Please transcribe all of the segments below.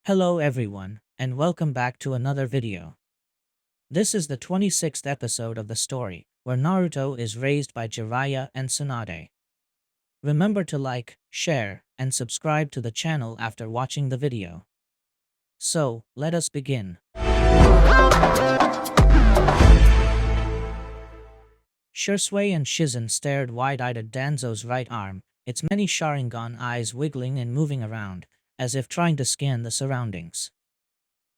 Hello everyone, and welcome back to another video. This is the 26th episode of the story, where Naruto is raised by Jiraiya and Tsunade. Remember to like, share, and subscribe to the channel after watching the video. So, let us begin. Shursui and Shizen stared wide-eyed at Danzo's right arm, its many Sharingan eyes wiggling and moving around, as if trying to scan the surroundings.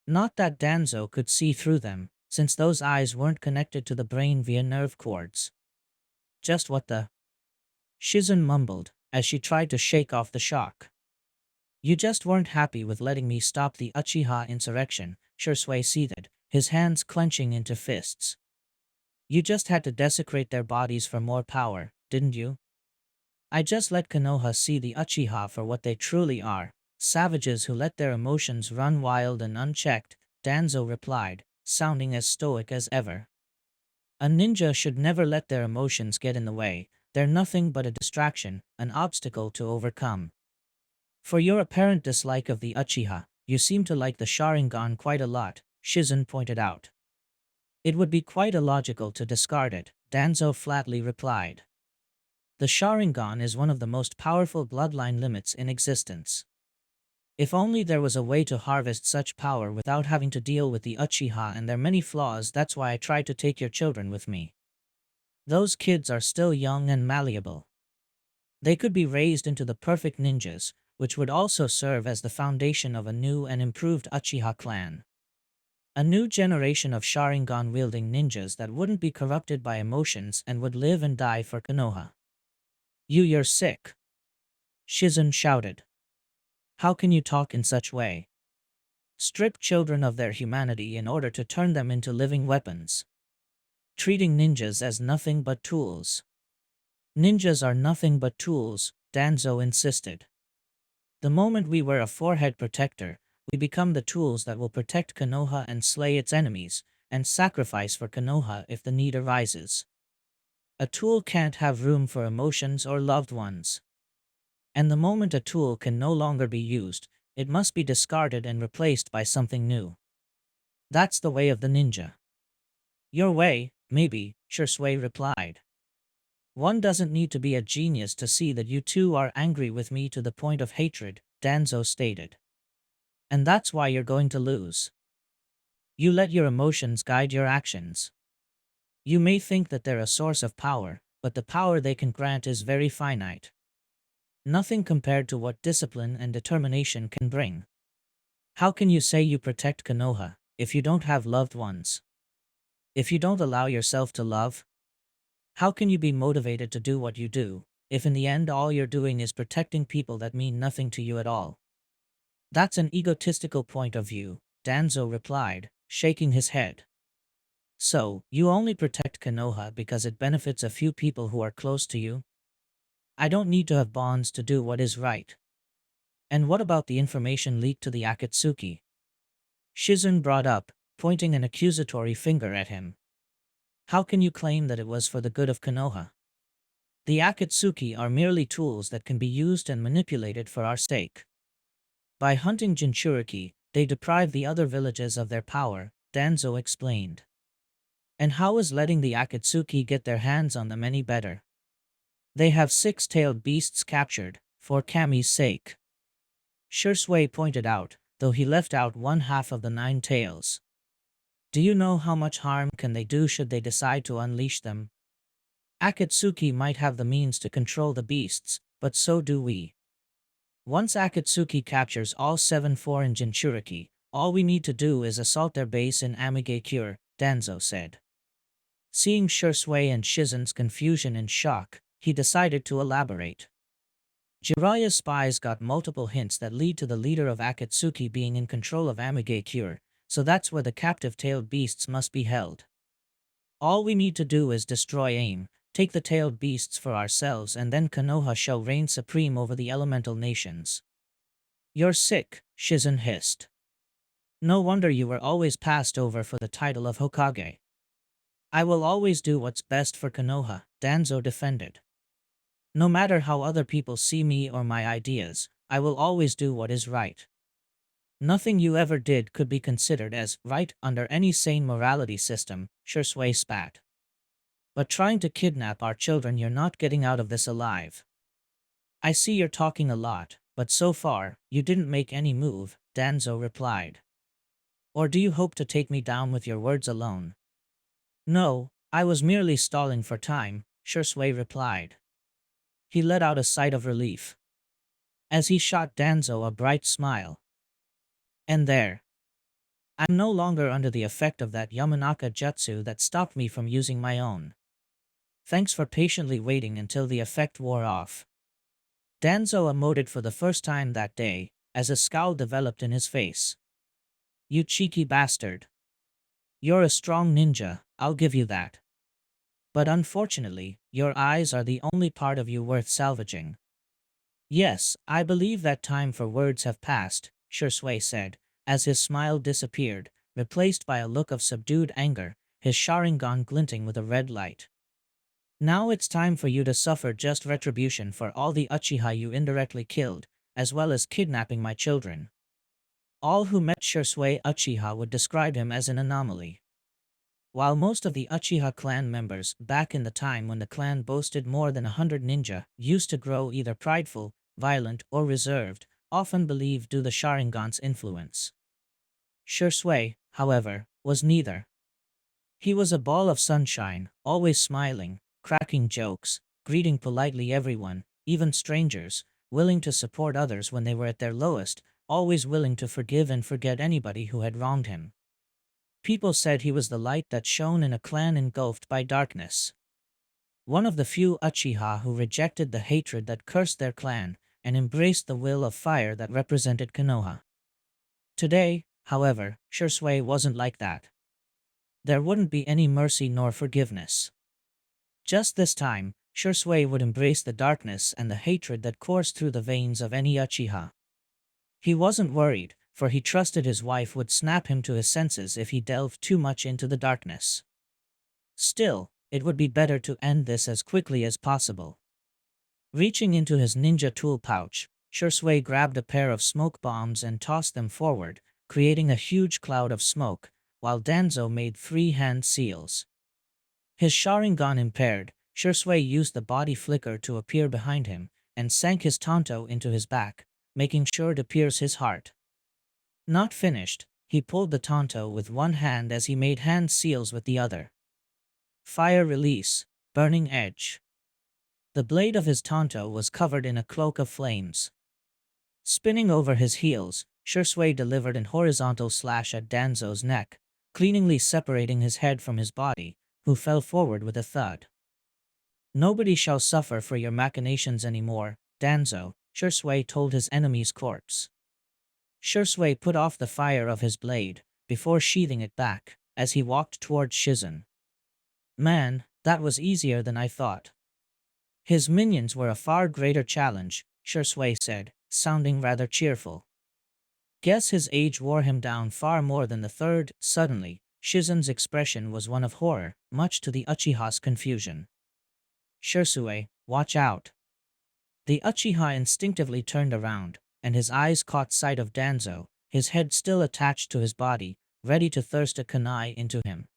Not that Danzo could see through them, since those eyes weren't connected to the brain via nerve cords. Just what the? Shizen mumbled, as she tried to shake off the shock. You just weren't happy with letting me stop the Uchiha insurrection, Shursui seethed, his hands clenching into fists. You just had to desecrate their bodies for more power, didn't you? I just let Konoha see the Uchiha for what they truly are, savages who let their emotions run wild and unchecked, Danzo replied, sounding as stoic as ever. A ninja should never let their emotions get in the way, they're nothing but a distraction, an obstacle to overcome. For your apparent dislike of the Uchiha, you seem to like the Sharingan quite a lot, Shizen pointed out. It would be quite illogical to discard it, Danzo flatly replied. The Sharingan is one of the most powerful bloodline limits in existence. If only there was a way to harvest such power without having to deal with the Uchiha and their many flaws. That's why I tried to take your children with me. Those kids are still young and malleable. They could be raised into the perfect ninjas, which would also serve as the foundation of a new and improved Uchiha clan. A new generation of Sharingan-wielding ninjas that wouldn't be corrupted by emotions and would live and die for Konoha. You're sick. Shizen shouted. How can you talk in such way? Strip children of their humanity in order to turn them into living weapons. Treating ninjas as nothing but tools. Ninjas are nothing but tools, Danzo insisted. The moment we wear a forehead protector, we become the tools that will protect Konoha and slay its enemies, and sacrifice for Konoha if the need arises. A tool can't have room for emotions or loved ones. And the moment a tool can no longer be used, it must be discarded and replaced by something new. That's the way of the ninja. Your way, maybe, Shursui replied. One doesn't need to be a genius to see that you two are angry with me to the point of hatred, Danzo stated. And that's why you're going to lose. You let your emotions guide your actions. You may think that they're a source of power, but the power they can grant is very finite. Nothing compared to what discipline and determination can bring. How can you say you protect Konoha if you don't have loved ones? If you don't allow yourself to love? How can you be motivated to do what you do, if in the end all you're doing is protecting people that mean nothing to you at all? That's an egotistical point of view, Danzo replied, shaking his head. So, you only protect Konoha because it benefits a few people who are close to you? I don't need to have bonds to do what is right. And what about the information leaked to the Akatsuki? Shizen brought up, pointing an accusatory finger at him. How can you claim that it was for the good of Konoha? The Akatsuki are merely tools that can be used and manipulated for our sake. By hunting Jinchuriki, they deprive the other villages of their power, Danzo explained. And how is letting the Akatsuki get their hands on them any better? They have six-tailed beasts captured, for Kami's sake. Shursui pointed out, though he left out one half of the 9 tails. Do you know how much harm can they do should they decide to unleash them? Akatsuki might have the means to control the beasts, but so do we. Once Akatsuki captures all 7 foreign Jinchuriki, all we need to do is assault their base in Amigakure, Danzo said. Seeing Shursui and Shizen's confusion and shock, he decided to elaborate. Jiraiya's spies got multiple hints that lead to the leader of Akatsuki being in control of Amigakure, so that's where the captive-tailed beasts must be held. All we need to do is destroy AIM, take the tailed beasts for ourselves, and then Konoha shall reign supreme over the elemental nations. You're sick, Shizen hissed. No wonder you were always passed over for the title of Hokage. I will always do what's best for Konoha, Danzo defended. No matter how other people see me or my ideas, I will always do what is right. Nothing you ever did could be considered as right under any sane morality system, Shui spat. But trying to kidnap our children, you're not getting out of this alive. I see you're talking a lot, but so far, you didn't make any move, Danzo replied. Or do you hope to take me down with your words alone? No, I was merely stalling for time, Shui replied. He let out a sigh of relief. As he shot Danzo a bright smile. And there. I'm no longer under the effect of that Yamanaka jutsu that stopped me from using my own. Thanks for patiently waiting until the effect wore off. Danzo emoted for the first time that day, as a scowl developed in his face. You cheeky bastard. You're a strong ninja, I'll give you that. But unfortunately, your eyes are the only part of you worth salvaging. Yes, I believe that time for words have passed, Shui said, as his smile disappeared, replaced by a look of subdued anger, his Sharingan glinting with a red light. Now it's time for you to suffer just retribution for all the Uchiha you indirectly killed, as well as kidnapping my children. All who met Shui Uchiha would describe him as an anomaly. While most of the Uchiha clan members, back in the time when the clan boasted more than 100 ninja, used to grow either prideful, violent, or reserved, often believed due to the Sharingan's influence. Shui, however, was neither. He was a ball of sunshine, always smiling, cracking jokes, greeting politely everyone, even strangers, willing to support others when they were at their lowest, always willing to forgive and forget anybody who had wronged him. People said he was the light that shone in a clan engulfed by darkness. One of the few Uchiha who rejected the hatred that cursed their clan and embraced the will of fire that represented Konoha. Today, however, Shui wasn't like that. There wouldn't be any mercy nor forgiveness. Just this time, Shui would embrace the darkness and the hatred that coursed through the veins of any Uchiha. He wasn't worried, for he trusted his wife would snap him to his senses if he delved too much into the darkness. Still, it would be better to end this as quickly as possible. Reaching into his ninja tool pouch, Shui grabbed a pair of smoke bombs and tossed them forward, creating a huge cloud of smoke, while Danzo made 3 hand seals. His Sharingan impaired, Shui used the body flicker to appear behind him, and sank his tanto into his back, making sure to pierce his heart. Not finished, he pulled the tanto with one hand as he made hand seals with the other. Fire release, burning edge. The blade of his tanto was covered in a cloak of flames. Spinning over his heels, Shui delivered an horizontal slash at Danzo's neck, cleanly separating his head from his body, who fell forward with a thud. Nobody shall suffer for your machinations anymore, Danzo, Shui told his enemy's corpse. Shui put off the fire of his blade, before sheathing it back, as he walked towards Shizen. Man, that was easier than I thought. His minions were a far greater challenge, Shui said, sounding rather cheerful. Guess his age wore him down far more than the third. Suddenly, Shizen's expression was one of horror, much to the Uchiha's confusion. Shui, watch out. The Uchiha instinctively turned around, and his eyes caught sight of Danzo, his head still attached to his body, ready to thrust a kunai into him.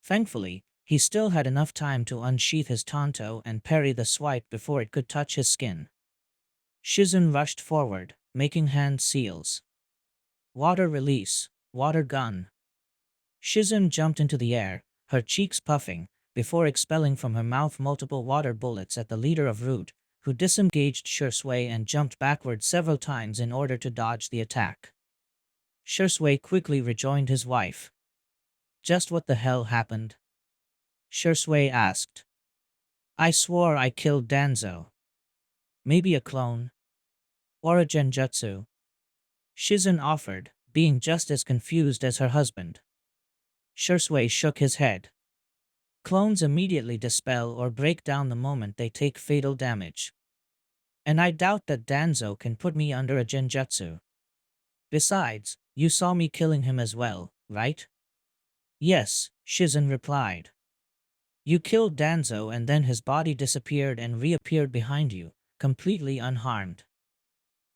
Thankfully, he still had enough time to unsheath his tanto and parry the swipe before it could touch his skin. Shizen rushed forward, making hand seals. Water release, water gun. Shizen jumped into the air, her cheeks puffing, before expelling from her mouth multiple water bullets at the leader of Root, who disengaged Shui and jumped backward several times in order to dodge the attack. Shui quickly rejoined his wife. Just what the hell happened? Shui asked. I swore I killed Danzo. Maybe a clone? Or a genjutsu? Shizen offered, being just as confused as her husband. Shui shook his head. Clones immediately dispel or break down the moment they take fatal damage. And I doubt that Danzo can put me under a genjutsu. Besides, you saw me killing him as well, right? Yes, Shizen replied. You killed Danzo and then his body disappeared and reappeared behind you, completely unharmed.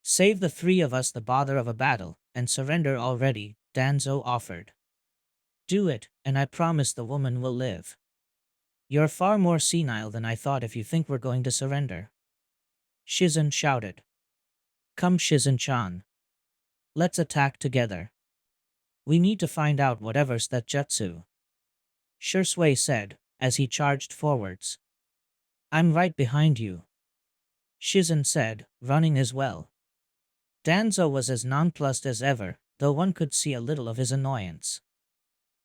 Save the 3 of us the bother of a battle, and surrender already, Danzo offered. Do it, and I promise the woman will live. You're far more senile than I thought if you think we're going to surrender. Shizen shouted. Come Shizen-chan. Let's attack together. We need to find out whatever's that jutsu. Shursui said, as he charged forwards. I'm right behind you. Shizen said, running as well. Danzo was as nonplussed as ever, though one could see a little of his annoyance.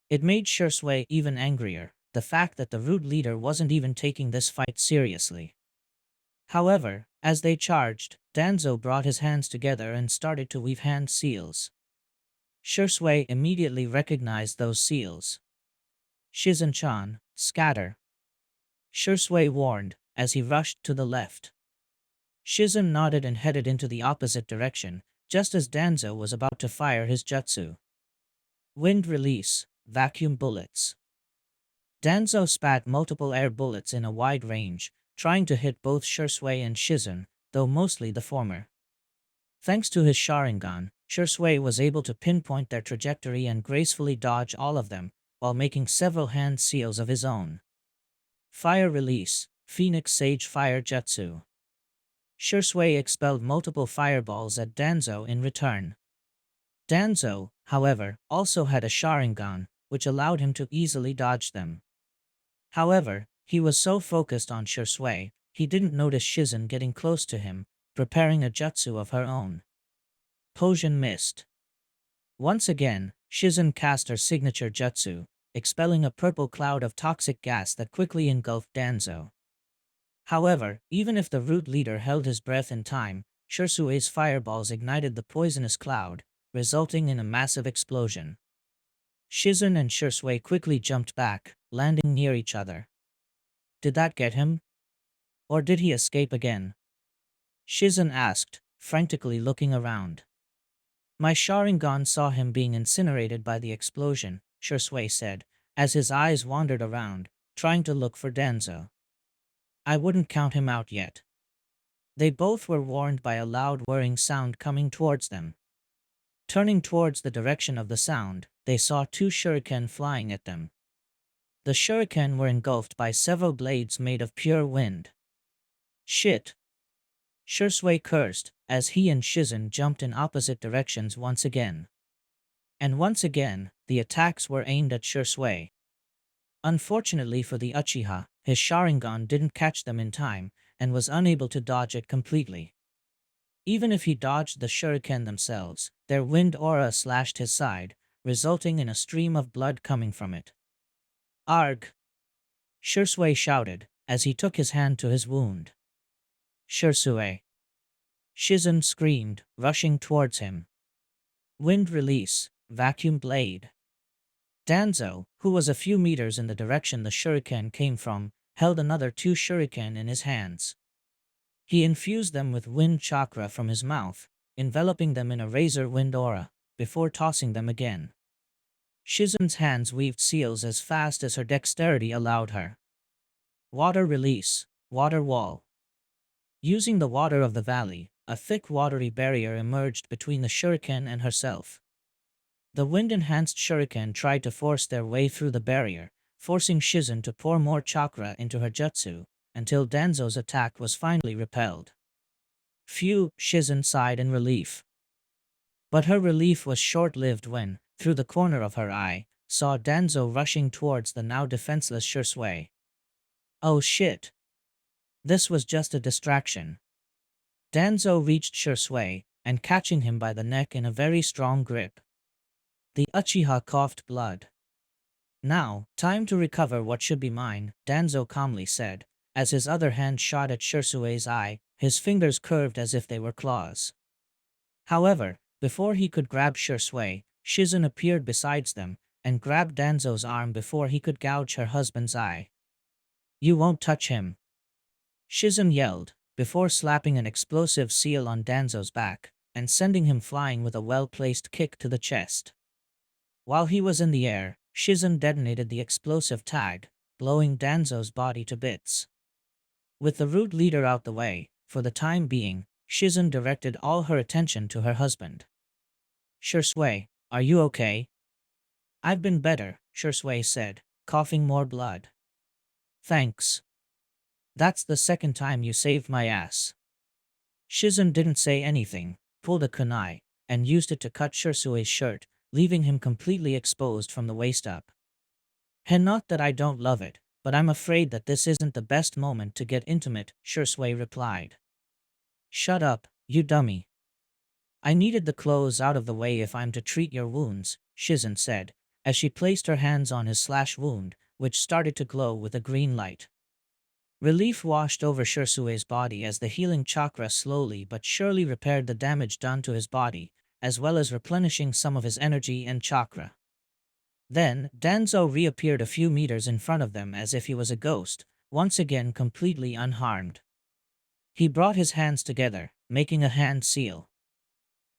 It made Shursui even angrier, the fact that the rude leader wasn't even taking this fight seriously. However, as they charged, Danzo brought his hands together and started to weave hand seals. Shursui immediately recognized those seals. Shizen-chan, scatter. Shursui warned, as he rushed to the left. Shizen nodded and headed into the opposite direction, just as Danzo was about to fire his jutsu. Wind release, vacuum bullets. Danzo spat multiple air bullets in a wide range, trying to hit both Shursui and Shizen, though mostly the former. Thanks to his Sharingan, Shursui was able to pinpoint their trajectory and gracefully dodge all of them, while making several hand seals of his own. Fire release, Phoenix Sage Fire Jutsu. Shursui expelled multiple fireballs at Danzo in return. Danzo, however, also had a Sharingan, which allowed him to easily dodge them. However, he was so focused on Shursui, he didn't notice Shizen getting close to him, preparing a jutsu of her own. Potion Mist. Once again, Shizen cast her signature jutsu, expelling a purple cloud of toxic gas that quickly engulfed Danzo. However, even if the root leader held his breath in time, Shursui's fireballs ignited the poisonous cloud, resulting in a massive explosion. Shizen and Shursui quickly jumped back, landing near each other. Did that get him? Or did he escape again? Shizen asked, frantically looking around. My Sharingan saw him being incinerated by the explosion, Shursui said, as his eyes wandered around, trying to look for Danzo. I wouldn't count him out yet. They both were warned by a loud whirring sound coming towards them. Turning towards the direction of the sound, they saw two shuriken flying at them. The shuriken were engulfed by several blades made of pure wind. Shit! Shursui cursed, as he and Shizen jumped in opposite directions once again. And once again, the attacks were aimed at Shursui. Unfortunately for the Uchiha, his Sharingan didn't catch them in time, and was unable to dodge it completely. Even if he dodged the shuriken themselves, their wind aura slashed his side, resulting in a stream of blood coming from it. Arg! Shursui shouted, as he took his hand to his wound. Shursui! Shizen screamed, rushing towards him. Wind release, vacuum blade. Danzo, who was a few meters in the direction the shuriken came from, held another two shuriken in his hands. He infused them with wind chakra from his mouth, enveloping them in a razor wind aura, before tossing them again. Shizen's hands weaved seals as fast as her dexterity allowed her. Water release, water wall. Using the water of the valley, a thick watery barrier emerged between the shuriken and herself. The wind-enhanced shuriken tried to force their way through the barrier, forcing Shizen to pour more chakra into her jutsu, until Danzo's attack was finally repelled. Phew, Shizen sighed in relief. But her relief was short-lived when, through the corner of her eye, saw Danzo rushing towards the now defenseless Shursui. Oh shit! This was just a distraction. Danzo reached Shursui, and catching him by the neck in a very strong grip. The Uchiha coughed blood. Now, time to recover what should be mine, Danzo calmly said, as his other hand shot at Shursui's eye, his fingers curved as if they were claws. However, before he could grab Shursui, Shizen appeared beside them, and grabbed Danzo's arm before he could gouge her husband's eye. You won't touch him! Shizen yelled, before slapping an explosive seal on Danzo's back, and sending him flying with a well-placed kick to the chest. While he was in the air, Shizen detonated the explosive tag, blowing Danzo's body to bits. With the root leader out the way, for the time being, Shizen directed all her attention to her husband. Shui, are you okay? I've been better, Shui said, coughing more blood. Thanks. That's the second time you saved my ass. Shizen didn't say anything, pulled a kunai, and used it to cut Shusui's shirt, leaving him completely exposed from the waist up. And not that I don't love it, but I'm afraid that this isn't the best moment to get intimate, Shui replied. Shut up, you dummy. I needed the clothes out of the way if I'm to treat your wounds, Shizen said, as she placed her hands on his slash wound, which started to glow with a green light. Relief washed over Shursue's body as the healing chakra slowly but surely repaired the damage done to his body, as well as replenishing some of his energy and chakra. Then, Danzo reappeared a few meters in front of them as if he was a ghost, once again completely unharmed. He brought his hands together, making a hand seal.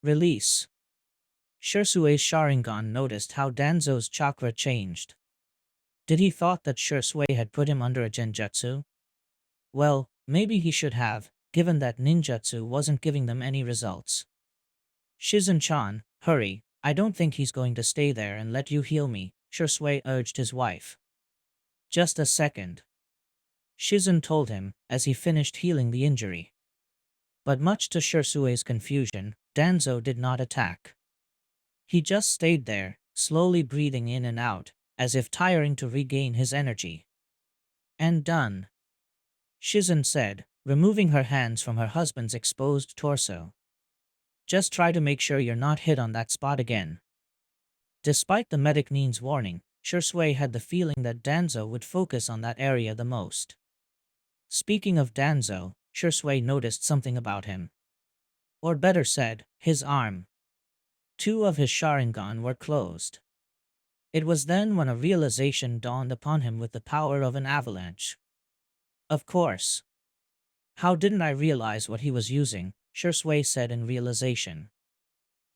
Release. Shursue's Sharingan noticed how Danzo's chakra changed. Did he thought that Shursui had put him under a genjutsu? Well, maybe he should have, given that ninjutsu wasn't giving them any results. Shizen-chan, hurry, I don't think he's going to stay there and let you heal me, Shursui urged his wife. Just a second. Shizen told him, as he finished healing the injury. But much to Shursue's confusion, Danzo did not attack. He just stayed there, slowly breathing in and out, as if tiring to regain his energy. And done. Shizen said, removing her hands from her husband's exposed torso. Just try to make sure you're not hit on that spot again. Despite the medic Nin's warning, Shursui had the feeling that Danzo would focus on that area the most. Speaking of Danzo, Shursui noticed something about him. Or better said, his arm. Two of his Sharingan were closed. It was then when a realization dawned upon him with the power of an avalanche. Of course. How didn't I realize what he was using, Shursui said in realization.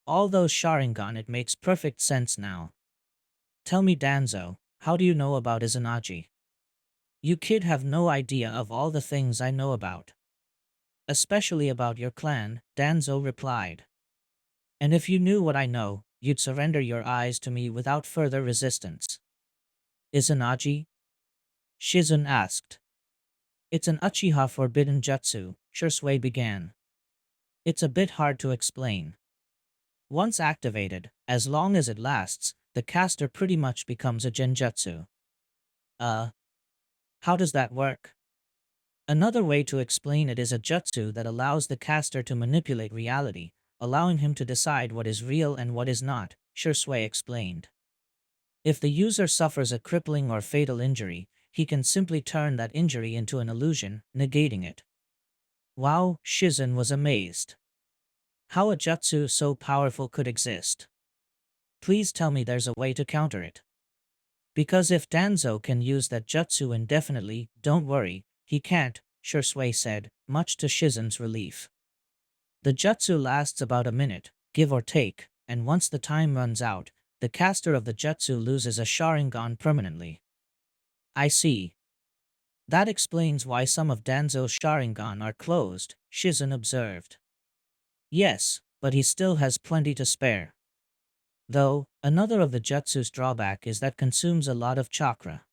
All those Sharingan, it makes perfect sense now. Tell me Danzo, how do you know about Izanagi? You kid have no idea of all the things I know about. Especially about your clan, Danzo replied. And if you knew what I know, you'd surrender your eyes to me without further resistance. Izanagi? Shizen asked. It's an Uchiha forbidden jutsu, Shursui began. It's a bit hard to explain. Once activated, as long as it lasts, the caster pretty much becomes a genjutsu. How does that work? Another way to explain it is a jutsu that allows the caster to manipulate reality, allowing him to decide what is real and what is not, Shursui explained. If the user suffers a crippling or fatal injury, he can simply turn that injury into an illusion, negating it. Wow, Shizen was amazed. How a jutsu so powerful could exist. Please tell me there's a way to counter it. Because if Danzo can use that jutsu indefinitely, don't worry, he can't, Shursui said, much to Shizen's relief. The jutsu lasts about a minute, give or take, and once the time runs out, the caster of the jutsu loses a Sharingan permanently. I see. That explains why some of Danzo's Sharingan are closed, Shizen observed. Yes, but he still has plenty to spare. Though, another of the jutsu's drawback is that consumes a lot of chakra.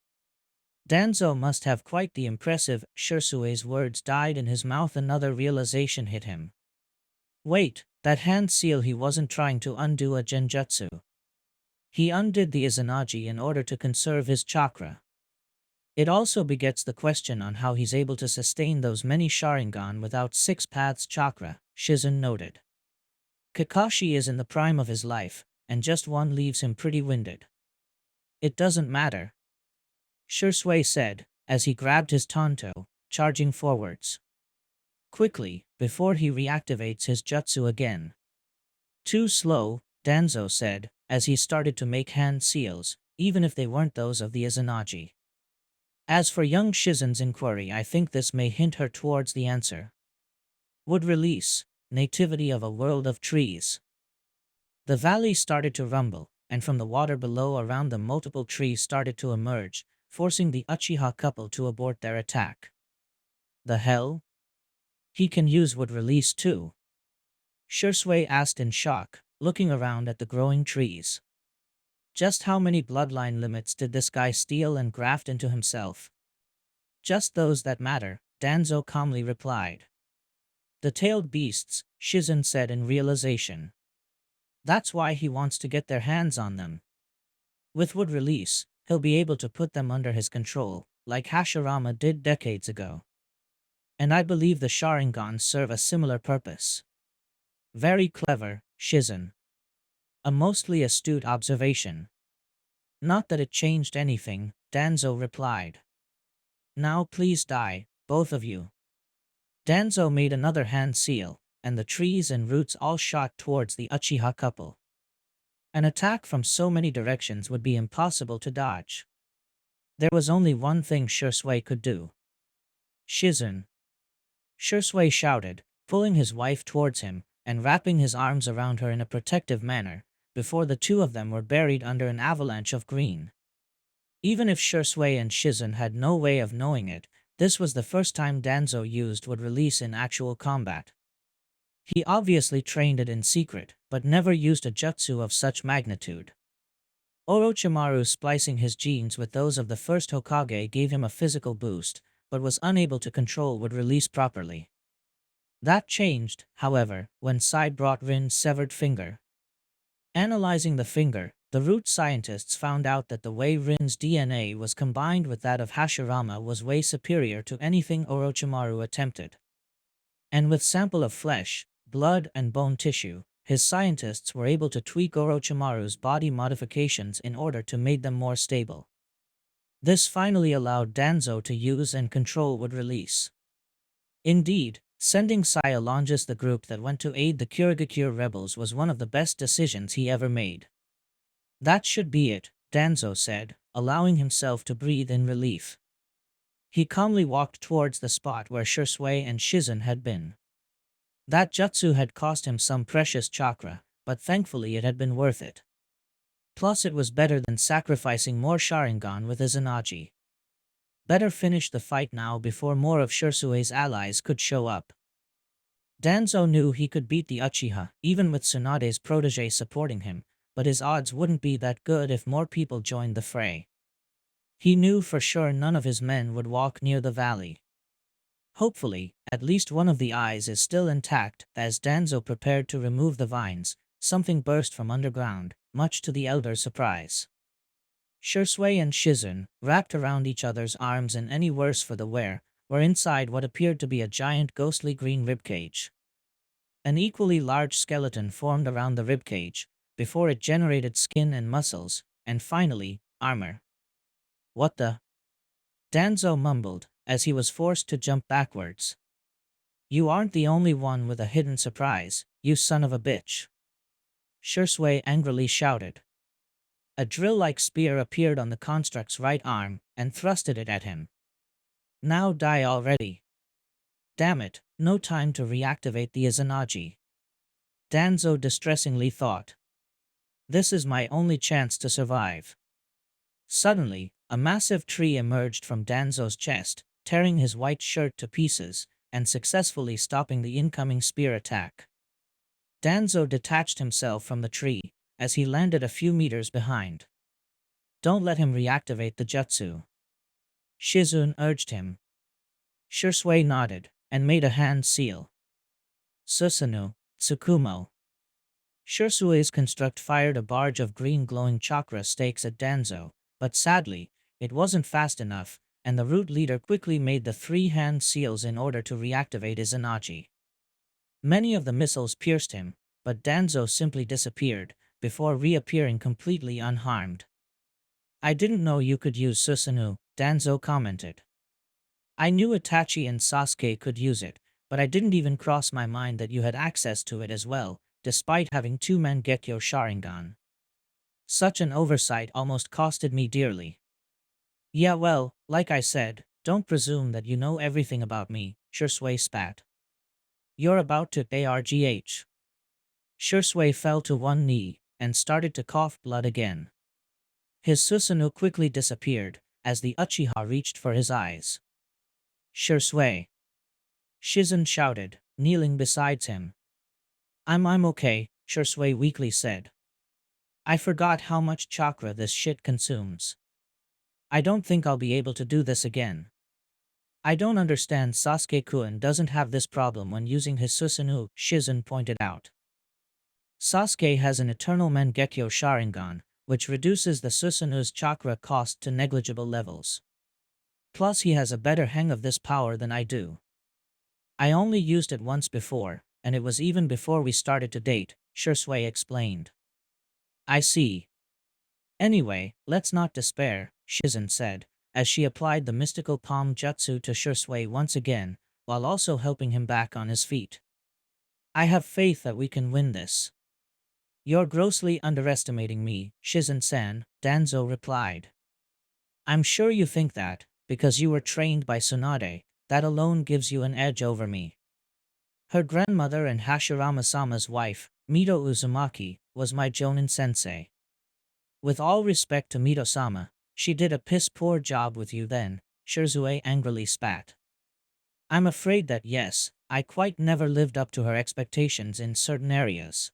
Danzo must have quite the impressive. Shursui's words died in his mouth. Another realization hit him. Wait, that hand seal, he wasn't trying to undo a genjutsu. He undid the Izanagi in order to conserve his chakra. It also begets the question on how he's able to sustain those many Sharingan without 6 paths chakra, Shizen noted. Kakashi is in the prime of his life, and just one leaves him pretty winded. It doesn't matter, Shursui said, as he grabbed his tanto, charging forwards. Quickly, before he reactivates his jutsu again. Too slow, Danzo said, as he started to make hand seals, even if they weren't those of the Izanagi. As for young Shizen's inquiry, I think this may hint her towards the answer. Would release, nativity of a world of trees. The valley started to rumble, and from the water below around them multiple trees started to emerge, forcing the Uchiha couple to abort their attack. The hell? He can use would release too? Shursui asked in shock, looking around at the growing trees. Just how many bloodline limits did this guy steal and graft into himself? Just those that matter, Danzo calmly replied. The tailed beasts, Shizen said in realization. That's why he wants to get their hands on them. With Wood release, he'll be able to put them under his control, like Hashirama did decades ago. And I believe the Sharingans serve a similar purpose. Very clever, Shizen. A mostly astute observation. Not that it changed anything, Danzo replied. Now please die, both of you. Danzo made another hand seal, and the trees and roots all shot towards the Uchiha couple. An attack from so many directions would be impossible to dodge. There was only one thing Shursui could do. Shizen. Shursui shouted, pulling his wife towards him, and wrapping his arms around her in a protective manner, before the two of them were buried under an avalanche of green. Even if Shursui and Shizen had no way of knowing it, this was the first time Danzo used Wood release in actual combat. He obviously trained it in secret, but never used a jutsu of such magnitude. Orochimaru splicing his genes with those of the first Hokage gave him a physical boost, but was unable to control Wood release properly. That changed, however, when Sai brought Rin's severed finger. Analyzing the finger, the root scientists found out that the way Rin's DNA was combined with that of Hashirama was way superior to anything Orochimaru attempted. And with sample of flesh, blood and bone tissue, his scientists were able to tweak Orochimaru's body modifications in order to make them more stable. This finally allowed Danzo to use and control Wood release. Indeed, sending Sai along just the group that went to aid the Kurogakure rebels was one of the best decisions he ever made. That should be it, Danzo said, allowing himself to breathe in relief. He calmly walked towards the spot where Shursui and Shizen had been. That jutsu had cost him some precious chakra, but thankfully it had been worth it. Plus it was better than sacrificing more Sharingan with Izanagi. Better finish the fight now before more of Shursui's allies could show up. Danzo knew he could beat the Uchiha, even with Tsunade's protege supporting him, but his odds wouldn't be that good if more people joined the fray. He knew for sure none of his men would walk near the valley. Hopefully, at least one of the eyes is still intact. As Danzo prepared to remove the vines, something burst from underground, much to the elder's surprise. Shursui and Shizen, wrapped around each other's arms and any worse for the wear, were inside what appeared to be a giant ghostly green ribcage. An equally large skeleton formed around the ribcage, before it generated skin and muscles, and finally, armor. What the? Danzo mumbled, as he was forced to jump backwards. You aren't the only one with a hidden surprise, you son of a bitch. Shursui angrily shouted. A drill-like spear appeared on the construct's right arm, and thrusted it at him. Now die already. Damn it, no time to reactivate the Izanagi. Danzo distressingly thought. This is my only chance to survive. Suddenly, a massive tree emerged from Danzo's chest, tearing his white shirt to pieces, and successfully stopping the incoming spear attack. Danzo detached himself from the tree, as he landed a few meters behind. Don't let him reactivate the jutsu. Shizen urged him. Shursui nodded, and made a hand seal. Susanoo, Tsukumo. Shursui's construct fired a barrage of green glowing chakra stakes at Danzo, but sadly, it wasn't fast enough, and the root leader quickly made the 3 hand seals in order to reactivate Izanagi. Many of the missiles pierced him, but Danzo simply disappeared, before reappearing completely unharmed. I didn't know you could use Susanoo, Danzo commented. I knew Itachi and Sasuke could use it, but I didn't even cross my mind that you had access to it as well, despite having 2 Mangekyo Sharingan. Such an oversight almost costed me dearly. Yeah well, like I said, don't presume that you know everything about me, Shursui spat. You're about to ARGH. Shursui fell to one knee, and started to cough blood again. His Susanoo quickly disappeared, as the Uchiha reached for his eyes. Shursui. Shizen shouted, kneeling beside him. I'm okay, Shui weakly said. I forgot how much chakra this shit consumes. I don't think I'll be able to do this again. I don't understand. Sasuke-kun doesn't have this problem when using his Susanoo, Shizen pointed out. Sasuke has an eternal Mangekyo Sharingan, which reduces the Susanoo's chakra cost to negligible levels. Plus he has a better hang of this power than I do. I only used it once before, and it was even before we started to date, Shui explained. I see. Anyway, let's not despair, Shizen said, as she applied the mystical palm jutsu to Shui once again, while also helping him back on his feet. I have faith that we can win this. You're grossly underestimating me, Shizen-san, Danzo replied. I'm sure you think that, because you were trained by Tsunade, that alone gives you an edge over me. Her grandmother and Hashirama-sama's wife, Mito Uzumaki, was my Jonin sensei. With all respect to Mito-sama, she did a piss-poor job with you then, Shirzue angrily spat. I'm afraid that yes, I quite never lived up to her expectations in certain areas.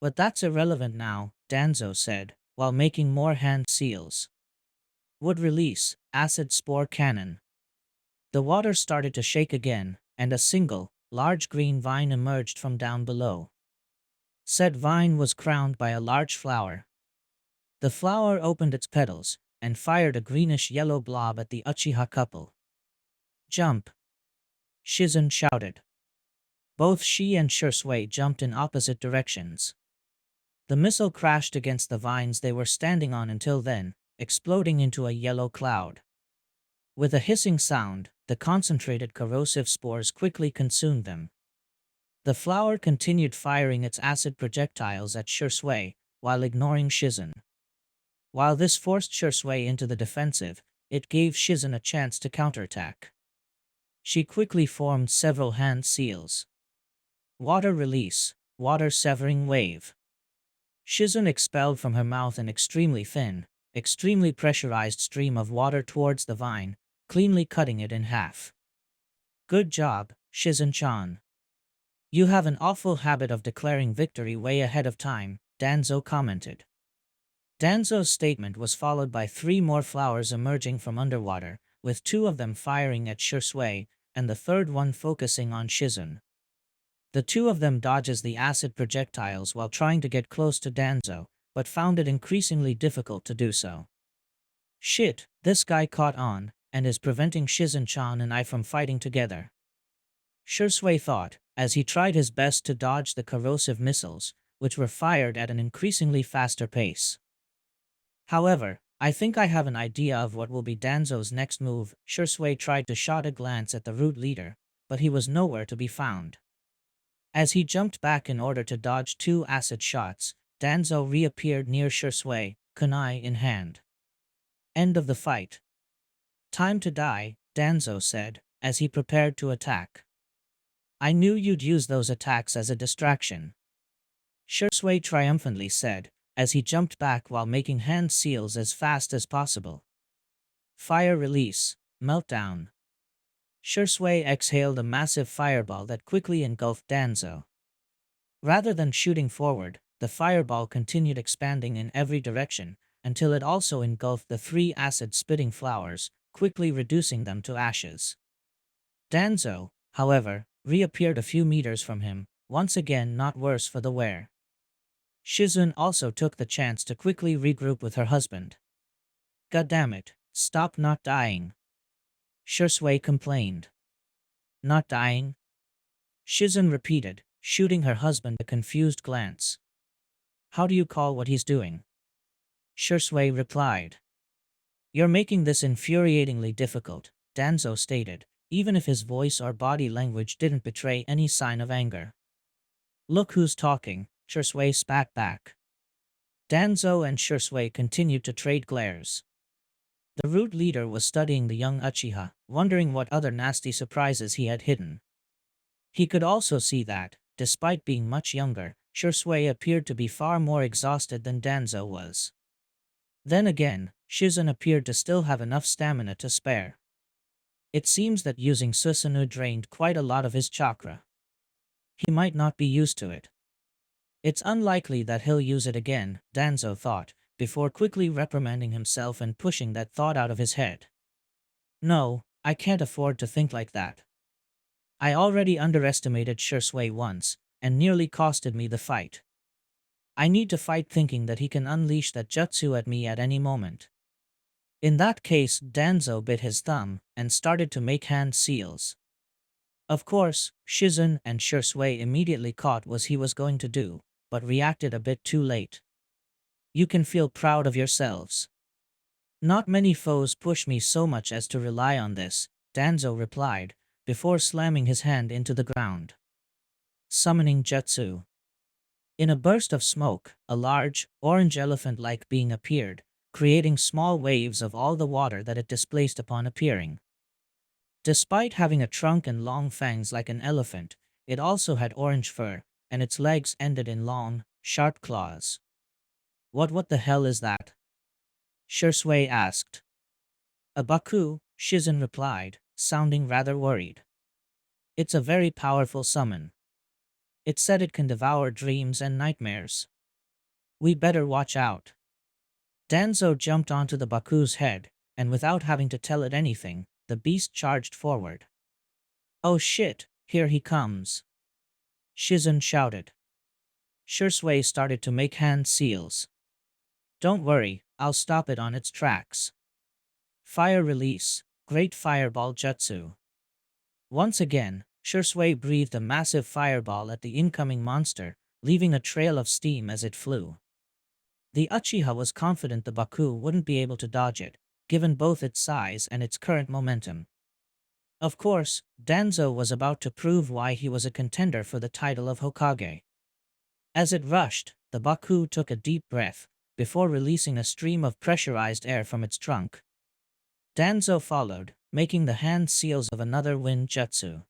But that's irrelevant now, Danzo said, while making more hand seals. Would release, acid spore cannon. The water started to shake again, and a single, large green vine emerged from down below. Said vine was crowned by a large flower. The flower opened its petals, and fired a greenish-yellow blob at the Uchiha couple. Jump! Shizen shouted. Both she and Shui jumped in opposite directions. The missile crashed against the vines they were standing on until then, exploding into a yellow cloud. With a hissing sound, the concentrated corrosive spores quickly consumed them. The flower continued firing its acid projectiles at Shui, while ignoring Shizen. While this forced Shui into the defensive, it gave Shizen a chance to counterattack. She quickly formed several hand seals. Water release, water severing wave. Shizen expelled from her mouth an extremely thin, extremely pressurized stream of water towards the vine, cleanly cutting it in half. Good job, Shizen-chan. You have an awful habit of declaring victory way ahead of time, Danzo commented. Danzo's statement was followed by 3 more flowers emerging from underwater, with 2 of them firing at Shui, and the third one focusing on Shizen. The 2 of them dodges the acid projectiles while trying to get close to Danzo, but found it increasingly difficult to do so. Shit, this guy caught on, and is preventing Shizen-chan and I from fighting together. Shui thought, as he tried his best to dodge the corrosive missiles, which were fired at an increasingly faster pace. However, I think I have an idea of what will be Danzo's next move. Shui tried to shot a glance at the root leader, but he was nowhere to be found. As he jumped back in order to dodge 2 acid shots, Danzo reappeared near Shui, kunai in hand. End of the fight. Time to die, Danzo said, as he prepared to attack. I knew you'd use those attacks as a distraction. Shui triumphantly said, as he jumped back while making hand seals as fast as possible. Fire release, meltdown. Shui exhaled a massive fireball that quickly engulfed Danzo. Rather than shooting forward, the fireball continued expanding in every direction, until it also engulfed the 3 acid-spitting flowers, quickly reducing them to ashes. Danzo, however, reappeared a few meters from him, once again not worse for the wear. Shizen also took the chance to quickly regroup with her husband. Goddammit, stop not dying. Shui complained. Not dying? Shizen repeated, shooting her husband a confused glance. How do you call what he's doing? Shui replied. You're making this infuriatingly difficult, Danzo stated, even if his voice or body language didn't betray any sign of anger. Look who's talking, Shui spat back. Danzo and Shui continued to trade glares. The root leader was studying the young Uchiha, wondering what other nasty surprises he had hidden. He could also see that, despite being much younger, Shui appeared to be far more exhausted than Danzo was. Then again, Shizen appeared to still have enough stamina to spare. It seems that using Susanoo drained quite a lot of his chakra. He might not be used to it. It's unlikely that he'll use it again, Danzo thought, before quickly reprimanding himself and pushing that thought out of his head. No, I can't afford to think like that. I already underestimated Shursui once, and nearly costed me the fight. I need to fight thinking that he can unleash that jutsu at me at any moment. In that case, Danzo bit his thumb and started to make hand seals. Of course, Shizun and Shursui immediately caught what he was going to do, but reacted a bit too late. You can feel proud of yourselves. Not many foes push me so much as to rely on this, Danzo replied, before slamming his hand into the ground. Summoning Jutsu. In a burst of smoke, a large, orange elephant-like being appeared, creating small waves of all the water that it displaced upon appearing. Despite having a trunk and long fangs like an elephant, it also had orange fur, and its legs ended in long, sharp claws. What the hell is that? Shursui asked. A Baku, Shizun replied, sounding rather worried. It's a very powerful summon. It said it can devour dreams and nightmares. We better watch out. Danzo jumped onto the Baku's head, and without having to tell it anything, the beast charged forward. Oh shit, here he comes. Shizun shouted. Shursui started to make hand seals. Don't worry, I'll stop it on its tracks. Fire release, Great Fireball Jutsu. Once again, Shursui breathed a massive fireball at the incoming monster, leaving a trail of steam as it flew. The Uchiha was confident the Baku wouldn't be able to dodge it, given both its size and its current momentum. Of course, Danzo was about to prove why he was a contender for the title of Hokage. As it rushed, the Baku took a deep breath, before releasing a stream of pressurized air from its trunk. Danzo followed, making the hand seals of another wind jutsu.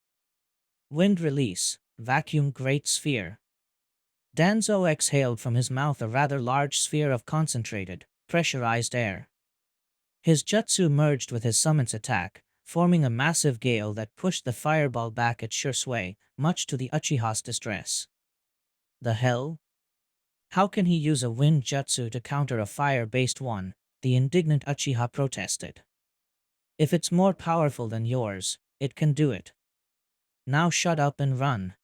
Wind release, Vacuum Great Sphere. Danzo exhaled from his mouth a rather large sphere of concentrated, pressurized air. His jutsu merged with his summon's attack, forming a massive gale that pushed the fireball back at Shursui, much to the Uchiha's distress. The hell? How can he use a wind jutsu to counter a fire-based one? The indignant Uchiha protested. If it's more powerful than yours, it can do it. Now shut up and run.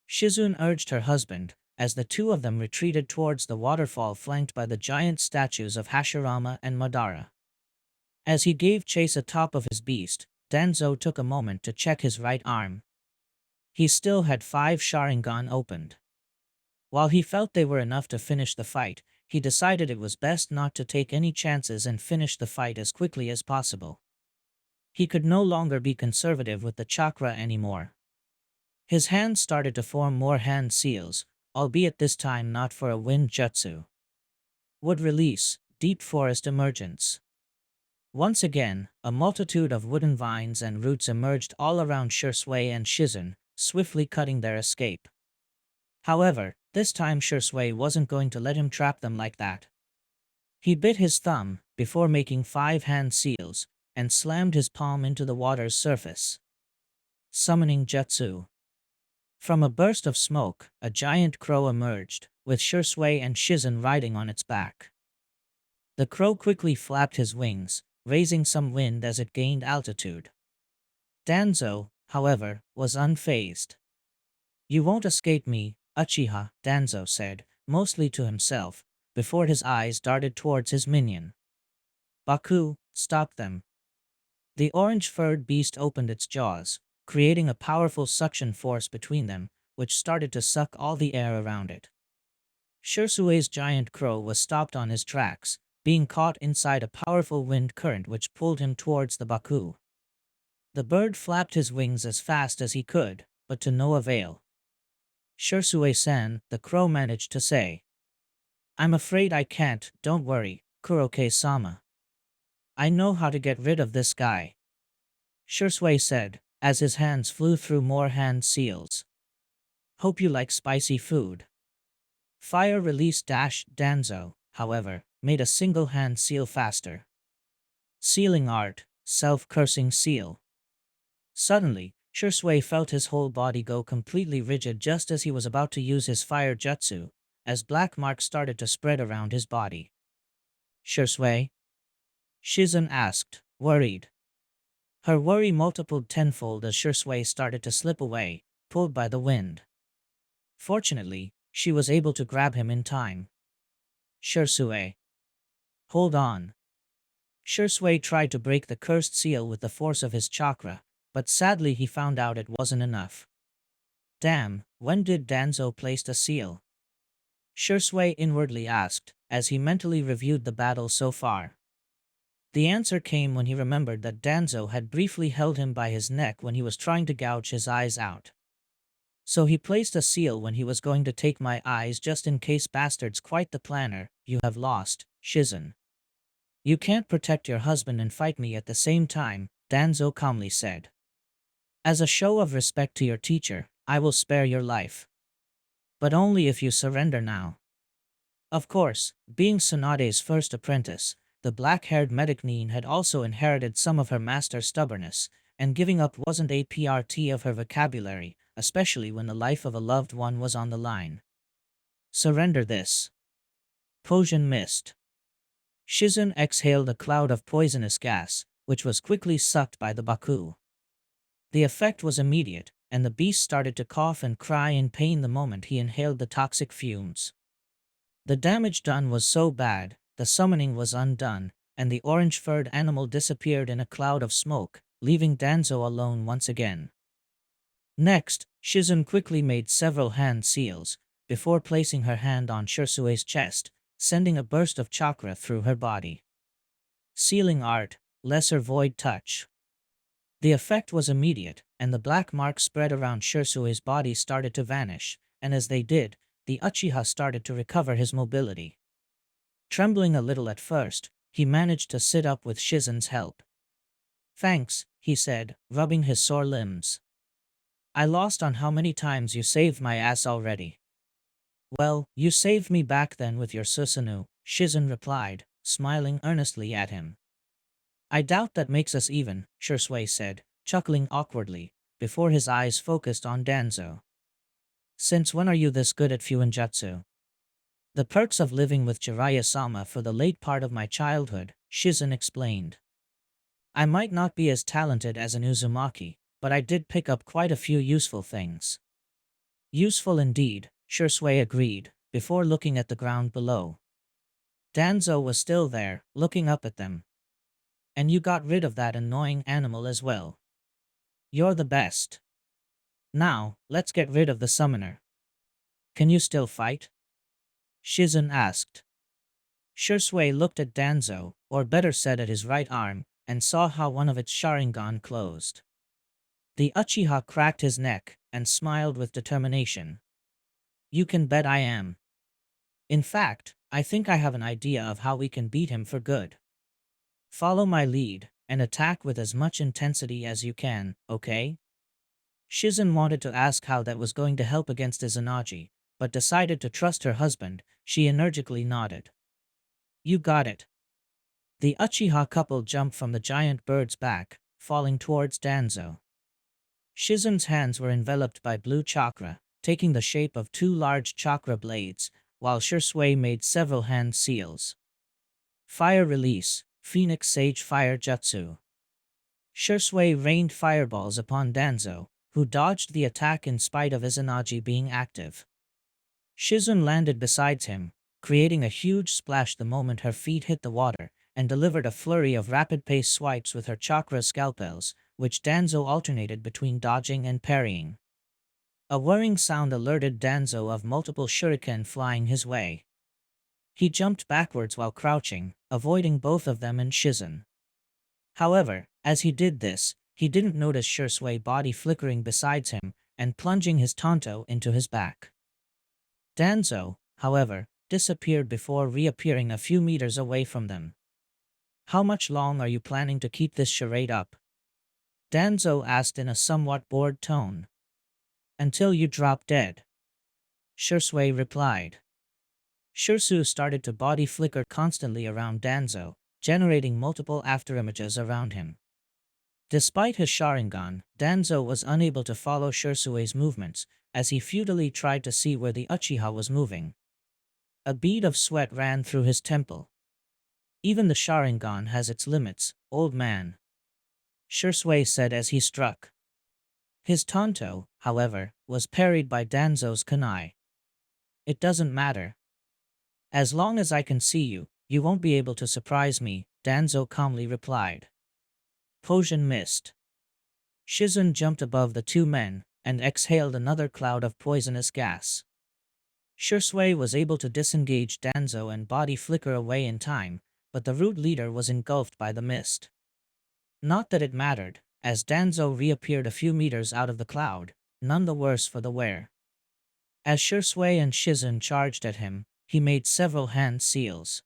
Shizun urged her husband, as the two of them retreated towards the waterfall flanked by the giant statues of Hashirama and Madara. As he gave chase atop of his beast, Danzo took a moment to check his right arm. He still had 5 Sharingan opened. While he felt they were enough to finish the fight, he decided it was best not to take any chances and finish the fight as quickly as possible. He could no longer be conservative with the chakra anymore. His hands started to form more hand seals, albeit this time not for a wind jutsu. Wood release, Deep Forest Emergence. Once again, a multitude of wooden vines and roots emerged all around Shursui and Shizun, swiftly cutting their escape. However, this time Shursui wasn't going to let him trap them like that. He bit his thumb, before making 5 hand seals, and slammed his palm into the water's surface. Summoning Jutsu. From a burst of smoke, a giant crow emerged, with Shursui and Shizun riding on its back. The crow quickly flapped his wings, raising some wind as it gained altitude. Danzo, however, was unfazed. You won't escape me, Uchiha, Danzo said, mostly to himself, before his eyes darted towards his minion. Baku, stop them. The orange-furred beast opened its jaws, creating a powerful suction force between them, which started to suck all the air around it. Shursui's giant crow was stopped on his tracks, being caught inside a powerful wind current which pulled him towards the Baku. The bird flapped his wings as fast as he could, but to no avail. Shursui-san, the crow managed to say. I'm afraid I can't, don't worry, Kuroke-sama. I know how to get rid of this guy. Shursui said, as his hands flew through more hand seals. Hope you like spicy food. Fire release Danzo, however, made a single hand seal faster. Sealing art, self-cursing seal. Suddenly, Shui felt his whole body go completely rigid just as he was about to use his fire jutsu, as black marks started to spread around his body. Shui? Shizen asked, worried. Her worry multiplied tenfold as Shui started to slip away, pulled by the wind. Fortunately, she was able to grab him in time. Shui. Hold on. Shui tried to break the cursed seal with the force of his chakra, but sadly he found out it wasn't enough. Damn, when did Danzo place the seal? Shui inwardly asked, as he mentally reviewed the battle so far. The answer came when he remembered that Danzo had briefly held him by his neck when he was trying to gouge his eyes out. So he placed a seal when he was going to take my eyes just in case. Bastards, quite the planner. You have lost, Shizen. You can't protect your husband and fight me at the same time, Danzo calmly said. As a show of respect to your teacher, I will spare your life. But only if you surrender now. Of course, being Tsunade's first apprentice, the black-haired medic had also inherited some of her master's stubbornness, and giving up wasn't a part of her vocabulary, especially when the life of a loved one was on the line. Surrender this. Potion mist. Shizen exhaled a cloud of poisonous gas, which was quickly sucked by the Baku. The effect was immediate, and the beast started to cough and cry in pain the moment he inhaled the toxic fumes. The damage done was so bad, the summoning was undone, and the orange-furred animal disappeared in a cloud of smoke, leaving Danzo alone once again. Next, Shizen quickly made several hand seals, before placing her hand on Shui's chest, sending a burst of chakra through her body. Sealing art, lesser void touch. The effect was immediate, and the black marks spread around Shui's body started to vanish, and as they did, the Uchiha started to recover his mobility. Trembling a little at first, he managed to sit up with Shizen's help. Thanks, he said, rubbing his sore limbs. I lost on how many times you saved my ass already. Well, you saved me back then with your Susanoo, Shizen replied, smiling earnestly at him. I doubt that makes us even, Shui said, chuckling awkwardly, before his eyes focused on Danzo. Since when are you this good at Fuinjutsu? The perks of living with Jiraiya-sama for the late part of my childhood, Shizen explained. I might not be as talented as an Uzumaki, but I did pick up quite a few useful things. Useful indeed, Shui agreed, before looking at the ground below. Danzo was still there, looking up at them. And you got rid of that annoying animal as well. You're the best. Now, let's get rid of the summoner. Can you still fight? Shizen asked. Shui looked at Danzo, or better said at his right arm, and saw how one of its Sharingan closed. The Uchiha cracked his neck, and smiled with determination. You can bet I am. In fact, I think I have an idea of how we can beat him for good. Follow my lead, and attack with as much intensity as you can, okay? Shizen wanted to ask how that was going to help against Izanagi, but decided to trust her husband. She energically nodded. You got it. The Uchiha couple jumped from the giant bird's back, falling towards Danzo. Shizen's hands were enveloped by blue chakra, taking the shape of two large chakra blades, while Shui made several hand seals. Fire release, Phoenix Sage Fire Jutsu. Shui rained fireballs upon Danzo, who dodged the attack in spite of Izanagi being active. Shizen landed beside him, creating a huge splash the moment her feet hit the water, and delivered a flurry of rapid-paced swipes with her chakra scalpels, which Danzo alternated between dodging and parrying. A whirring sound alerted Danzo of multiple shuriken flying his way. He jumped backwards while crouching, avoiding both of them and Shizen. However, as he did this, he didn't notice Shui's body flickering beside him and plunging his tanto into his back. Danzo, however, disappeared before reappearing a few meters away from them. How much long are you planning to keep this charade up? Danzo asked in a somewhat bored tone. Until you drop dead. Shui replied. Shui started to body flicker constantly around Danzo, generating multiple afterimages around him. Despite his Sharingan, Danzo was unable to follow Shirsui's movements, as he futilely tried to see where the Uchiha was moving. A bead of sweat ran through his temple. Even the Sharingan has its limits, old man, Shirsui said as he struck. His Tonto, however, was parried by Danzo's kunai. It doesn't matter. As long as I can see you, you won't be able to surprise me, Danzo calmly replied. Potion missed. Shizun jumped above the two men, and exhaled another cloud of poisonous gas. Shirsui was able to disengage Danzo and body flicker away in time, but the root leader was engulfed by the mist. Not that it mattered, as Danzo reappeared a few meters out of the cloud, none the worse for the wear. As Shirsui and Shizun charged at him, he made several hand seals.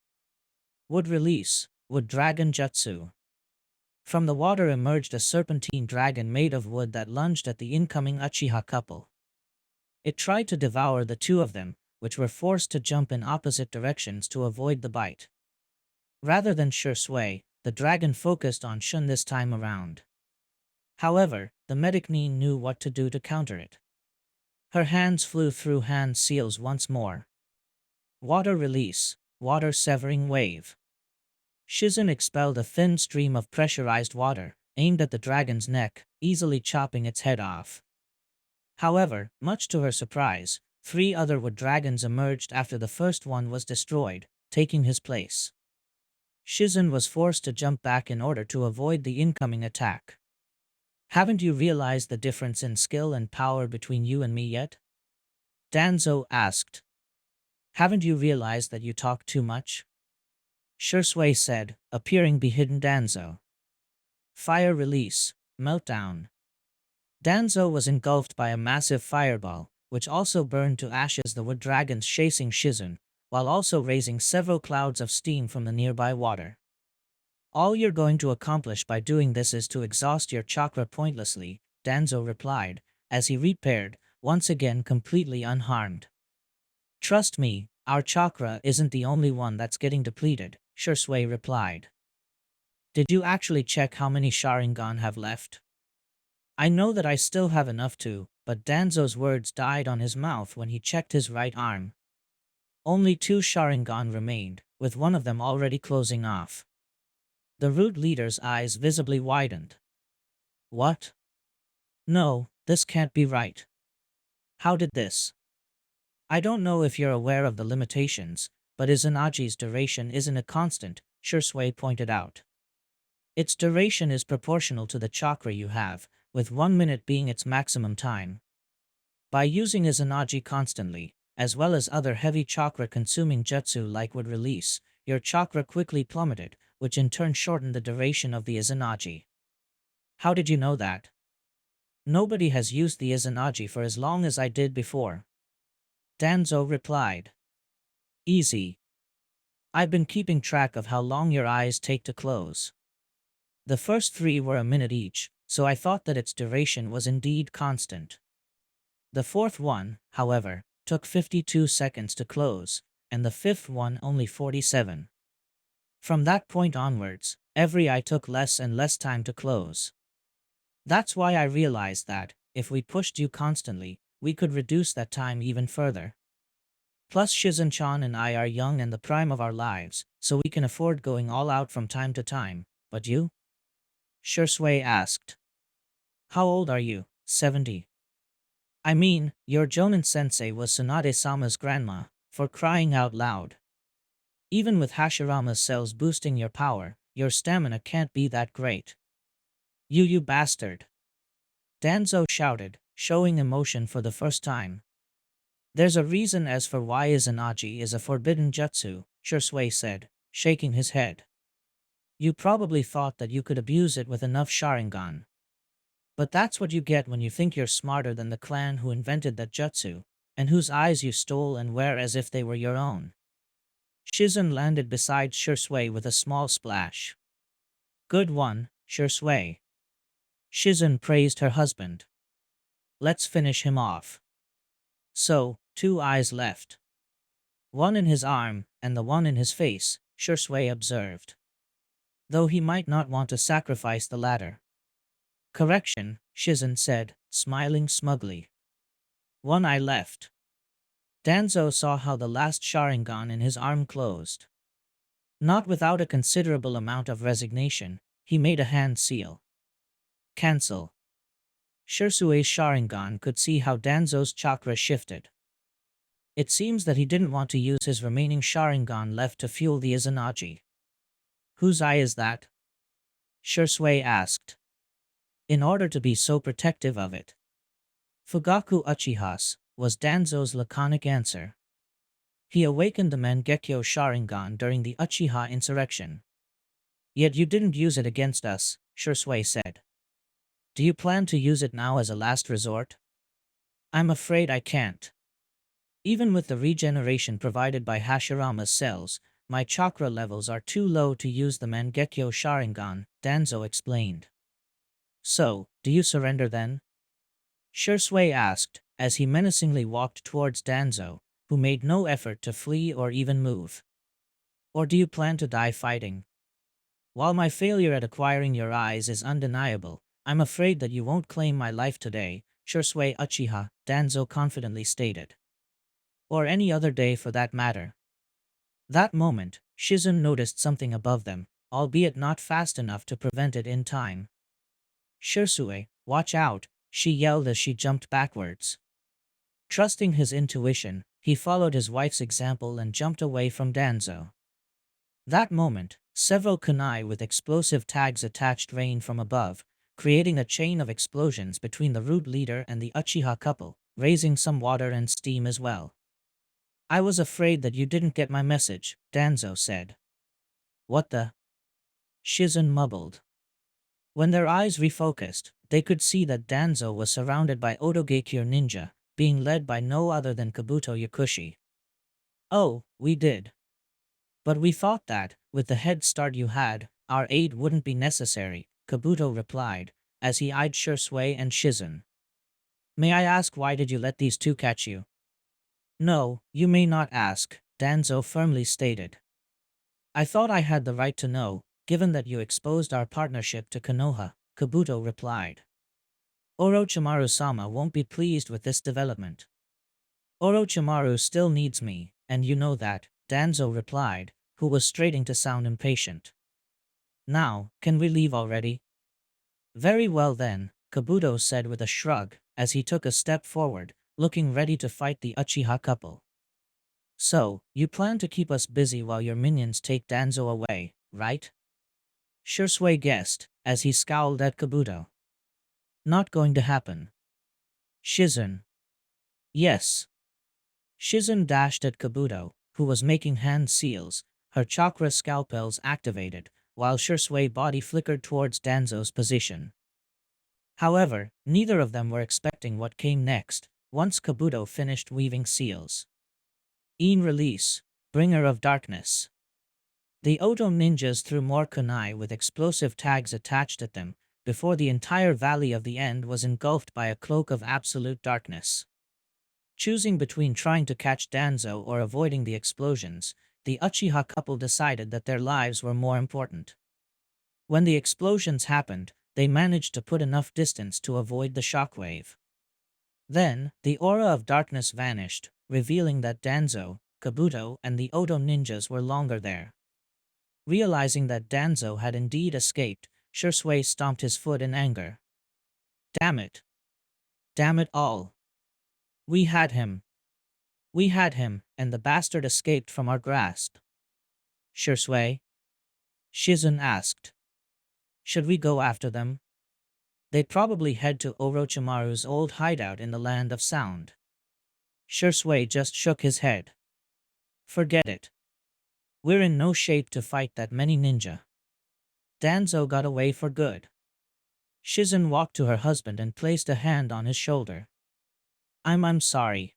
Wood release, wood dragon jutsu. From the water emerged a serpentine dragon made of wood that lunged at the incoming Uchiha couple. It tried to devour the two of them, which were forced to jump in opposite directions to avoid the bite. Rather than Shirsui, the dragon focused on Shun this time around. However, the Medicine knew what to do to counter it. Her hands flew through hand seals once more. Water release, water severing wave. Shizun expelled a thin stream of pressurized water, aimed at the dragon's neck, easily chopping its head off. However, much to her surprise, 3 other wood dragons emerged after the first one was destroyed, taking his place. Shizun was forced to jump back in order to avoid the incoming attack. Haven't you realized the difference in skill and power between you and me yet? Danzo asked. Haven't you realized that you talk too much? Shirsui said, appearing behind Danzo. Fire release, meltdown. Danzo was engulfed by a massive fireball, which also burned to ashes the wood dragons chasing Shizun, while also raising several clouds of steam from the nearby water. All you're going to accomplish by doing this is to exhaust your chakra pointlessly, Danzo replied, as he repaired, once again completely unharmed. Trust me, our chakra isn't the only one that's getting depleted, Shirsui replied. Did you actually check how many Sharingan have left? I know that I still have enough to, but Danzo's words died on his mouth when he checked his right arm. Only 2 Sharingan remained, with one of them already closing off. The root leader's eyes visibly widened. What? No, this can't be right. How did this? I don't know if you're aware of the limitations, but Izunagi's duration isn't a constant, Shirsui pointed out. Its duration is proportional to the chakra you have, with 1 minute being its maximum time. By using Izunagi constantly, as well as other heavy chakra-consuming jutsu like wood release, your chakra quickly plummeted, which in turn shortened the duration of the Izunagi. How did you know that? Nobody has used the Izunagi for as long as I did before. Danzo replied. Easy. I've been keeping track of how long your eyes take to close. The first 3 were a minute each, so I thought that its duration was indeed constant. The 4th one, however, took 52 seconds to close, and the 5th one only 47. From that point onwards, every eye took less and less time to close. That's why I realized that, if we pushed you constantly, we could reduce that time even further. Plus Shizun-chan and I are young and the prime of our lives, so we can afford going all out from time to time, but you? Shirsui asked. How old are you? 70. I mean, your Jonin-sensei was Tsunade-sama's grandma, for crying out loud. Even with Hashirama's cells boosting your power, your stamina can't be that great. You bastard! Danzo shouted, showing emotion for the first time. There's a reason as for why Izunagi is a forbidden jutsu, Shirsui said, shaking his head. You probably thought that you could abuse it with enough Sharingan. But that's what you get when you think you're smarter than the clan who invented that jutsu, and whose eyes you stole and wear as if they were your own. Shizun landed beside Shirsui with a small splash. Good one, Shirsui. Shizun praised her husband. Let's finish him off. So, 2 eyes left. One in his arm, and the one in his face, Shirsui observed. Though he might not want to sacrifice the latter. Correction, Shizen said, smiling smugly. One eye left. Danzo saw how the last Sharingan in his arm closed. Not without a considerable amount of resignation, he made a hand seal. Cancel. Shirsue's Sharingan could see how Danzo's chakra shifted. It seems that he didn't want to use his remaining Sharingan left to fuel the Izanagi. Whose eye is that? Shirsue asked. In order to be so protective of it. Fugaku Uchiha's, was Danzo's laconic answer. He awakened the Mangekyo Sharingan during the Uchiha insurrection. Yet you didn't use it against us, Shirsue said. Do you plan to use it now as a last resort? I'm afraid I can't. Even with the regeneration provided by Hashirama's cells, my chakra levels are too low to use the Mangekyo Sharingan, Danzo explained. So, do you surrender then? Shirsue asked, as he menacingly walked towards Danzo, who made no effort to flee or even move. Or do you plan to die fighting? While my failure at acquiring your eyes is undeniable, I'm afraid that you won't claim my life today, Shirsue Uchiha, Danzo confidently stated. Or any other day for that matter. That moment, Shizen noticed something above them, albeit not fast enough to prevent it in time. Shirsue, watch out, she yelled as she jumped backwards. Trusting his intuition, he followed his wife's example and jumped away from Danzo. That moment, several kunai with explosive tags attached rained from above, creating a chain of explosions between the root leader and the Uchiha couple, raising some water and steam as well. I was afraid that you didn't get my message, Danzo said. What the? Shizen mumbled. When their eyes refocused, they could see that Danzo was surrounded by Otogekure ninja, being led by no other than Kabuto Yakushi. Oh, we did. But we thought that, with the head start you had, our aid wouldn't be necessary, Kabuto replied, as he eyed Shirsue and Shizen. May I ask why did you let these two catch you? No, you may not ask, Danzo firmly stated. I thought I had the right to know, given that you exposed our partnership to Konoha, Kabuto replied. Orochimaru-sama won't be pleased with this development. Orochimaru still needs me, and you know that, Danzo replied, who was straining to sound impatient. Now, can we leave already? Very well then, Kabuto said with a shrug, as he took a step forward, looking ready to fight the Uchiha couple. So, you plan to keep us busy while your minions take Danzo away, right? Shirsue guessed, as he scowled at Kabuto. Not going to happen. Shizen. Yes. Shizen dashed at Kabuto, who was making hand seals, her chakra scalpels activated, while Shirsue's body flickered towards Danzo's position. However, neither of them were expecting what came next, once Kabuto finished weaving seals. In release, bringer of darkness. The Oto ninjas threw more kunai with explosive tags attached at them, before the entire Valley of the End was engulfed by a cloak of absolute darkness. Choosing between trying to catch Danzo or avoiding the explosions, the Uchiha couple decided that their lives were more important. When the explosions happened, they managed to put enough distance to avoid the shockwave. Then, the aura of darkness vanished, revealing that Danzo, Kabuto, and the Oto ninjas were longer there. Realizing that Danzo had indeed escaped, Shirsue stomped his foot in anger. Damn it. Damn it all. We had him. We had him, and the bastard escaped from our grasp. Shirsue? Shizen asked. Should we go after them? They'd probably head to Orochimaru's old hideout in the Land of Sound. Shirsue just shook his head. Forget it. We're in no shape to fight that many ninja. Danzo got away for good. Shizen walked to her husband and placed a hand on his shoulder. I'm sorry.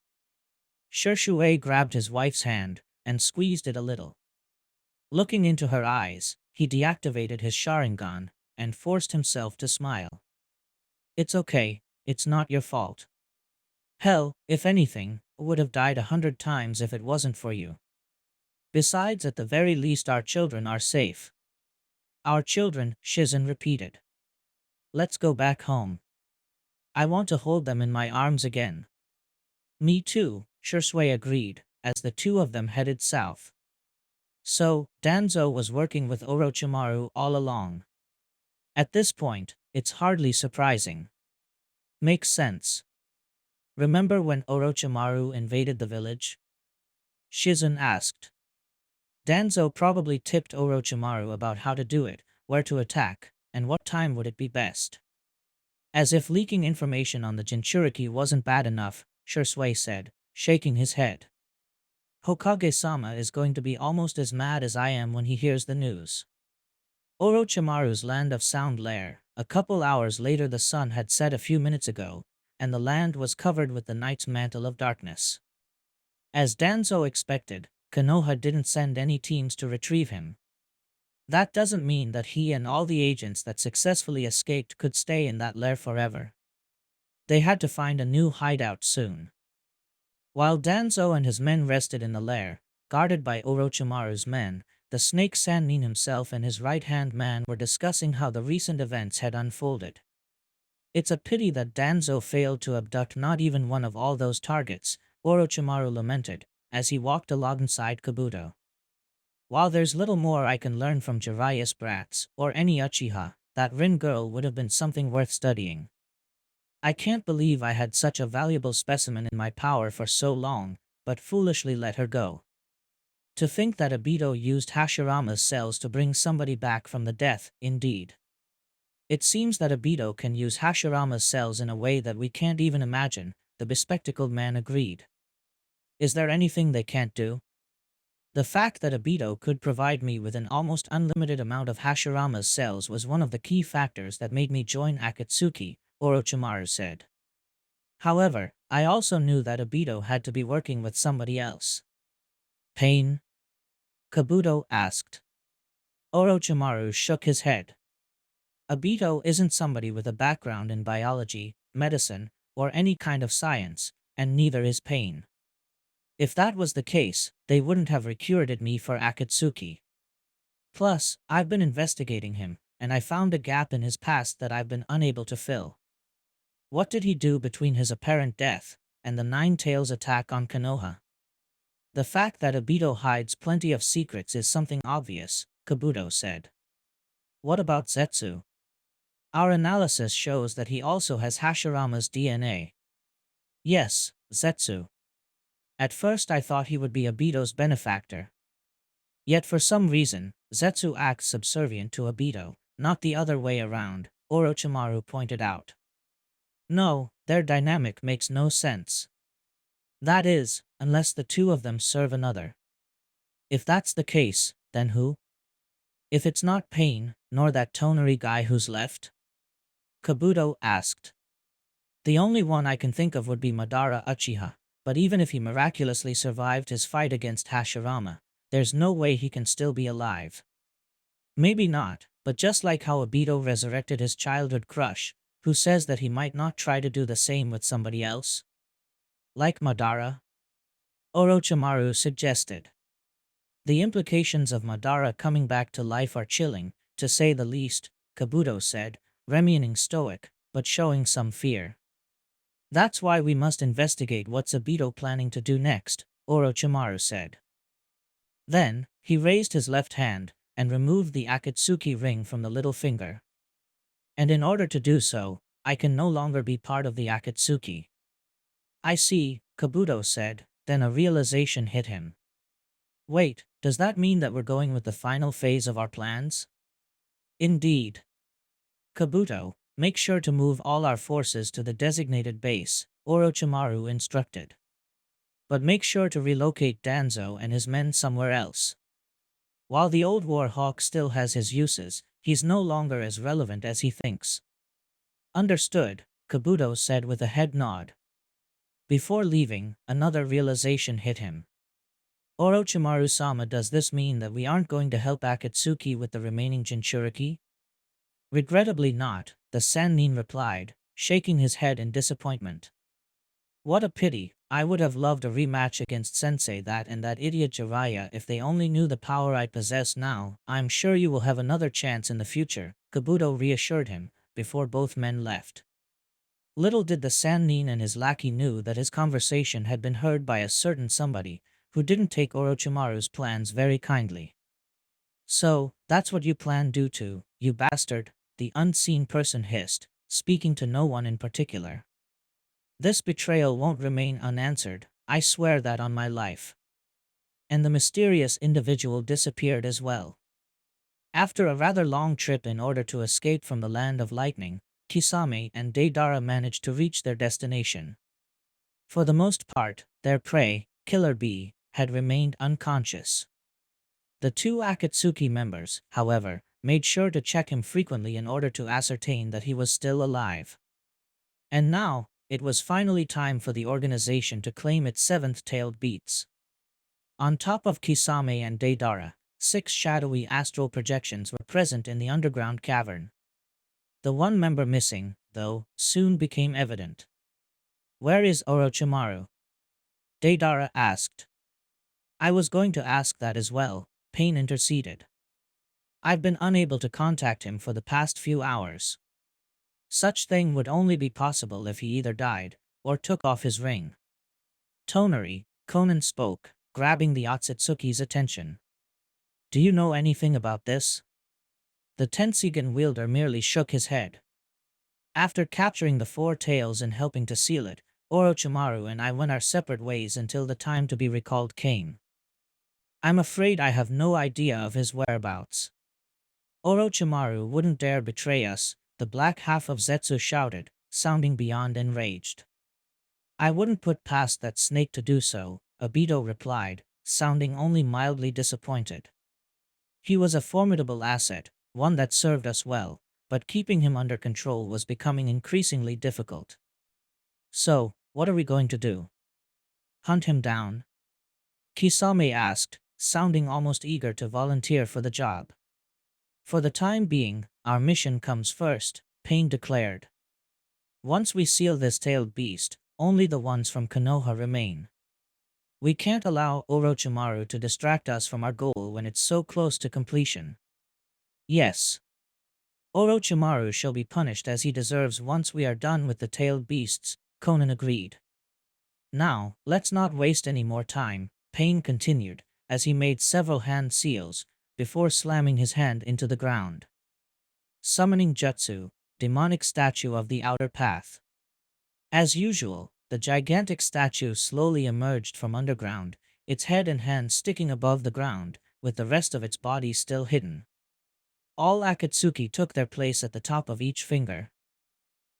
Shirsue grabbed his wife's hand and squeezed it a little. Looking into her eyes, he deactivated his Sharingan and forced himself to smile. It's okay, it's not your fault. Hell, if anything, would have died 100 times if it wasn't for you. Besides, at the very least our children are safe. Our children, Shizen repeated. Let's go back home. I want to hold them in my arms again. Me too, Shursui agreed, as the two of them headed south. So, Danzo was working with Orochimaru all along. At this point, it's hardly surprising. Makes sense. Remember when Orochimaru invaded the village? Shizun asked. Danzo probably tipped Orochimaru about how to do it, where to attack, and what time would it be best. As if leaking information on the Jinchuriki wasn't bad enough, Shursui said, shaking his head. Hokage-sama is going to be almost as mad as I am when he hears the news. Orochimaru's land of sound lair. A couple hours later the sun had set a few minutes ago, and the land was covered with the night's mantle of darkness. As Danzo expected, Konoha didn't send any teams to retrieve him. That doesn't mean that he and all the agents that successfully escaped could stay in that lair forever. They had to find a new hideout soon. While Danzo and his men rested in the lair, guarded by Orochimaru's men, the Snake Sannin himself and his right-hand man were discussing how the recent events had unfolded. It's a pity that Danzo failed to abduct not even one of all those targets, Orochimaru lamented, as he walked alongside Kabuto. While there's little more I can learn from Jiraiya's brats, or any Uchiha, that Rin girl would have been something worth studying. I can't believe I had such a valuable specimen in my power for so long, but foolishly let her go. To think that Obito used Hashirama's cells to bring somebody back from the death, indeed. It seems that Obito can use Hashirama's cells in a way that we can't even imagine, the bespectacled man agreed. Is there anything they can't do? The fact that Obito could provide me with an almost unlimited amount of Hashirama's cells was one of the key factors that made me join Akatsuki, Orochimaru said. However, I also knew that Obito had to be working with somebody else. Pain? Kabuto asked. Orochimaru shook his head. Obito isn't somebody with a background in biology, medicine, or any kind of science, and neither is Pain. If that was the case, they wouldn't have recruited me for Akatsuki. Plus, I've been investigating him, and I found a gap in his past that I've been unable to fill. What did he do between his apparent death and the Nine Tails attack on Konoha? The fact that Obito hides plenty of secrets is something obvious, Kabuto said. What about Zetsu? Our analysis shows that he also has Hashirama's DNA. Yes, Zetsu. At first I thought he would be Obito's benefactor. Yet for some reason, Zetsu acts subservient to Obito, not the other way around, Orochimaru pointed out. No, their dynamic makes no sense. That is, unless the two of them serve another. If that's the case, then who? If it's not Pain, nor that Tonari guy who's left? Kabuto asked. The only one I can think of would be Madara Uchiha, but even if he miraculously survived his fight against Hashirama, there's no way he can still be alive. Maybe not, but just like how Obito resurrected his childhood crush, who says that he might not try to do the same with somebody else? Like Madara? Orochimaru suggested. The implications of Madara coming back to life are chilling, to say the least, Kabuto said, remaining stoic, but showing some fear. That's why we must investigate what's Obito planning to do next, Orochimaru said. Then, he raised his left hand, and removed the Akatsuki ring from the little finger. And in order to do so, I can no longer be part of the Akatsuki. I see, Kabuto said, then a realization hit him. Wait, does that mean that we're going with the final phase of our plans? Indeed. Kabuto, make sure to move all our forces to the designated base, Orochimaru instructed. But make sure to relocate Danzo and his men somewhere else. While the old War Hawk still has his uses, he's no longer as relevant as he thinks. Understood, Kabuto said with a head nod. Before leaving, another realization hit him. Orochimaru-sama, does this mean that we aren't going to help Akatsuki with the remaining Jinchuriki? Regrettably not, the Sannin replied, shaking his head in disappointment. What a pity, I would have loved a rematch against Sensei that and that idiot Jiraiya if they only knew the power I possess now. I'm sure you will have another chance in the future, Kabuto reassured him, before both men left. Little did the Sannin and his lackey knew that his conversation had been heard by a certain somebody who didn't take Orochimaru's plans very kindly. "So, that's what you plan do to, you bastard," the unseen person hissed, speaking to no one in particular. "This betrayal won't remain unanswered, I swear that on my life." And the mysterious individual disappeared as well. After a rather long trip in order to escape from the land of lightning, Kisame and Deidara managed to reach their destination. For the most part, their prey, Killer Bee, had remained unconscious. The two Akatsuki members, however, made sure to check him frequently in order to ascertain that he was still alive. And now, it was finally time for the organization to claim its seventh-tailed beasts. On top of Kisame and Deidara, 6 shadowy astral projections were present in the underground cavern. The one member missing, though, soon became evident. "Where is Orochimaru?" Deidara asked. "I was going to ask that as well," Pain interceded. "I've been unable to contact him for the past few hours. Such thing would only be possible if he either died, or took off his ring." Tonari, Conan spoke, grabbing the Otsutsuki's attention. "Do you know anything about this?" The Tensigan wielder merely shook his head. "After capturing the 4 tails and helping to seal it, Orochimaru and I went our separate ways until the time to be recalled came. I'm afraid I have no idea of his whereabouts." "Orochimaru wouldn't dare betray us," the black half of Zetsu shouted, sounding beyond enraged. "I wouldn't put past that snake to do so," Obito replied, sounding only mildly disappointed. "He was a formidable asset, one that served us well, but keeping him under control was becoming increasingly difficult." "So, what are we going to do? Hunt him down?" Kisame asked, sounding almost eager to volunteer for the job. "For the time being, our mission comes first," Pain declared. "Once we seal this tailed beast, only the ones from Konoha remain. We can't allow Orochimaru to distract us from our goal when it's so close to completion." "Yes. Orochimaru shall be punished as he deserves once we are done with the tailed beasts," Conan agreed. "Now, let's not waste any more time," Pain continued, as he made several hand seals, before slamming his hand into the ground. Summoning Jutsu, demonic statue of the outer path. As usual, the gigantic statue slowly emerged from underground, its head and hands sticking above the ground, with the rest of its body still hidden. All Akatsuki took their place at the top of each finger.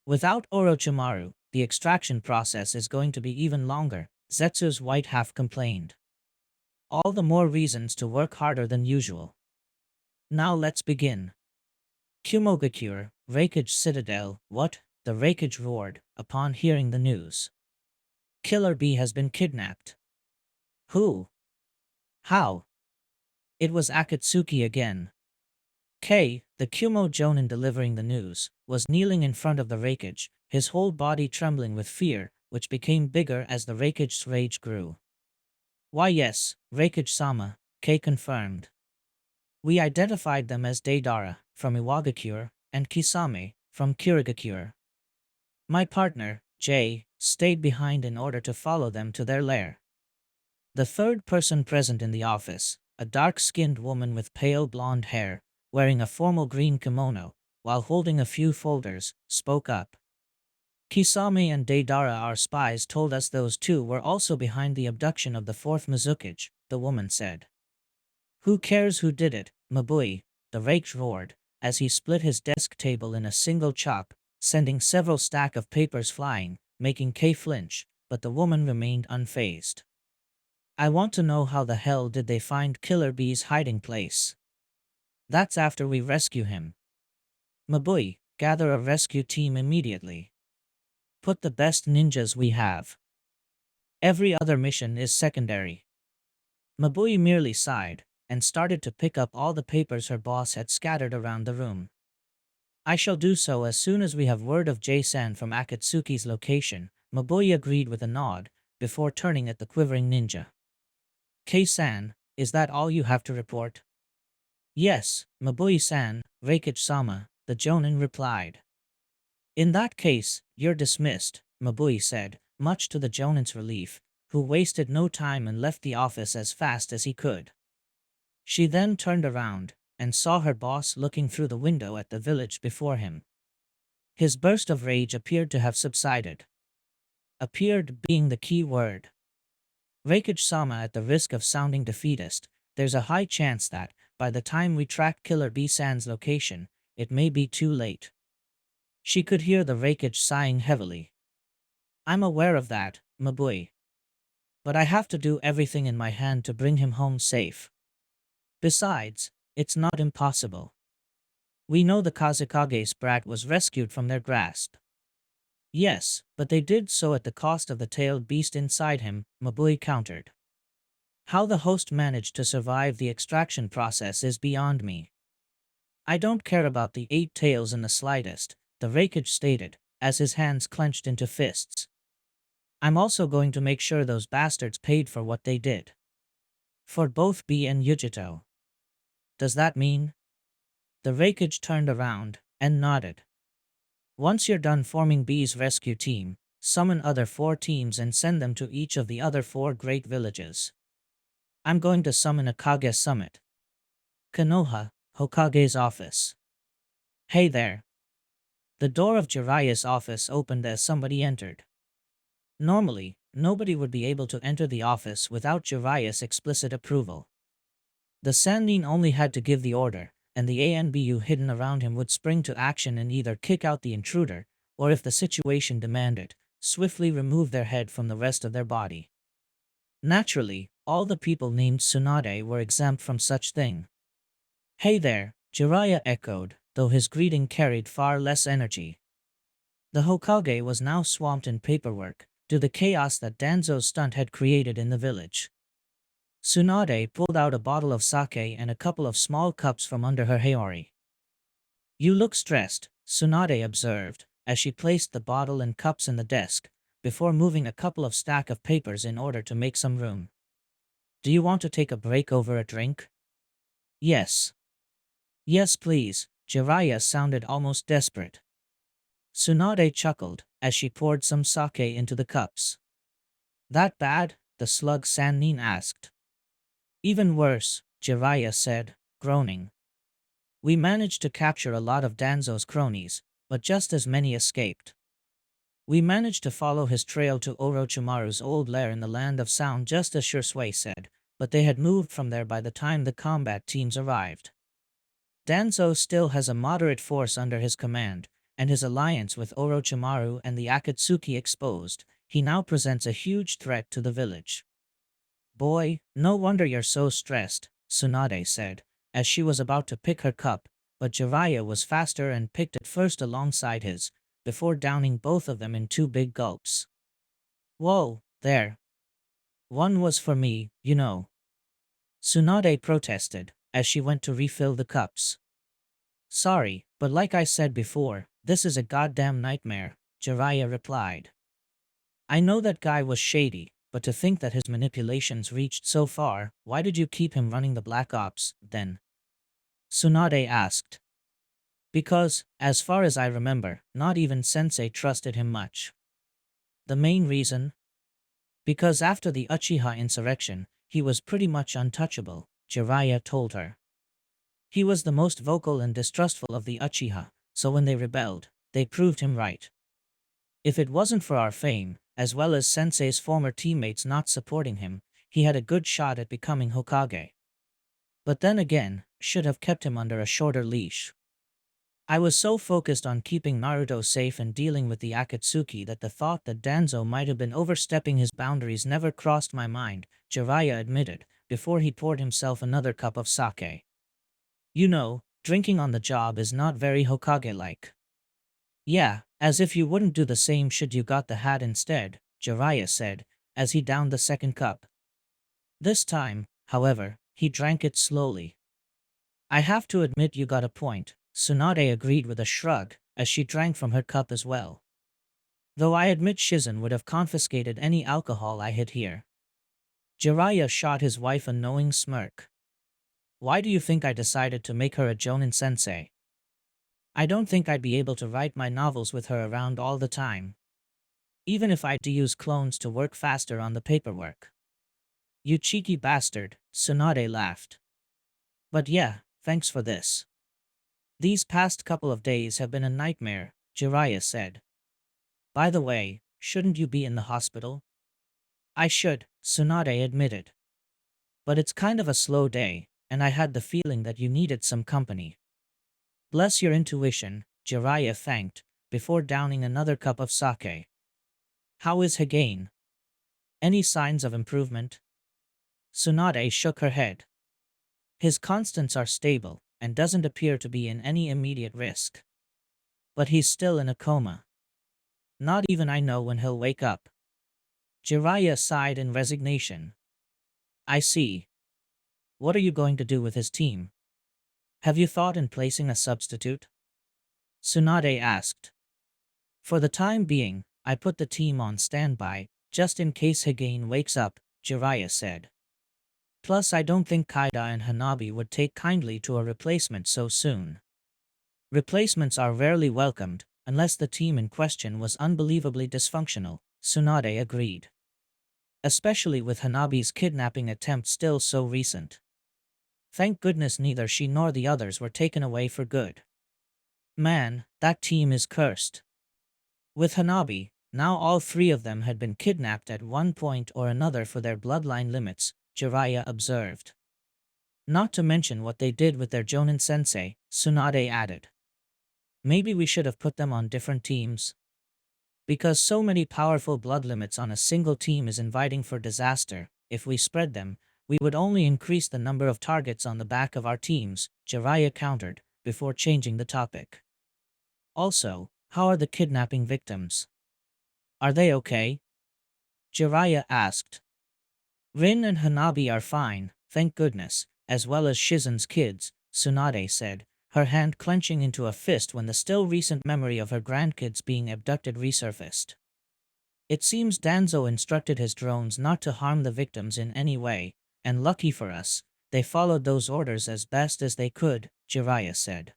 "Without Orochimaru, the extraction process is going to be even longer," Zetsu's white half complained. "All the more reasons to work harder than usual. Now let's begin." Kumogakure, Raikage Citadel. "What?" the Raikage roared, upon hearing the news. "Killer Bee has been kidnapped." "Who? How?" It was Akatsuki again. The Kumo Jonin delivering the news, was kneeling in front of the Raikage, his whole body trembling with fear, which became bigger as the Raikage's rage grew. "Why yes, Raikage-sama," Kei confirmed. "We identified them as Deidara, from Iwagakure, and Kisame, from Kirigakure. My partner, Jay, stayed behind in order to follow them to their lair." The third person present in the office, a dark-skinned woman with pale blonde hair, wearing a formal green kimono, while holding a few folders, spoke up. "Kisame and Deidara, our spies, told us those two were also behind the abduction of the 4th Mizukage," the woman said. "Who cares who did it, Mabui?" the Rake roared, as he split his desk table in a single chop, sending several stacks of papers flying, making Kei flinch, but the woman remained unfazed. "I want to know how the hell did they find Killer Bee's hiding place? That's after we rescue him. Mabui, gather a rescue team immediately. Put the best ninjas we have. Every other mission is secondary." Mabui merely sighed, and started to pick up all the papers her boss had scattered around the room. "I shall do so as soon as we have word of Jay-san from Akatsuki's location," Mabui agreed with a nod, before turning at the quivering ninja. "Kei-san, is that all you have to report?" "Yes, Mabui-san, Raikage-sama," the Jonin replied. In that case, you're dismissed, Mabui said, much to the Jonin's relief, who wasted no time and left the office as fast as he could. She then turned around and saw her boss looking through the window at the village before him. His burst of rage appeared to have subsided. Appeared being the key word. Reikage-sama, at the risk of sounding defeatist, there's a high chance that, by the time we track Killer B-san's location, it may be too late. She could hear the Reikage sighing heavily. I'm aware of that, Mabui. But I have to do everything in my hand to bring him home safe. Besides, it's not impossible. We know the Kazekage's brat was rescued from their grasp. Yes, but they did so at the cost of the tailed beast inside him, Mabui countered. How the host managed to survive the extraction process is beyond me. I don't care about the 8 tails in the slightest, the Reikage stated, as his hands clenched into fists. I'm also going to make sure those bastards paid for what they did. For both B and Yujito. Does that mean? The Reikage turned around and nodded. Once you're done forming B's rescue team, summon other 4 teams and send them to each of the other 4 great villages. I'm going to summon a Kage summit. Konoha, Hokage's office. Hey there. The door of Jiraiya's office opened as somebody entered. Normally, nobody would be able to enter the office without Jiraiya's explicit approval. The Sannin only had to give the order, and the ANBU hidden around him would spring to action and either kick out the intruder, or if the situation demanded, swiftly remove their head from the rest of their body. Naturally, all the people named Tsunade were exempt from such thing. Hey there, Jiraiya echoed, though his greeting carried far less energy. The Hokage was now swamped in paperwork, due to the chaos that Danzo's stunt had created in the village. Tsunade pulled out a bottle of sake and a couple of small cups from under her haori. You look stressed, Tsunade observed, as she placed the bottle and cups in the desk, before moving a couple of stacks of papers in order to make some room. Do you want to take a break over a drink? Yes. Yes, please, Jiraiya sounded almost desperate. Tsunade chuckled, as she poured some sake into the cups. That bad? The slug Sannin asked. Even worse, Jiraiya said, groaning. We managed to capture a lot of Danzo's cronies, but just as many escaped. We managed to follow his trail to Orochimaru's old lair in the Land of Sound, just as Shursui said, but they had moved from there by the time the combat teams arrived. Danzo still has a moderate force under his command, and his alliance with Orochimaru and the Akatsuki exposed, he now presents a huge threat to the village. Boy, no wonder you're so stressed, Tsunade said, as she was about to pick her cup, but Jiraiya was faster and picked it first alongside his, before downing both of them in 2 big gulps. Whoa, there. One was for me, you know. Tsunade protested, as she went to refill the cups. Sorry, but like I said before, this is a goddamn nightmare, Jiraiya replied. I know that guy was shady, but to think that his manipulations reached so far, why did you keep him running the Black Ops, then? Tsunade asked. Because, as far as I remember, not even Sensei trusted him much. The main reason? Because after the Uchiha insurrection, he was pretty much untouchable, Jiraiya told her. He was the most vocal and distrustful of the Uchiha, so when they rebelled, they proved him right. If it wasn't for our fame, as well as Sensei's former teammates not supporting him, he had a good shot at becoming Hokage. But then again, should have kept him under a shorter leash. I was so focused on keeping Naruto safe and dealing with the Akatsuki that the thought that Danzo might have been overstepping his boundaries never crossed my mind, Jiraiya admitted, before he poured himself another cup of sake. You know, drinking on the job is not very Hokage-like. Yeah, as if you wouldn't do the same should you got the hat instead, Jiraiya said, as he downed the second cup. This time, however, he drank it slowly. I have to admit you got a point, Tsunade agreed with a shrug, as she drank from her cup as well. Though I admit Shizen would have confiscated any alcohol I hid here. Jiraiya shot his wife a knowing smirk. Why do you think I decided to make her a Jonin sensei? I don't think I'd be able to write my novels with her around all the time, even if I had to use clones to work faster on the paperwork. You cheeky bastard, Tsunade laughed. But yeah, thanks for this. These past couple of days have been a nightmare, Jiraiya said. By the way, shouldn't you be in the hospital? I should, Tsunade admitted. But it's kind of a slow day, and I had the feeling that you needed some company. Bless your intuition, Jiraiya thanked, before downing another cup of sake. How is Hagane? Any signs of improvement? Tsunade shook her head. His constants are stable, and doesn't appear to be in any immediate risk. But he's still in a coma. Not even I know when he'll wake up. Jiraiya sighed in resignation. I see. What are you going to do with his team? Have you thought in placing a substitute? Tsunade asked. For the time being, I put the team on standby, just in case Hagane wakes up, Jiraiya said. Plus I don't think Kaida and Hanabi would take kindly to a replacement so soon. Replacements are rarely welcomed, unless the team in question was unbelievably dysfunctional, Tsunade agreed. Especially with Hanabi's kidnapping attempt still so recent. Thank goodness neither she nor the others were taken away for good. Man, that team is cursed. With Hanabi, now all three of them had been kidnapped at one point or another for their bloodline limits, Jiraiya observed. Not to mention what they did with their Jonin-sensei, Tsunade added. Maybe we should have put them on different teams. Because so many powerful blood limits on a single team is inviting for disaster, if we spread them, we would only increase the number of targets on the back of our teams, Jiraiya countered, before changing the topic. Also, how are the kidnapping victims? Are they okay? Jiraiya asked. Rin and Hanabi are fine, thank goodness, as well as Shizen's kids, Tsunade said, her hand clenching into a fist when the still recent memory of her grandkids being abducted resurfaced. It seems Danzo instructed his drones not to harm the victims in any way, and lucky for us, they followed those orders as best as they could, Jiraiya said.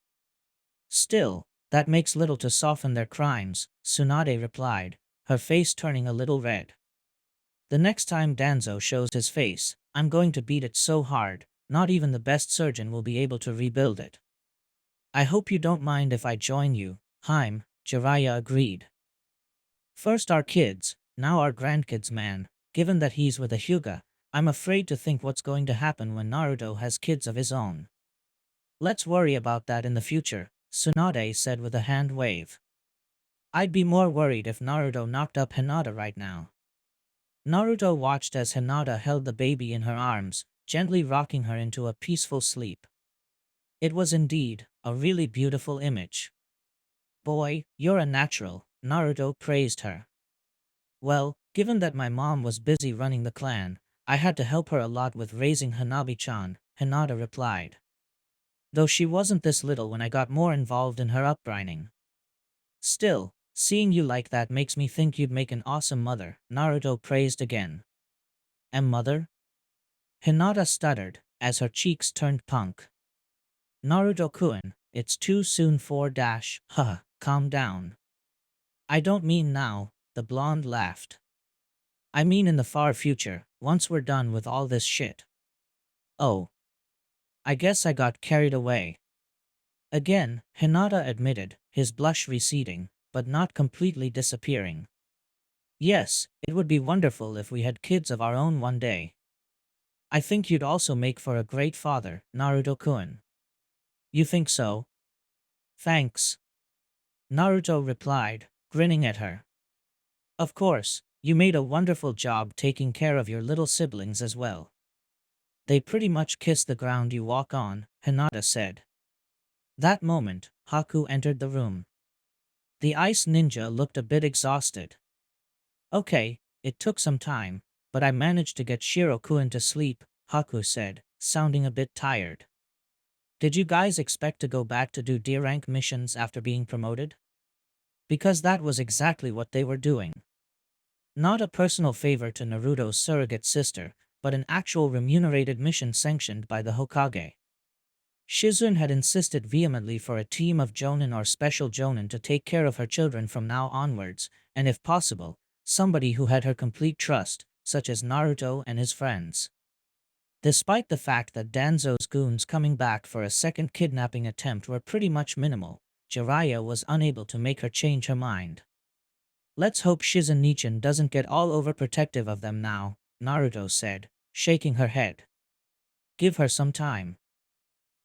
Still, that makes little to soften their crimes, Tsunade replied, her face turning a little red. The next time Danzo shows his face, I'm going to beat it so hard, not even the best surgeon will be able to rebuild it. I hope you don't mind if I join you, Haim, Jiraiya agreed. First our kids, now our grandkids man, given that he's with a Hyuga, I'm afraid to think what's going to happen when Naruto has kids of his own. Let's worry about that in the future, Tsunade said with a hand wave. I'd be more worried if Naruto knocked up Hinata right now. Naruto watched as Hinata held the baby in her arms, gently rocking her into a peaceful sleep. It was indeed a really beautiful image. Boy, you're a natural, Naruto praised her. Well, given that my mom was busy running the clan, I had to help her a lot with raising Hanabi-chan, Hinata replied. Though she wasn't this little when I got more involved in her upbringing. Still, seeing you like that makes me think you'd make an awesome mother, Naruto praised again. And mother? Hinata stuttered, as her cheeks turned pink. Naruto-kun, it's too soon for haha, calm down. I don't mean now, the blonde laughed. I mean in the far future, once we're done with all this shit. Oh. I guess I got carried away. Again, Hinata admitted, his blush receding, but not completely disappearing. Yes, it would be wonderful if we had kids of our own one day. I think you'd also make for a great father, Naruto-kun. You think so? Thanks. Naruto replied, grinning at her. Of course, you made a wonderful job taking care of your little siblings as well. They pretty much kiss the ground you walk on, Hinata said. That moment, Haku entered the room. The ice ninja looked a bit exhausted. Okay, it took some time, but I managed to get Shiro-kun to sleep, Haku said, sounding a bit tired. Did you guys expect to go back to do D-rank missions after being promoted? Because that was exactly what they were doing. Not a personal favor to Naruto's surrogate sister, but an actual remunerated mission sanctioned by the Hokage. Shizun had insisted vehemently for a team of Jonin or special Jonin to take care of her children from now onwards, and if possible, somebody who had her complete trust, such as Naruto and his friends. Despite the fact that Danzo's goons coming back for a second kidnapping attempt were pretty much minimal, Jiraiya was unable to make her change her mind. Let's hope Shizun Nichin doesn't get all overprotective of them now, Naruto said, shaking her head. Give her some time.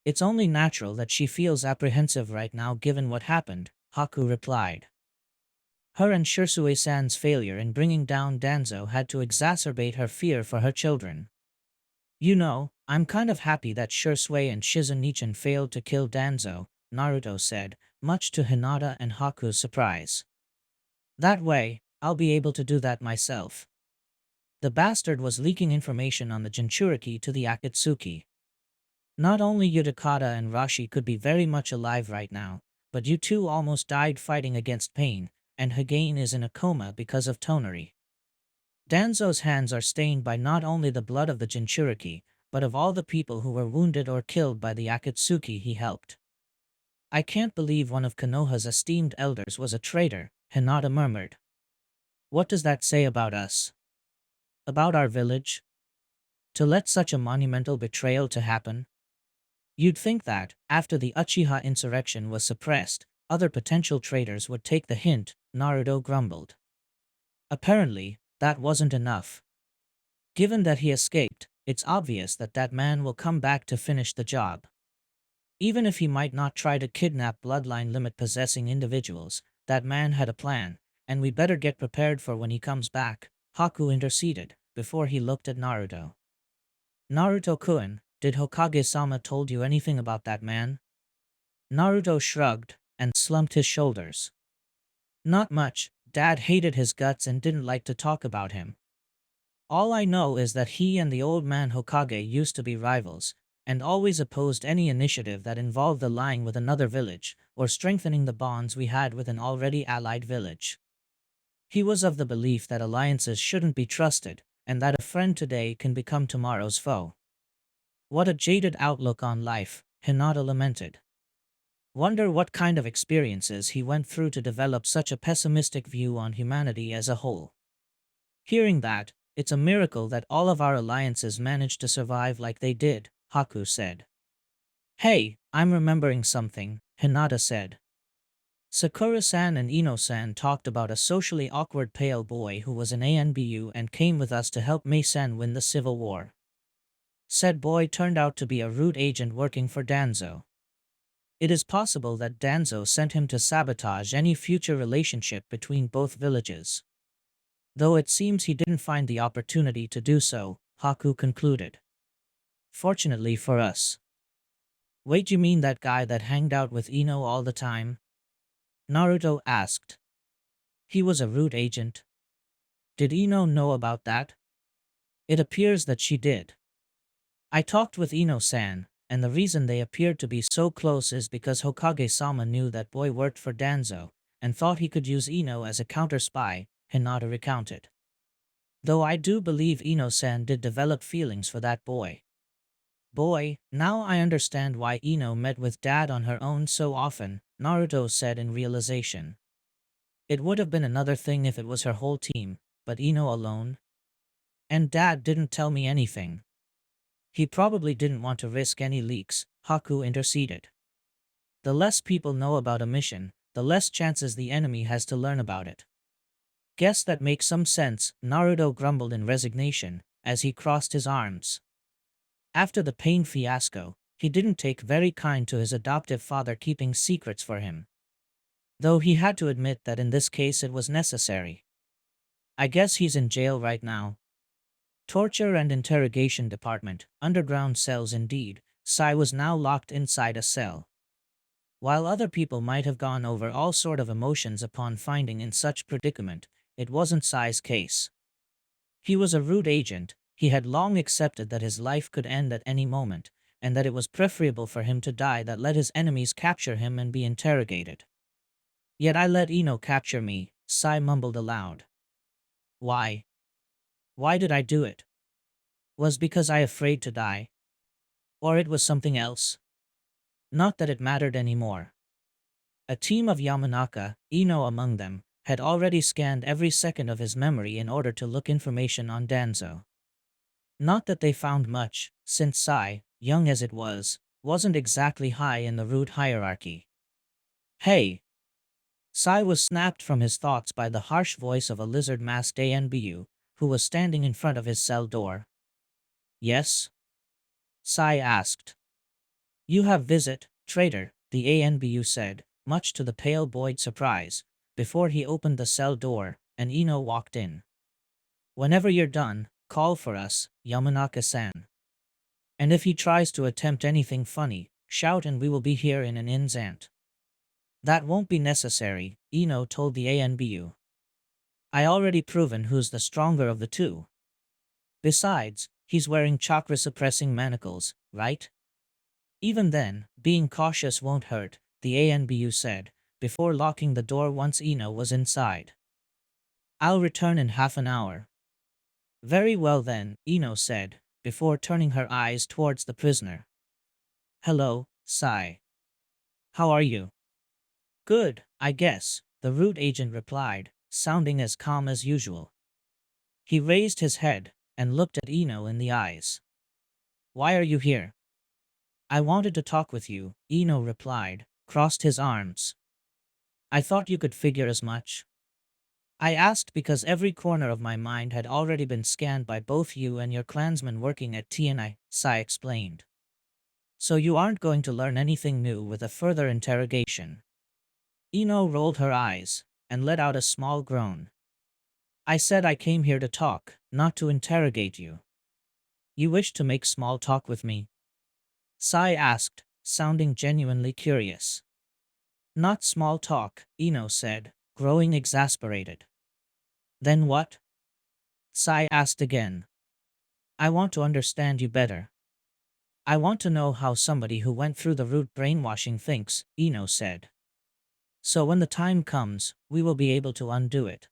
It's only natural that she feels apprehensive right now given what happened, Haku replied. Her and Shisui-san's failure in bringing down Danzo had to exacerbate her fear for her children. You know, I'm kind of happy that Shisui and Shizun Nichin failed to kill Danzo, Naruto said, much to Hinata and Haku's surprise. That way, I'll be able to do that myself. The bastard was leaking information on the Jinchuriki to the Akatsuki. Not only Utakata and Rashi could be very much alive right now, but you two almost died fighting against pain, and Hagane is in a coma because of Tonari. Danzo's hands are stained by not only the blood of the Jinchuriki, but of all the people who were wounded or killed by the Akatsuki he helped. I can't believe one of Konoha's esteemed elders was a traitor, Hinata murmured. What does that say about us? About our village? To let such a monumental betrayal to happen? You'd think that, after the Uchiha insurrection was suppressed, other potential traitors would take the hint, Naruto grumbled. Apparently, that wasn't enough. Given that he escaped, it's obvious that that man will come back to finish the job. Even if he might not try to kidnap bloodline limit possessing individuals, that man had a plan, and we better get prepared for when he comes back, Haku interceded, before he looked at Naruto. Naruto-kun, did Hokage-sama told you anything about that man? Naruto shrugged, and slumped his shoulders. Not much, Dad hated his guts and didn't like to talk about him. All I know is that he and the old man Hokage used to be rivals, and always opposed any initiative that involved allying with another village, or strengthening the bonds we had with an already allied village. He was of the belief that alliances shouldn't be trusted, and that a friend today can become tomorrow's foe. What a jaded outlook on life, Hinata lamented. Wonder what kind of experiences he went through to develop such a pessimistic view on humanity as a whole. Hearing that, it's a miracle that all of our alliances managed to survive like they did, Haku said. Hey, I'm remembering something, Hinata said. Sakura-san and Ino-san talked about a socially awkward pale boy who was an ANBU and came with us to help Mei-san win the Civil War. Said boy turned out to be a root agent working for Danzo. It is possible that Danzo sent him to sabotage any future relationship between both villages. Though it seems he didn't find the opportunity to do so, Haku concluded. Fortunately for us. Wait, you mean that guy that hanged out with Ino all the time? Naruto asked. He was a root agent. Did Ino know about that? It appears that she did. I talked with Ino-san, and the reason they appeared to be so close is because Hokage-sama knew that boy worked for Danzo, and thought he could use Ino as a counter-spy, Hinata recounted. Though I do believe Ino-san did develop feelings for that boy. Boy, now I understand why Ino met with Dad on her own so often, Naruto said in realization. It would have been another thing if it was her whole team, but Ino alone? And Dad didn't tell me anything. He probably didn't want to risk any leaks, Haku interceded. The less people know about a mission, the less chances the enemy has to learn about it. Guess that makes some sense, Naruto grumbled in resignation, as he crossed his arms. After the Pain fiasco, he didn't take very kind to his adoptive father keeping secrets for him. Though he had to admit that in this case it was necessary. I guess he's in jail right now. Torture and interrogation department, underground cells indeed, Sai was now locked inside a cell. While other people might have gone over all sort of emotions upon finding in such predicament, it wasn't Sai's case. He was a root agent, he had long accepted that his life could end at any moment, and that it was preferable for him to die than let his enemies capture him and be interrogated. Yet I let Ino capture me, Sai mumbled aloud. Why? Why did I do it? Was because I afraid to die? Or it was something else? Not that it mattered anymore. A team of Yamanaka, Ino among them, had already scanned every second of his memory in order to look information on Danzo. Not that they found much, since Sai, young as it was, wasn't exactly high in the root hierarchy. Hey! Sai was snapped from his thoughts by the harsh voice of a lizard-masked ANBU, who was standing in front of his cell door. Yes? Sai asked. You have visit, traitor, the ANBU said, much to the pale boy's surprise, before he opened the cell door, and Ino walked in. Whenever you're done, call for us, Yamanaka-san. And if he tries to attempt anything funny, shout and we will be here in an instant. That won't be necessary, Ino told the ANBU. I already proven who's the stronger of the two. Besides, he's wearing chakra-suppressing manacles, right? Even then, being cautious won't hurt, the ANBU said, before locking the door once Ino was inside. I'll return in half an hour. Very well then, Ino said, before turning her eyes towards the prisoner. Hello, Sai. How are you? Good, I guess, the root agent replied, sounding as calm as usual. He raised his head and looked at Ino in the eyes. Why are you here? I wanted to talk with you, Ino replied, crossed his arms. I thought you could figure as much. I asked because every corner of my mind had already been scanned by both you and your clansmen working at TNI, Sai explained. So you aren't going to learn anything new with a further interrogation. Ino rolled her eyes and let out a small groan. I said I came here to talk, not to interrogate you. You wish to make small talk with me? Sai asked, sounding genuinely curious. Not small talk, Ino said, growing exasperated. Then what? Sai asked again. I want to understand you better. I want to know how somebody who went through the root brainwashing thinks, Ino said. So when the time comes, we will be able to undo it.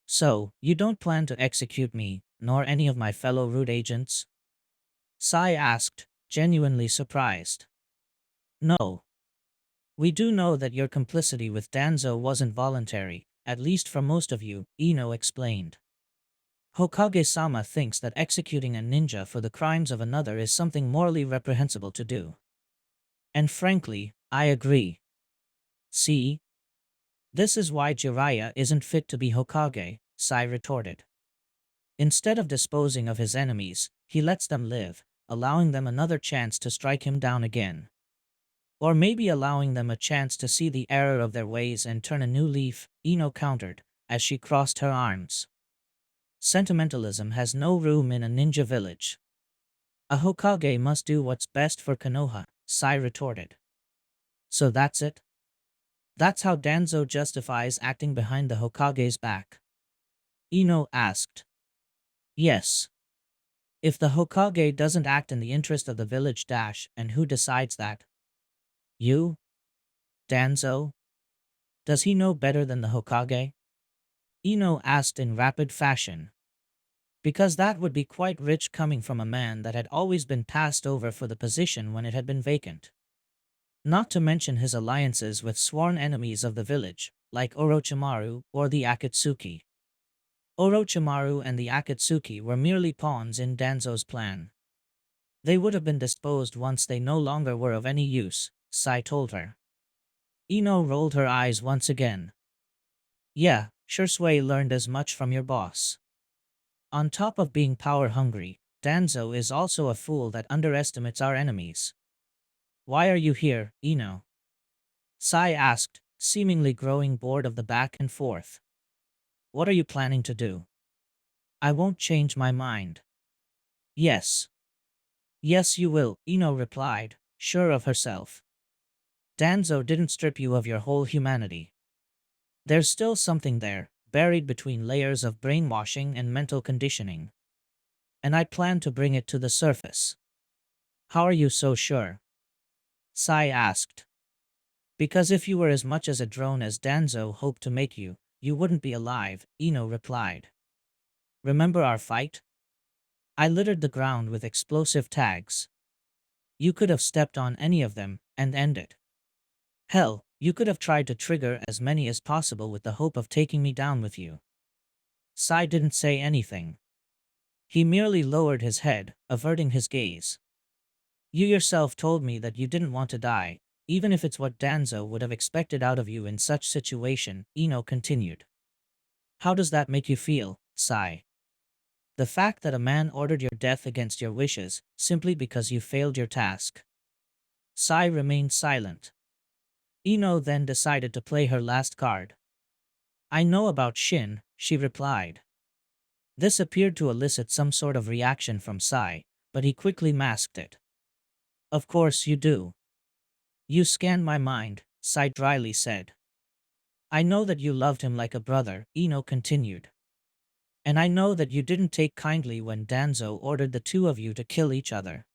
So, you don't plan to execute me, nor any of my fellow root agents? Sai asked, genuinely surprised. No. We do know that your complicity with Danzo wasn't voluntary, at least for most of you, Ino explained. Hokage-sama thinks that executing a ninja for the crimes of another is something morally reprehensible to do. And frankly, I agree. See? This is why Jiraiya isn't fit to be Hokage, Sai retorted. Instead of disposing of his enemies, he lets them live, allowing them another chance to strike him down again. Or maybe allowing them a chance to see the error of their ways and turn a new leaf, Ino countered, as she crossed her arms. Sentimentalism has no room in a ninja village. A Hokage must do what's best for Konoha, Sai retorted. So that's it? That's how Danzo justifies acting behind the Hokage's back? Ino asked. Yes. If the Hokage doesn't act in the interest of the village and who decides that? You? Danzo? Does he know better than the Hokage? Ino asked in rapid fashion. Because that would be quite rich coming from a man that had always been passed over for the position when it had been vacant. Not to mention his alliances with sworn enemies of the village, like Orochimaru or the Akatsuki. Orochimaru and the Akatsuki were merely pawns in Danzo's plan. They would have been disposed once they no longer were of any use, Sai told her. Ino rolled her eyes once again. Yeah, Shursui learned as much from your boss. On top of being power-hungry, Danzo is also a fool that underestimates our enemies. Why are you here, Ino? Sai asked, seemingly growing bored of the back and forth. What are you planning to do? I won't change my mind. Yes. Yes you will, Ino replied, sure of herself. Danzo didn't strip you of your whole humanity. There's still something there, buried between layers of brainwashing and mental conditioning. And I plan to bring it to the surface. How are you so sure? Sai asked. Because if you were as much as a drone as Danzo hoped to make you, you wouldn't be alive, Ino replied. Remember our fight? I littered the ground with explosive tags. You could have stepped on any of them, and end it. Hell, you could have tried to trigger as many as possible with the hope of taking me down with you. Sai didn't say anything. He merely lowered his head, averting his gaze. You yourself told me that you didn't want to die, even if it's what Danzo would have expected out of you in such situation, Ino continued. How does that make you feel, Sai? The fact that a man ordered your death against your wishes, simply because you failed your task. Sai remained silent. Ino then decided to play her last card. I know about Shin, she replied. This appeared to elicit some sort of reaction from Sai, but he quickly masked it. Of course you do. You scanned my mind, Sai dryly said. I know that you loved him like a brother, Ino continued. And I know that you didn't take kindly when Danzo ordered the two of you to kill each other.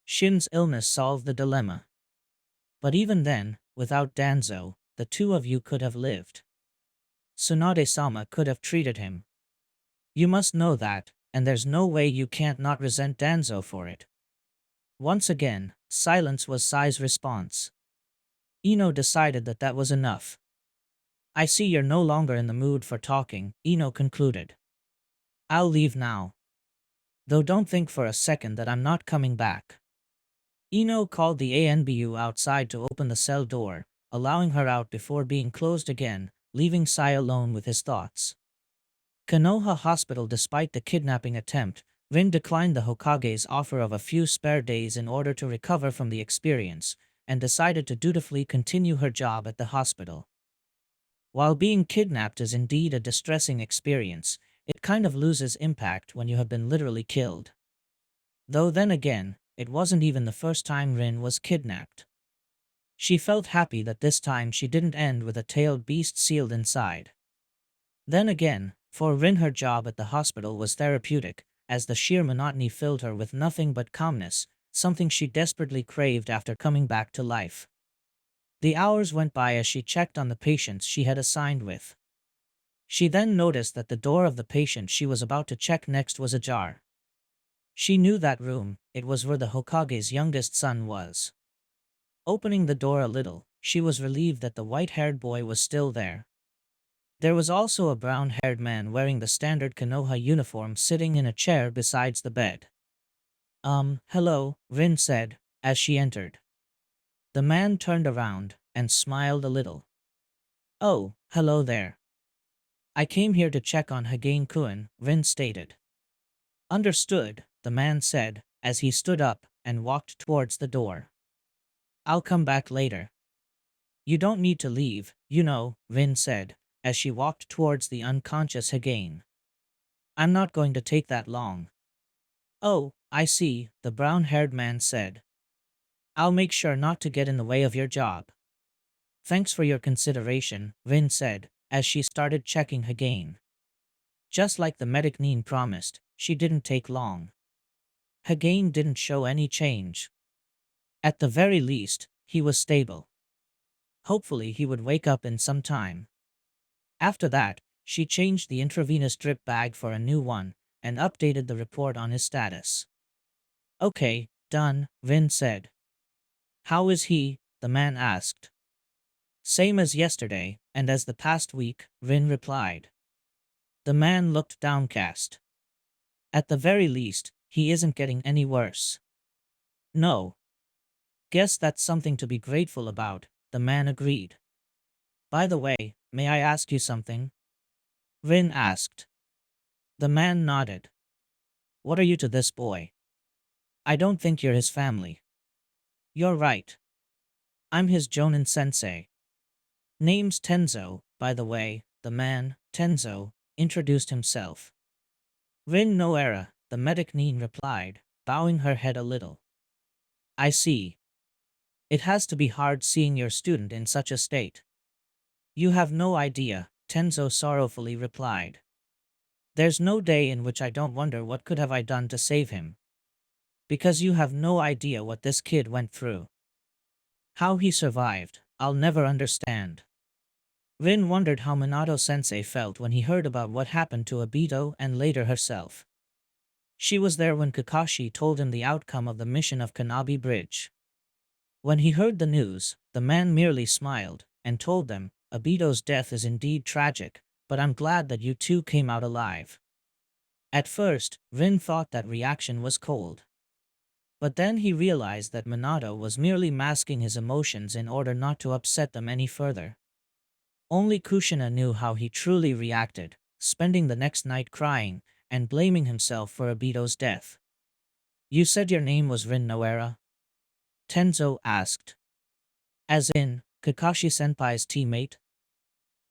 Shin's illness solved the dilemma. But even then, without Danzo, the two of you could have lived. Tsunade-sama could have treated him. You must know that, and there's no way you can't not resent Danzo for it. Once again, silence was Sai's response. Ino decided that that was enough. I see you're no longer in the mood for talking, Ino concluded. I'll leave now. Though don't think for a second that I'm not coming back. Ino called the ANBU outside to open the cell door, allowing her out before being closed again, leaving Sai alone with his thoughts. Konoha Hospital. Despite the kidnapping attempt, Rin declined the Hokage's offer of a few spare days in order to recover from the experience, and decided to dutifully continue her job at the hospital. While being kidnapped is indeed a distressing experience, it kind of loses impact when you have been literally killed. Though then again, it wasn't even the first time Rin was kidnapped. She felt happy that this time she didn't end with a tailed beast sealed inside. Then again, for Rin her job at the hospital was therapeutic, as the sheer monotony filled her with nothing but calmness, something she desperately craved after coming back to life. The hours went by as she checked on the patients she had assigned with. She then noticed that the door of the patient she was about to check next was ajar. She knew that room, it was where the Hokage's youngest son was. Opening the door a little, she was relieved that the white-haired boy was still there. There was also a brown-haired man wearing the standard Konoha uniform sitting in a chair besides the bed. Hello, Rin said, as she entered. The man turned around and smiled a little. Oh, hello there. I came here to check on Hagane-kun, Rin stated. Understood, the man said, as he stood up and walked towards the door. I'll come back later. You don't need to leave, you know, Rin said, as she walked towards the unconscious Hagane. I'm not going to take that long. Oh, I see, the brown-haired man said. I'll make sure not to get in the way of your job. Thanks for your consideration, Rin said, as she started checking Hagane. Just like the medic Nin promised, she didn't take long. Hagane didn't show any change. At the very least, he was stable. Hopefully he would wake up in some time. After that, she changed the intravenous drip bag for a new one, and updated the report on his status. Okay, done, Rin said. How is he? The man asked. Same as yesterday, and as the past week, Rin replied. The man looked downcast. At the very least, he isn't getting any worse. No. Guess that's something to be grateful about, the man agreed. By the way, may I ask you something? Rin asked. The man nodded. What are you to this boy? I don't think you're his family. You're right. I'm his Jonin sensei. Name's Tenzo, by the way, the man, Tenzo, introduced himself. Rin no era, the medic Nin replied, bowing her head a little. I see. It has to be hard seeing your student in such a state. You have no idea, Tenzo sorrowfully replied. There's no day in which I don't wonder what could have I done to save him. Because you have no idea what this kid went through. How he survived, I'll never understand. Rin wondered how Minato-sensei felt when he heard about what happened to Obito and later herself. She was there when Kakashi told him the outcome of the mission of Kanabi Bridge. When he heard the news, the man merely smiled and told them, Obito's death is indeed tragic, but I'm glad that you two came out alive. At first, Rin thought that reaction was cold. But then he realized that Minato was merely masking his emotions in order not to upset them any further. Only Kushina knew how he truly reacted, spending the next night crying and blaming himself for Obito's death. You said your name was Rin Noera? Tenzo asked. As in, Kakashi-senpai's teammate?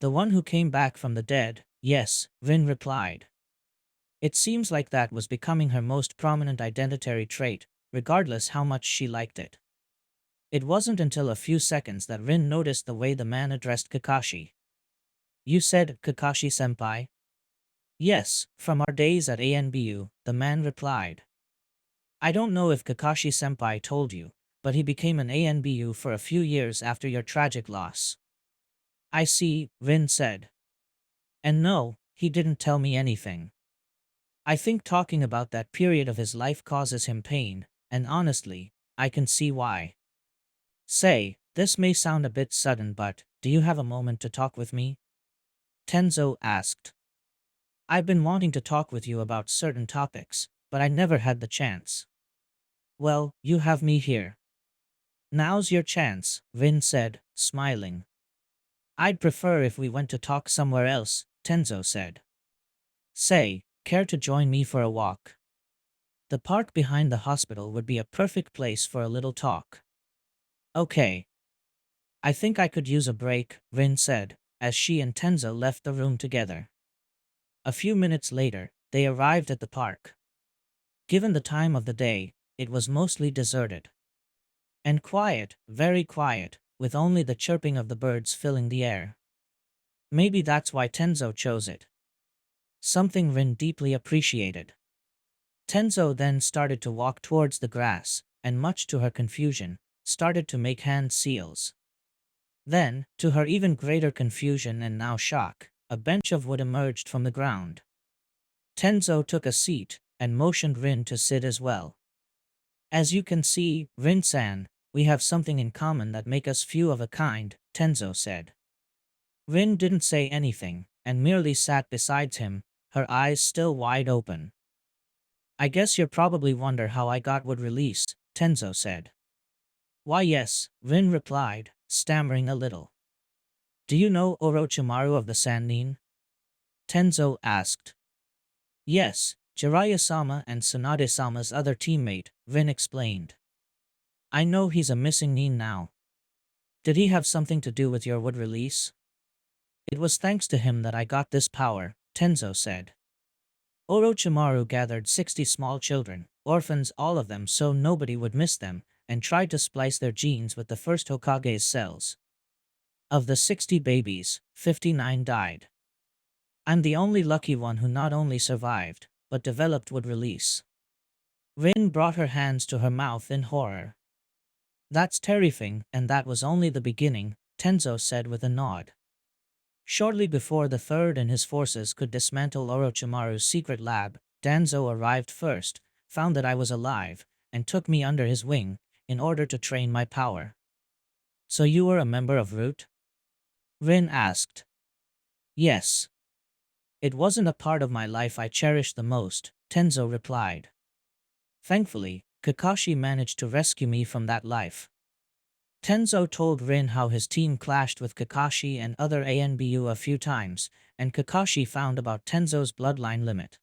The one who came back from the dead, yes, Rin replied. It seems like that was becoming her most prominent identity trait, regardless how much she liked it. It wasn't until a few seconds that Rin noticed the way the man addressed Kakashi. You said Kakashi-senpai? Yes, from our days at ANBU, the man replied. I don't know if Kakashi-senpai told you, but he became an ANBU for a few years after your tragic loss. I see, Rin said. And no, he didn't tell me anything. I think talking about that period of his life causes him pain, and honestly, I can see why. Say, this may sound a bit sudden, but do you have a moment to talk with me? Tenzo asked. I've been wanting to talk with you about certain topics, but I never had the chance. Well, you have me here. Now's your chance, Rin said, smiling. I'd prefer if we went to talk somewhere else, Tenzo said. Say, care to join me for a walk? The park behind the hospital would be a perfect place for a little talk. Okay. I think I could use a break, Rin said, as she and Tenzo left the room together. A few minutes later, they arrived at the park. Given the time of the day, it was mostly deserted. And quiet, very quiet, with only the chirping of the birds filling the air. Maybe that's why Tenzo chose it. Something Rin deeply appreciated. Tenzo then started to walk towards the grass, and much to her confusion, started to make hand seals. Then, to her even greater confusion and now shock, a bench of wood emerged from the ground. Tenzo took a seat, and motioned Rin to sit as well. As you can see, Rin-san, we have something in common that make us few of a kind, Tenzo said. Rin didn't say anything, and merely sat beside him, her eyes still wide open. I guess you probably wonder how I got wood release, Tenzo said. Why yes, Rin replied, stammering a little. Do you know Orochimaru of the Sannin? Tenzo asked. Yes, Jiraiya-sama and Tsunade-sama's other teammate, Rin explained. I know he's a missing nin now. Did he have something to do with your wood release? It was thanks to him that I got this power, Tenzo said. Orochimaru gathered 60 small children, orphans all of them so nobody would miss them, and tried to splice their genes with the first Hokage's cells. Of the 60 babies, 59 died. I'm the only lucky one who not only survived, but developed wood release. Rin brought her hands to her mouth in horror. That's terrifying, and that was only the beginning, Tenzo said with a nod. Shortly before the third and his forces could dismantle Orochimaru's secret lab, Danzo arrived first, found that I was alive, and took me under his wing, in order to train my power. So you were a member of Root? Rin asked. Yes. It wasn't a part of my life I cherished the most, Tenzo replied. Thankfully, Kakashi managed to rescue me from that life. Tenzo told Rin how his team clashed with Kakashi and other ANBU a few times, and Kakashi found about Tenzo's bloodline limit.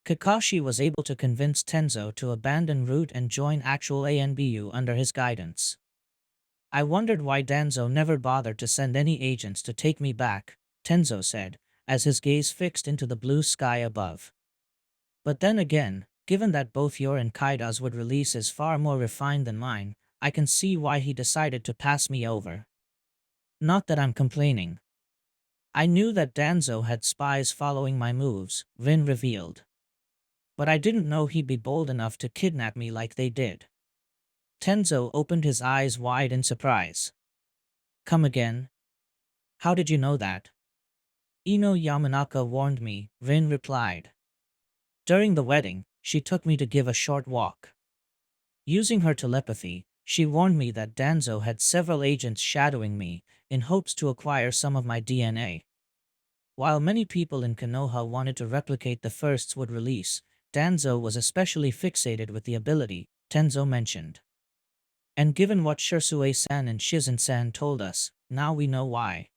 Kakashi was able to convince Tenzo to abandon Root and join actual ANBU under his guidance. I wondered why Danzo never bothered to send any agents to take me back, Tenzo said, as his gaze fixed into the blue sky above. But then again, given that both your and Kaida's would release is far more refined than mine, I can see why he decided to pass me over. Not that I'm complaining. I knew that Danzo had spies following my moves, Rin revealed. But I didn't know he'd be bold enough to kidnap me like they did. Tenzo opened his eyes wide in surprise. Come again? How did you know that? Ino Yamanaka warned me, Rin replied. During the wedding, she took me to give a short walk. Using her telepathy, She warned me that Danzo had several agents shadowing me, in hopes to acquire some of my DNA. While many people in Konoha wanted to replicate the first's would release, Danzo was especially fixated with the ability, Tenzo mentioned. And given what Shisui-san and Shizen-san told us, now we know why.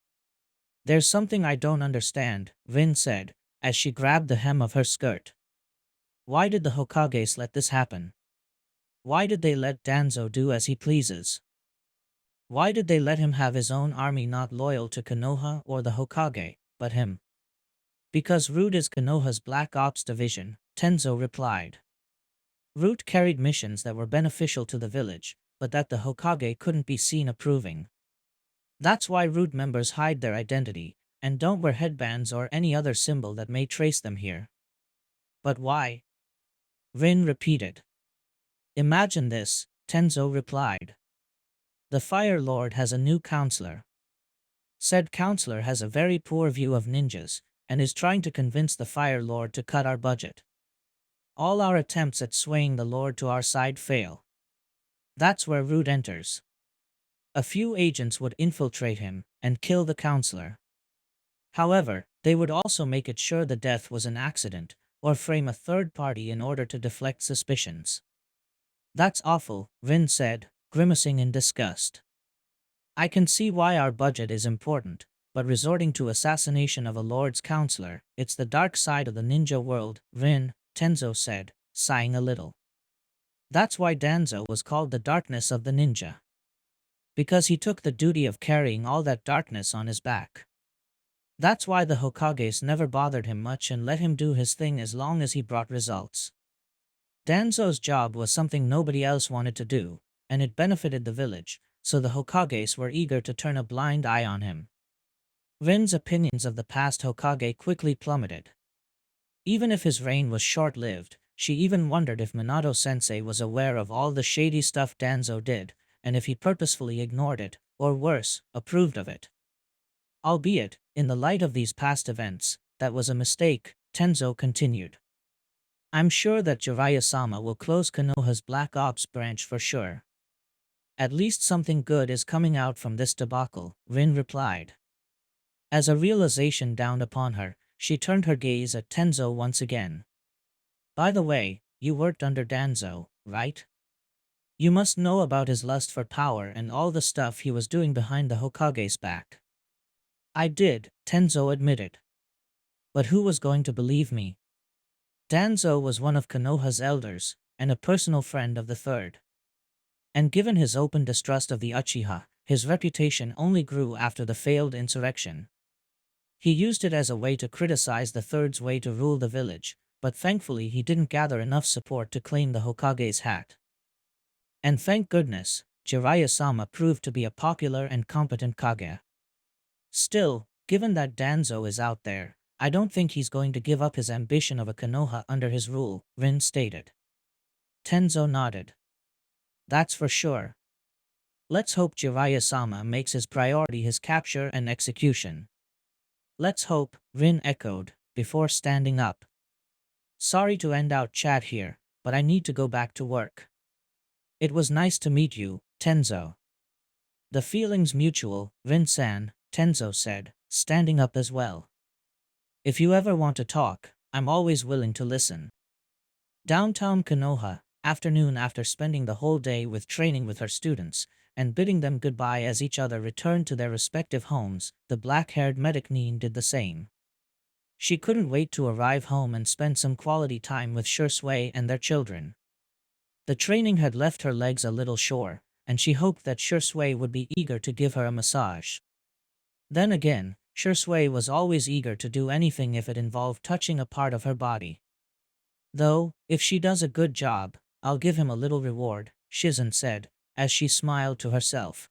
There's something I don't understand, Rin said, as she grabbed the hem of her skirt. Why did the Hokages let this happen? Why did they let Danzo do as he pleases? Why did they let him have his own army not loyal to Konoha or the Hokage, but him? Because Root is Konoha's Black Ops division, Tenzo replied. Root carried missions that were beneficial to the village, but that the Hokage couldn't be seen approving. That's why Root members hide their identity, and don't wear headbands or any other symbol that may trace them here. But why? Rin repeated. Imagine this, Tenzo replied. The Fire Lord has a new counselor. Said counselor has a very poor view of ninjas, and is trying to convince the Fire Lord to cut our budget. All our attempts at swaying the Lord to our side fail. That's where Root enters. A few agents would infiltrate him and kill the counselor. However, they would also make it sure the death was an accident, or frame a third party in order to deflect suspicions. That's awful, Rin said, grimacing in disgust. I can see why our budget is important, but resorting to assassination of a Lord's counselor, it's the dark side of the ninja world, Rin, Tenzo said, sighing a little. That's why Danzo was called the darkness of the ninja. Because he took the duty of carrying all that darkness on his back. That's why the Hokages never bothered him much and let him do his thing as long as he brought results. Danzo's job was something nobody else wanted to do, and it benefited the village, so the Hokages were eager to turn a blind eye on him. Rin's opinions of the past Hokage quickly plummeted. Even if his reign was short-lived, she even wondered if Minato-sensei was aware of all the shady stuff Danzo did, and if he purposefully ignored it, or worse, approved of it. Albeit, in the light of these past events, that was a mistake, Tenzo continued. I'm sure that Jiraiya-sama will close Konoha's Black Ops branch for sure. At least something good is coming out from this debacle, Rin replied. As a realization dawned upon her, she turned her gaze at Tenzo once again. By the way, you worked under Danzo, right? You must know about his lust for power and all the stuff he was doing behind the Hokage's back. I did, Tenzo admitted. But who was going to believe me? Danzo was one of Konoha's elders, and a personal friend of the third. And given his open distrust of the Uchiha, his reputation only grew after the failed insurrection. He used it as a way to criticize the third's way to rule the village, but thankfully he didn't gather enough support to claim the Hokage's hat. And thank goodness, Jiraiya-sama proved to be a popular and competent Kage. Still, given that Danzo is out there, I don't think he's going to give up his ambition of a Konoha under his rule, Rin stated. Tenzo nodded. That's for sure. Let's hope Jiraiya-sama makes his priority his capture and execution. Let's hope, Rin echoed, before standing up. Sorry to end our chat here, but I need to go back to work. It was nice to meet you, Tenzo. The feeling's mutual, Rin-san, Tenzo said, standing up as well. If you ever want to talk, I'm always willing to listen. Downtown Konoha, afternoon after spending the whole day with training with her students, and bidding them goodbye as each other returned to their respective homes, the black-haired medic Neen did the same. She couldn't wait to arrive home and spend some quality time with Shisui and their children. The training had left her legs a little sore, and she hoped that Shisui would be eager to give her a massage. Then again, Shisui was always eager to do anything if it involved touching a part of her body. Though, if she does a good job, I'll give him a little reward, Shizen said, as she smiled to herself.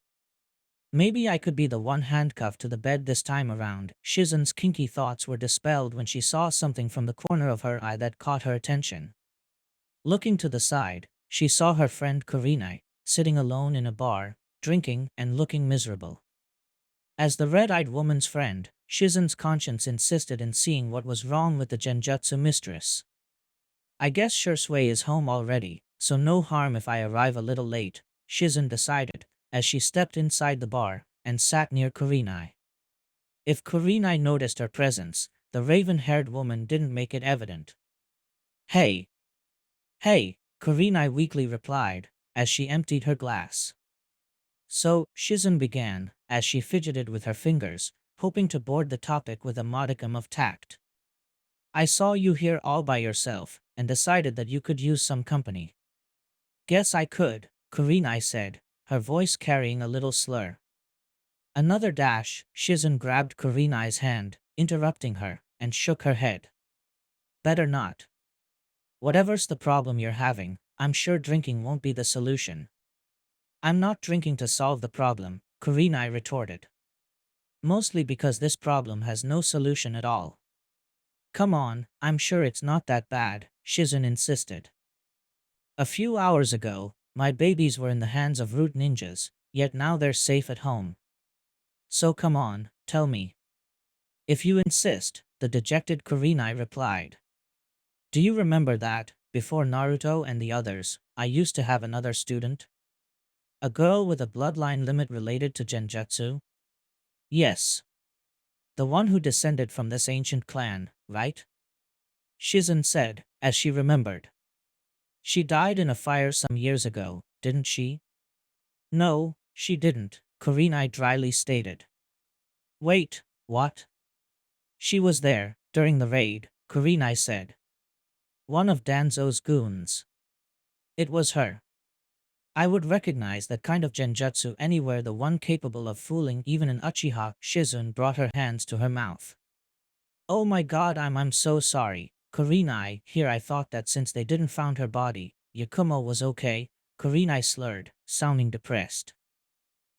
Maybe I could be the one handcuffed to the bed this time around. Shizen's kinky thoughts were dispelled when she saw something from the corner of her eye that caught her attention. Looking to the side, she saw her friend Kurenai, sitting alone in a bar, drinking and looking miserable. As the red-eyed woman's friend, Shizen's conscience insisted in seeing what was wrong with the Genjutsu mistress. I guess Shisui is home already, so no harm if I arrive a little late, Shizen decided, as she stepped inside the bar and sat near Kurenai. If Kurenai noticed her presence, the raven-haired woman didn't make it evident. Hey! Hey! Kurenai weakly replied, as she emptied her glass. So, Shizen began, as she fidgeted with her fingers, hoping to board the topic with a modicum of tact. I saw you here all by yourself, and decided that you could use some company. Guess I could, Kurenai said, her voice carrying a little slur. Another dash, Shizen grabbed Kurenai's hand, interrupting her, and shook her head. Better not. Whatever's the problem you're having, I'm sure drinking won't be the solution. I'm not drinking to solve the problem, Kurenai retorted. Mostly because this problem has no solution at all. Come on, I'm sure it's not that bad, Shizen insisted. A few hours ago, my babies were in the hands of root ninjas, yet now they're safe at home. So come on, tell me. If you insist, the dejected Kurenai replied. Do you remember that, before Naruto and the others, I used to have another student? A girl with a bloodline limit related to Genjutsu? Yes. The one who descended from this ancient clan, right? Shizen said, as she remembered. She died in a fire some years ago, didn't she? No, she didn't, Kurenai dryly stated. Wait, what? She was there, during the raid, Kurenai said. One of Danzo's goons. It was her. I would recognize that kind of genjutsu anywhere, the one capable of fooling even an Uchiha. Shizen brought her hands to her mouth. Oh my god, I'm so sorry, Kurenai. Here I thought that since they didn't found her body, Yakumo was okay, Kurenai slurred, sounding depressed.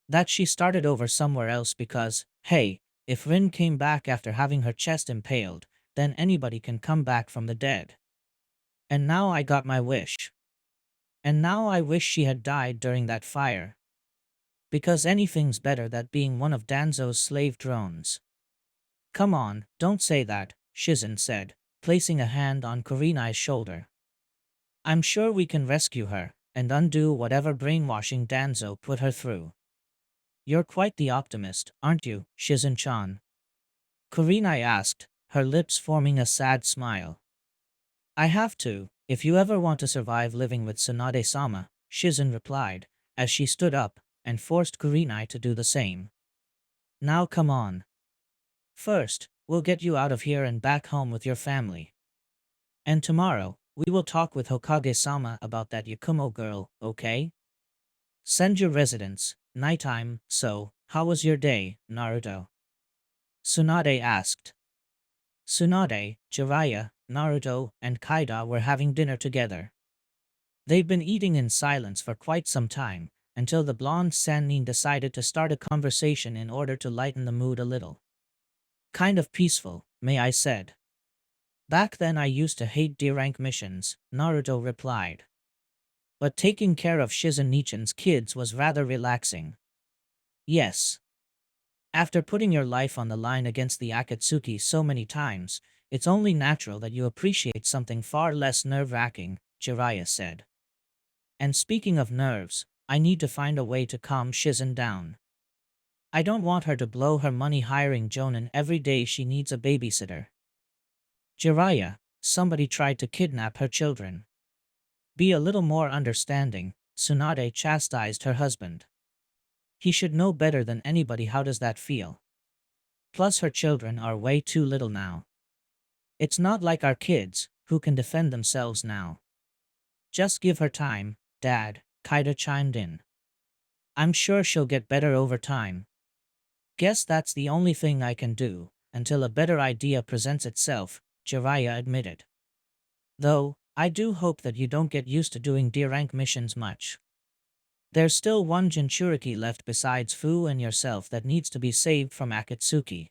That she started over somewhere else because, hey, if Rin came back after having her chest impaled, then anybody can come back from the dead. And now I got my wish. And now I wish she had died during that fire. Because anything's better than being one of Danzo's slave drones. Come on, don't say that, Shizen said, placing a hand on Kurenai's shoulder. I'm sure we can rescue her, and undo whatever brainwashing Danzo put her through. You're quite the optimist, aren't you, Shizen-chan? Kurenai asked, her lips forming a sad smile. I have to, if you ever want to survive living with Tsunade-sama, Shizen replied, as she stood up, and forced Kurenai to do the same. Now come on. First, we'll get you out of here and back home with your family. And tomorrow, we will talk with Hokage-sama about that Yakumo girl, okay? Send your residents, nighttime. So, how was your day, Naruto? Tsunade asked. Tsunade, Jiraiya, Naruto, and Kaida were having dinner together. They'd been eating in silence for quite some time, until the blonde Sannin decided to start a conversation in order to lighten the mood a little. Kind of peaceful, may I said. Back then I used to hate D-rank missions, Naruto replied. But taking care of Shizen Nichan's kids was rather relaxing. Yes. After putting your life on the line against the Akatsuki so many times, it's only natural that you appreciate something far less nerve-wracking, Jiraiya said. And speaking of nerves, I need to find a way to calm Shizen down. I don't want her to blow her money hiring Jonin every day she needs a babysitter. Jiraiya, somebody tried to kidnap her children. Be a little more understanding, Tsunade chastised her husband. He should know better than anybody. How does that feel? Plus her children are way too little now. It's not like our kids, who can defend themselves now. Just give her time, Dad, Kaida chimed in. I'm sure she'll get better over time. Guess that's the only thing I can do, until a better idea presents itself, Jiraiya admitted. Though, I do hope that you don't get used to doing D-rank missions much. There's still one Jinchuriki left besides Fu and yourself that needs to be saved from Akatsuki.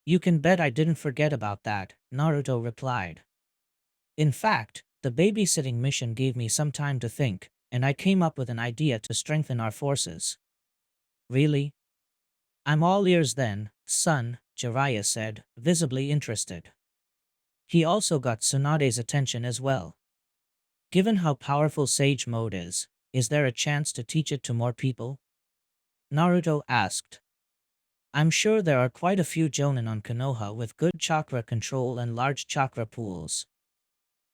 You can bet I didn't forget about that, Naruto replied. In fact, the babysitting mission gave me some time to think, and I came up with an idea to strengthen our forces. Really? I'm all ears then, son, Jiraiya said, visibly interested. He also got Tsunade's attention as well. Given how powerful Sage Mode is, Is there a chance to teach it to more people? Naruto asked. I'm sure there are quite a few jonin on Konoha with good chakra control and large chakra pools.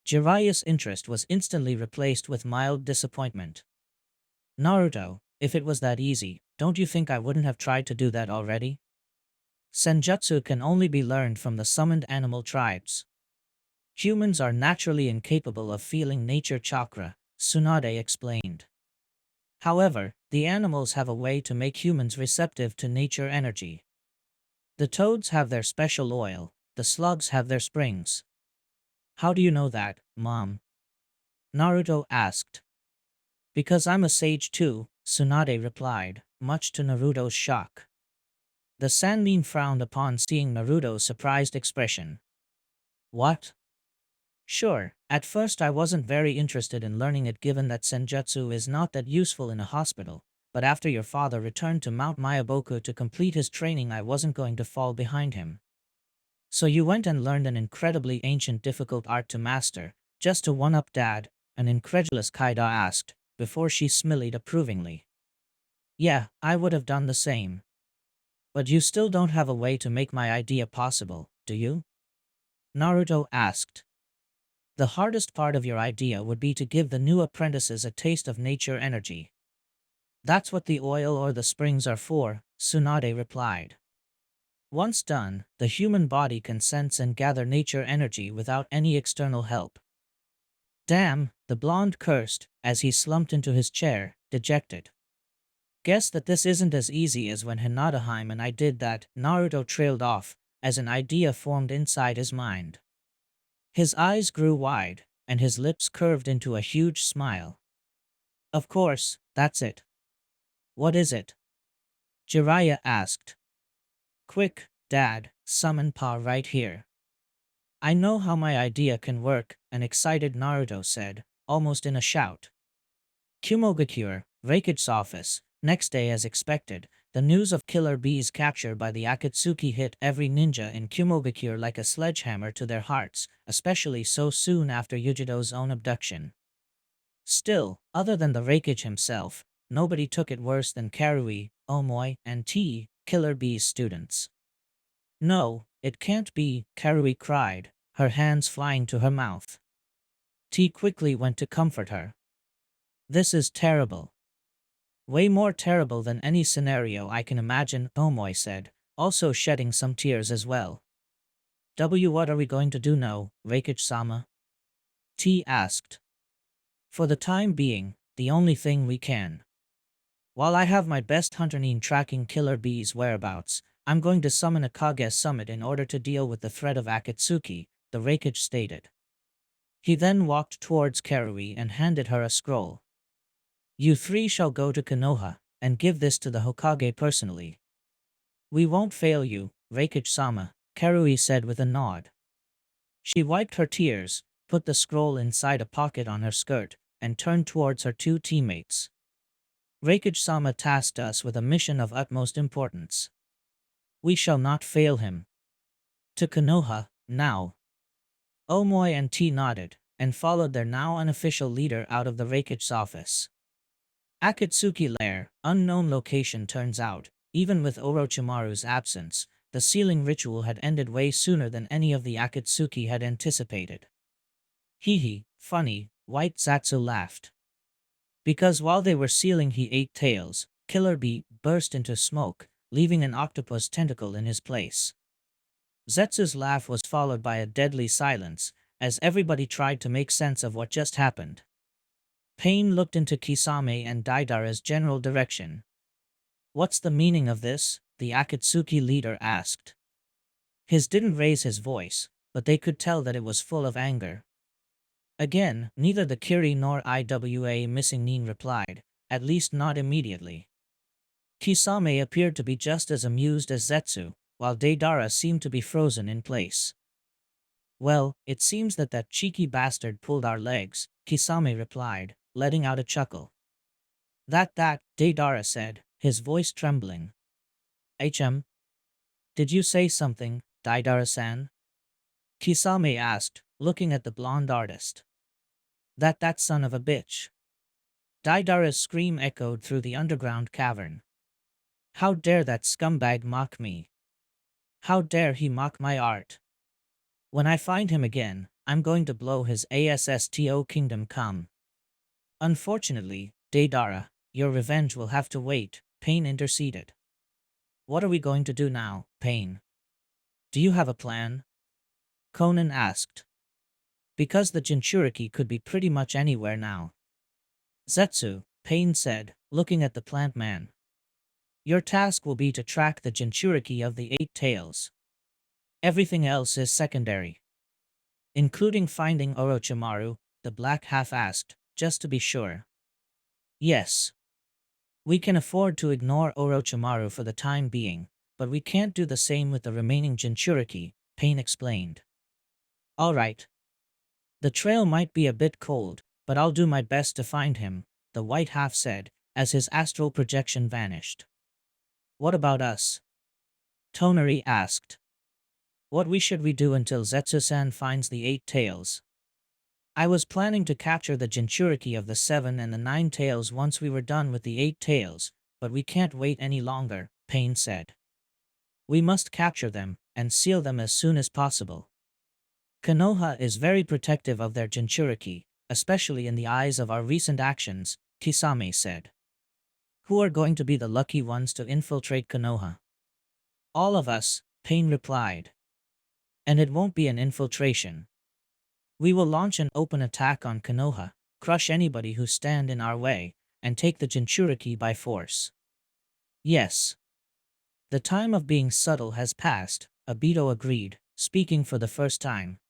Jiraiya's interest was instantly replaced with mild disappointment. Naruto, if it was that easy, don't you think I wouldn't have tried to do that already? Senjutsu can only be learned from the summoned animal tribes. Humans are naturally incapable of feeling nature chakra, Tsunade explained. However, the animals have a way to make humans receptive to nature energy. The toads have their special oil, the slugs have their springs. How do you know that, Mom? Naruto asked. Because I'm a sage too, Tsunade replied, much to Naruto's shock. The Sannin frowned upon seeing Naruto's surprised expression. What? Sure, at first I wasn't very interested in learning it given that senjutsu is not that useful in a hospital, but after your father returned to Mount Mayaboku to complete his training I wasn't going to fall behind him. So you went and learned an incredibly ancient difficult art to master, just to one-up Dad, an incredulous Kaida asked, before she smiled approvingly. Yeah, I would have done the same. But you still don't have a way to make my idea possible, do you? Naruto asked. The hardest part of your idea would be to give the new apprentices a taste of nature energy. That's what the oil or the springs are for, Tsunade replied. Once done, the human body can sense and gather nature energy without any external help. Damn, the blonde cursed, as he slumped into his chair, dejected. Guess that this isn't as easy as when Hinataheim and I did that, Naruto trailed off, as an idea formed inside his mind. His eyes grew wide, and his lips curved into a huge smile. Of course, that's it. What is it? Jiraiya asked. Quick, Dad, summon Pa right here. I know how my idea can work, an excited Naruto said, almost in a shout. Kumogakure, Raikage office. Next day as expected, the news of Killer Bee's capture by the Akatsuki hit every ninja in Kumogakure like a sledgehammer to their hearts, especially so soon after Yujido's own abduction. Still, other than the Raikage himself, nobody took it worse than Karui, Omoi, and T, Killer Bee's students. No, it can't be, Karui cried, her hands flying to her mouth. T quickly went to comfort her. This is terrible. Way more terrible than any scenario I can imagine, Omoi said, also shedding some tears as well. What are we going to do now, Raikage-sama? T asked. For the time being, the only thing we can. While I have my best hunter-nin tracking Killer Bee's whereabouts, I'm going to summon a Kage summit in order to deal with the threat of Akatsuki, the Raikage stated. He then walked towards Karui and handed her a scroll. You three shall go to Konoha, and give this to the Hokage personally. We won't fail you, Raikage-sama, Karui said with a nod. She wiped her tears, put the scroll inside a pocket on her skirt, and turned towards her two teammates. Raikage-sama tasked us with a mission of utmost importance. We shall not fail him. To Konoha, now. Omoi and T nodded, and followed their now unofficial leader out of the Raikage's office. Akatsuki Lair, unknown location turns out, even with Orochimaru's absence, the sealing ritual had ended way sooner than any of the Akatsuki had anticipated. Hee, funny, White Zatsu laughed. Because while they were sealing he ate tails, Killer Bee burst into smoke, leaving an octopus tentacle in his place. Zetsu's laugh was followed by a deadly silence, as everybody tried to make sense of what just happened. Pain looked into Kisame and Deidara's general direction. What's the meaning of this? The Akatsuki leader asked. His didn't raise his voice, but they could tell that it was full of anger. Again, neither the Kiri nor Iwa missing Nin replied, at least not immediately. Kisame appeared to be just as amused as Zetsu, while Deidara seemed to be frozen in place. Well, it seems that cheeky bastard pulled our legs, Kisame replied, letting out a chuckle. That, Deidara said, his voice trembling. Did you say something, Deidara-san? Kisame asked, looking at the blonde artist. That son of a bitch. Daidara's scream echoed through the underground cavern. How dare that scumbag mock me? How dare he mock my art? When I find him again, I'm going to blow his ASSTO kingdom come. Unfortunately, Daidara, your revenge will have to wait, Pain interceded. What are we going to do now, Pain? Do you have a plan? Conan asked. Because the Jinchuriki could be pretty much anywhere now. Zetsu, Pain said, looking at the plant man. Your task will be to track the Jinchuriki of the Eight Tails. Everything else is secondary. Including finding Orochimaru, the black half asked, just to be sure. Yes. We can afford to ignore Orochimaru for the time being, but we can't do the same with the remaining Jinchuriki, Pain explained. Alright. The trail might be a bit cold, but I'll do my best to find him, the white half said, as his astral projection vanished. What about us? Tonari asked. What should we do until Zetsu-san finds the Eight Tails? I was planning to capture the Jinchuriki of the Seven and the Nine Tails once we were done with the Eight Tails, but we can't wait any longer, Pain said. We must capture them, and seal them as soon as possible. Konoha is very protective of their Jinchuriki, especially in the eyes of our recent actions, Kisame said. Who are going to be the lucky ones to infiltrate Konoha? All of us, Pain replied. And it won't be an infiltration. We will launch an open attack on Konoha, crush anybody who stand in our way, and take the Jinchuriki by force. Yes. The time of being subtle has passed, Obito agreed, speaking for the first time.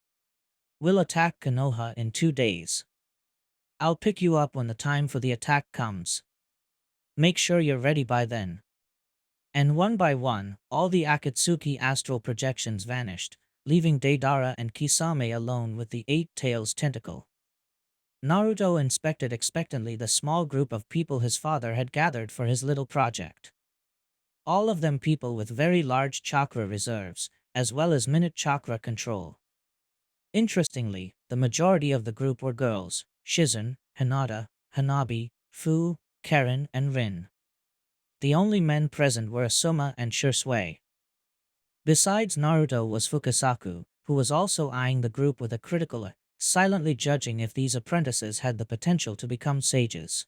We'll attack Konoha in 2 days. I'll pick you up when the time for the attack comes. Make sure you're ready by then. And one by one, all the Akatsuki astral projections vanished, leaving Deidara and Kisame alone with the Eight Tails tentacle. Naruto inspected expectantly the small group of people his father had gathered for his little project. All of them people with very large chakra reserves, as well as minute chakra control. Interestingly, the majority of the group were girls: Shizen, Hinata, Hanabi, Fu, Karen, and Rin. The only men present were Asuma and Shursui. Besides Naruto was Fukasaku, who was also eyeing the group with a critical eye, silently judging if these apprentices had the potential to become sages.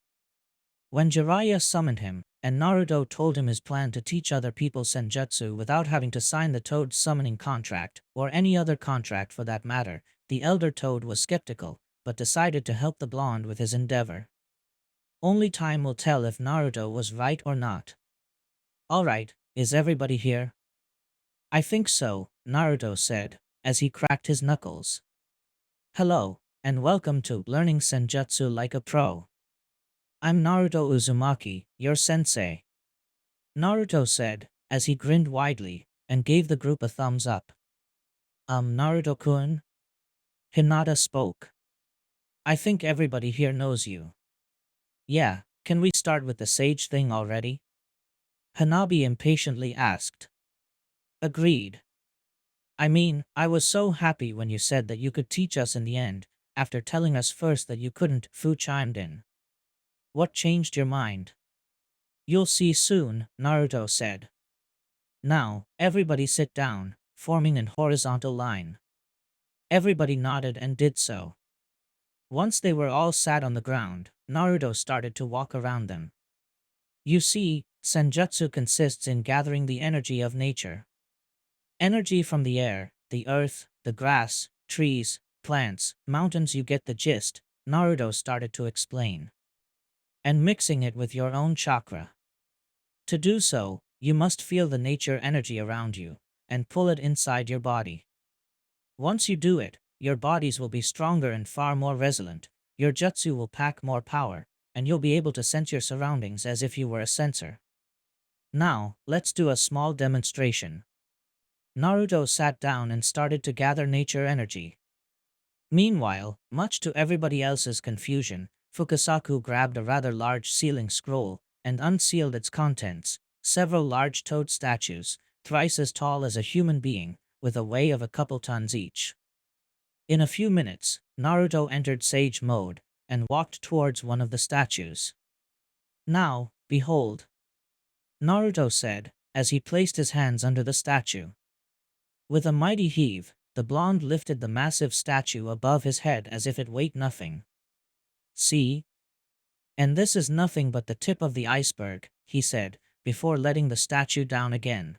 When Jiraiya summoned him, and Naruto told him his plan to teach other people senjutsu without having to sign the Toad summoning contract, or any other contract for that matter, the elder Toad was skeptical, but decided to help the blonde with his endeavor. Only time will tell if Naruto was right or not. Alright, is everybody here? I think so, Naruto said, as he cracked his knuckles. Hello, and welcome to Learning Senjutsu Like a Pro. I'm Naruto Uzumaki, your sensei. Naruto said, as he grinned widely, and gave the group a thumbs up. Naruto-kun? Hinata spoke. I think everybody here knows you. Yeah, can we start with the sage thing already? Hanabi impatiently asked. Agreed. I mean, I was so happy when you said that you could teach us in the end, after telling us first that you couldn't, Fu chimed in. What changed your mind? You'll see soon, Naruto said. Now, everybody sit down, forming an horizontal line. Everybody nodded and did so. Once they were all sat on the ground, Naruto started to walk around them. You see, senjutsu consists in gathering the energy of nature. Energy from the air, the earth, the grass, trees, plants, mountains, you get the gist, Naruto started to explain. And mixing it with your own chakra. To do so, you must feel the nature energy around you, and pull it inside your body. Once you do it, your bodies will be stronger and far more resilient, your jutsu will pack more power, and you'll be able to sense your surroundings as if you were a sensor. Now, let's do a small demonstration. Naruto sat down and started to gather nature energy. Meanwhile, much to everybody else's confusion, Fukasaku grabbed a rather large sealing scroll and unsealed its contents, several large toad statues, thrice as tall as a human being, with a weight of a couple tons each. In a few minutes, Naruto entered sage mode, and walked towards one of the statues. Now, behold, Naruto said, as he placed his hands under the statue. With a mighty heave, the blonde lifted the massive statue above his head as if it weighed nothing. See? And this is nothing but the tip of the iceberg, he said, before letting the statue down again.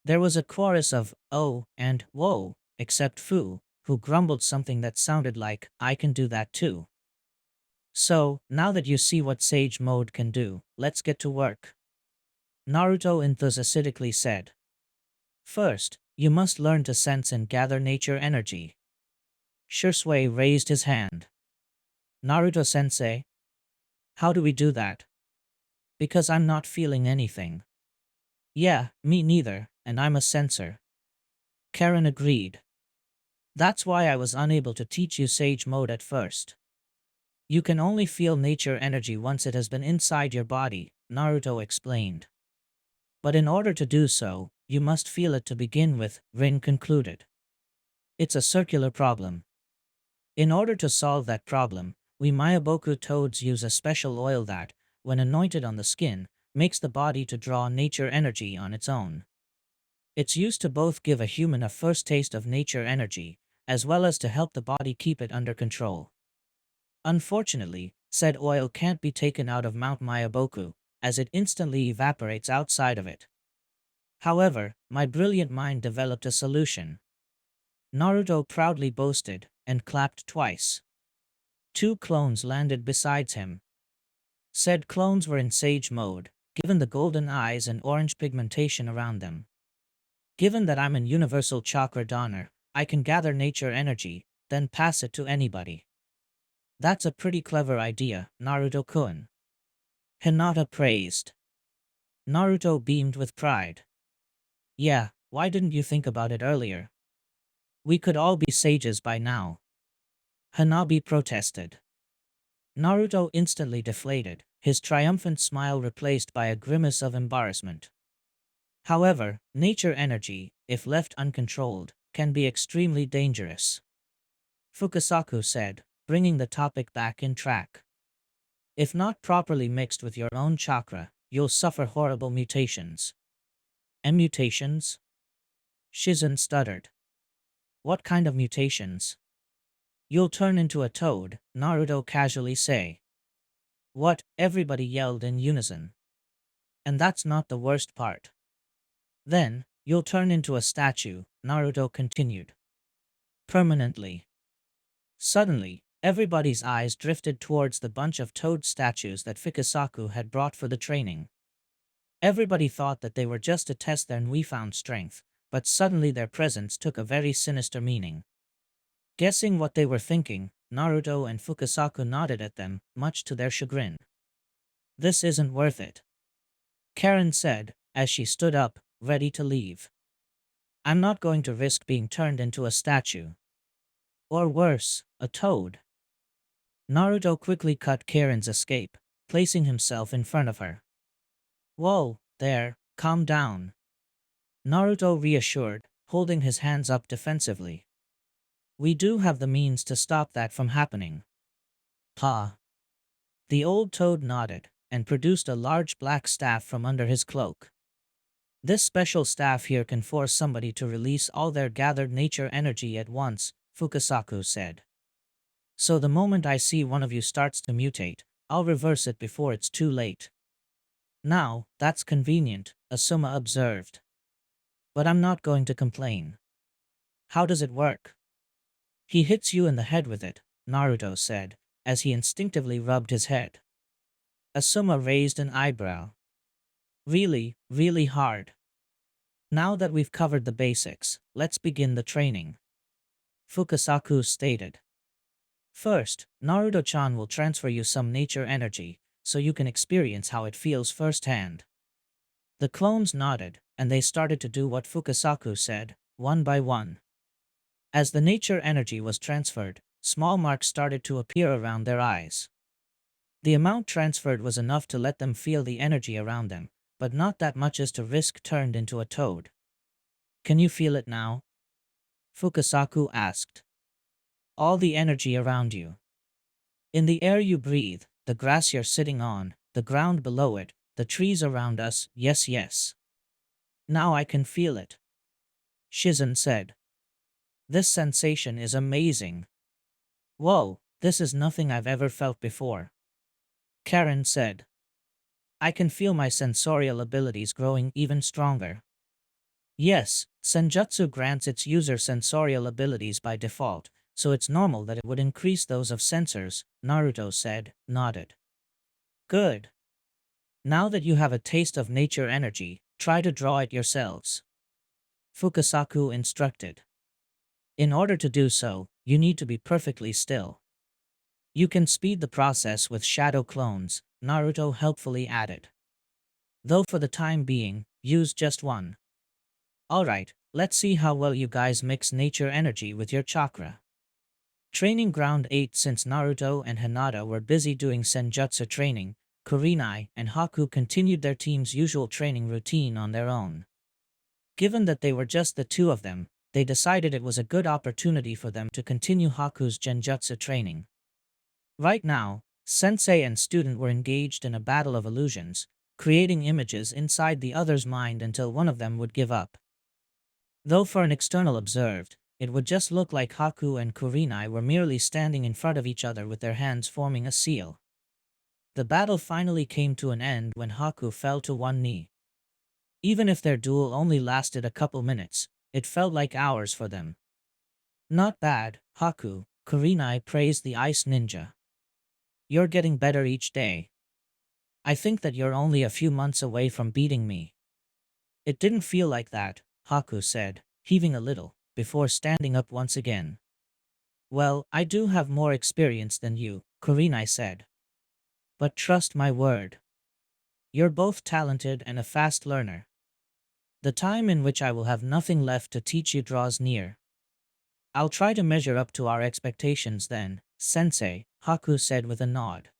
There was a chorus of "oh" and "whoa," except Fu, who grumbled something that sounded like, "I can do that too." So, now that you see what Sage Mode can do, let's get to work, Naruto enthusiastically said. First, you must learn to sense and gather nature energy. Shisui raised his hand. Naruto-sensei? How do we do that? Because I'm not feeling anything. Yeah, me neither, and I'm a sensor. Karen agreed. That's why I was unable to teach you Sage Mode at first. You can only feel nature energy once it has been inside your body, Naruto explained. But in order to do so, you must feel it to begin with, Rin concluded. It's a circular problem. In order to solve that problem, we Myaboku toads use a special oil that, when anointed on the skin, makes the body to draw nature energy on its own. It's used to both give a human a first taste of nature energy, as well as to help the body keep it under control. Unfortunately, said oil can't be taken out of Mount Myaboku, as it instantly evaporates outside of it. However, my brilliant mind developed a solution. Naruto proudly boasted, and clapped twice. 2 clones landed beside him. Said clones were in Sage Mode, given the golden eyes and orange pigmentation around them. Given that I'm an universal chakra donor, I can gather nature energy, then pass it to anybody. That's a pretty clever idea, Naruto-kun. Hinata praised. Naruto beamed with pride. Yeah, why didn't you think about it earlier? We could all be sages by now. Hanabi protested. Naruto instantly deflated, his triumphant smile replaced by a grimace of embarrassment. However, nature energy, if left uncontrolled, can be extremely dangerous, Fukasaku said, bringing the topic back in track. If not properly mixed with your own chakra, you'll suffer horrible mutations. And mutations? Shizen stuttered. What kind of mutations? You'll turn into a toad, Naruto casually say. What? Everybody yelled in unison. And that's not the worst part. Then, you'll turn into a statue, Naruto continued. Permanently. Suddenly, everybody's eyes drifted towards the bunch of toad statues that Fukasaku had brought for the training. Everybody thought that they were just to test their newfound strength, but suddenly their presence took a very sinister meaning. Guessing what they were thinking, Naruto and Fukasaku nodded at them, much to their chagrin. This isn't worth it, Karen said, as she stood up, ready to leave. I'm not going to risk being turned into a statue. Or worse, a toad. Naruto quickly cut Karen's escape, placing himself in front of her. Whoa, there, calm down, Naruto reassured, holding his hands up defensively. We do have the means to stop that from happening. Ha! The old toad nodded, and produced a large black staff from under his cloak. This special staff here can force somebody to release all their gathered nature energy at once, Fukasaku said. So the moment I see one of you starts to mutate, I'll reverse it before it's too late. Now, that's convenient, Asuma observed. But I'm not going to complain. How does it work? He hits you in the head with it, Naruto said, as he instinctively rubbed his head. Asuma raised an eyebrow. Really, really hard. Now that we've covered the basics, let's begin the training, Fukasaku stated. First, Naruto-chan will transfer you some nature energy, so you can experience how it feels firsthand. The clones nodded, and they started to do what Fukasaku said, one by one. As the nature energy was transferred, small marks started to appear around their eyes. The amount transferred was enough to let them feel the energy around them, but not that much as to risk turned into a toad. Can you feel it now? Fukasaku asked. All the energy around you. In the air you breathe, the grass you're sitting on, the ground below it, the trees around us, yes, yes. Now I can feel it. Shizen said. This sensation is amazing. Whoa, this is nothing I've ever felt before. Karen said. I can feel my sensorial abilities growing even stronger. Yes, Senjutsu grants its user sensorial abilities by default, so it's normal that it would increase those of sensors, Naruto said, nodded. Good. Now that you have a taste of nature energy, try to draw it yourselves. Fukasaku instructed. In order to do so, you need to be perfectly still. You can speed the process with shadow clones, Naruto helpfully added. Though for the time being, use just one. Alright, let's see how well you guys mix nature energy with your chakra. Training ground 8. Since Naruto and Hinata were busy doing Senjutsu training, Kurenai and Haku continued their team's usual training routine on their own. Given that they were just the two of them, they decided it was a good opportunity for them to continue Haku's Genjutsu training. Right now, sensei and student were engaged in a battle of illusions, creating images inside the other's mind until one of them would give up. Though for an external observed, it would just look like Haku and Kurenai were merely standing in front of each other with their hands forming a seal. The battle finally came to an end when Haku fell to one knee. Even if their duel only lasted a couple minutes, it felt like hours for them. Not bad, Haku, Kurenai praised the ice ninja. You're getting better each day. I think that you're only a few months away from beating me. It didn't feel like that, Haku said, heaving a little, before standing up once again. Well, I do have more experience than you, Kurenai said. But trust my word. You're both talented and a fast learner. The time in which I will have nothing left to teach you draws near. I'll try to measure up to our expectations then, sensei, Haku said with a nod.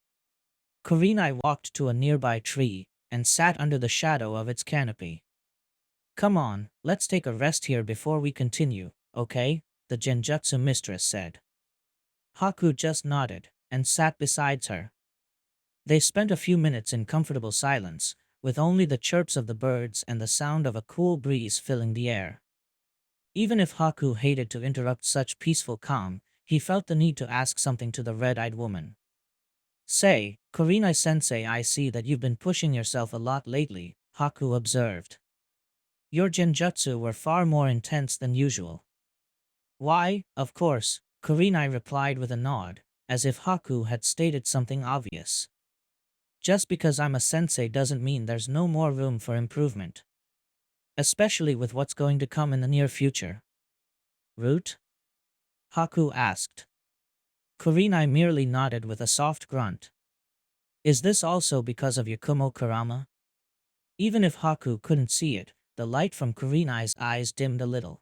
Kurenai walked to a nearby tree and sat under the shadow of its canopy. Come on, let's take a rest here before we continue, okay? The Genjutsu mistress said. Haku just nodded and sat beside her. They spent a few minutes in comfortable silence, with only the chirps of the birds and the sound of a cool breeze filling the air. Even if Haku hated to interrupt such peaceful calm, he felt the need to ask something to the red-eyed woman. Say, Kurenai-sensei, I see that you've been pushing yourself a lot lately, Haku observed. Your genjutsu were far more intense than usual. Why, of course, Kurenai replied with a nod, as if Haku had stated something obvious. Just because I'm a sensei doesn't mean there's no more room for improvement. Especially with what's going to come in the near future. Root? Haku asked. Kurenai merely nodded with a soft grunt. Is this also because of Yakumo Kurama? Even if Haku couldn't see it, the light from Kurenai's eyes dimmed a little.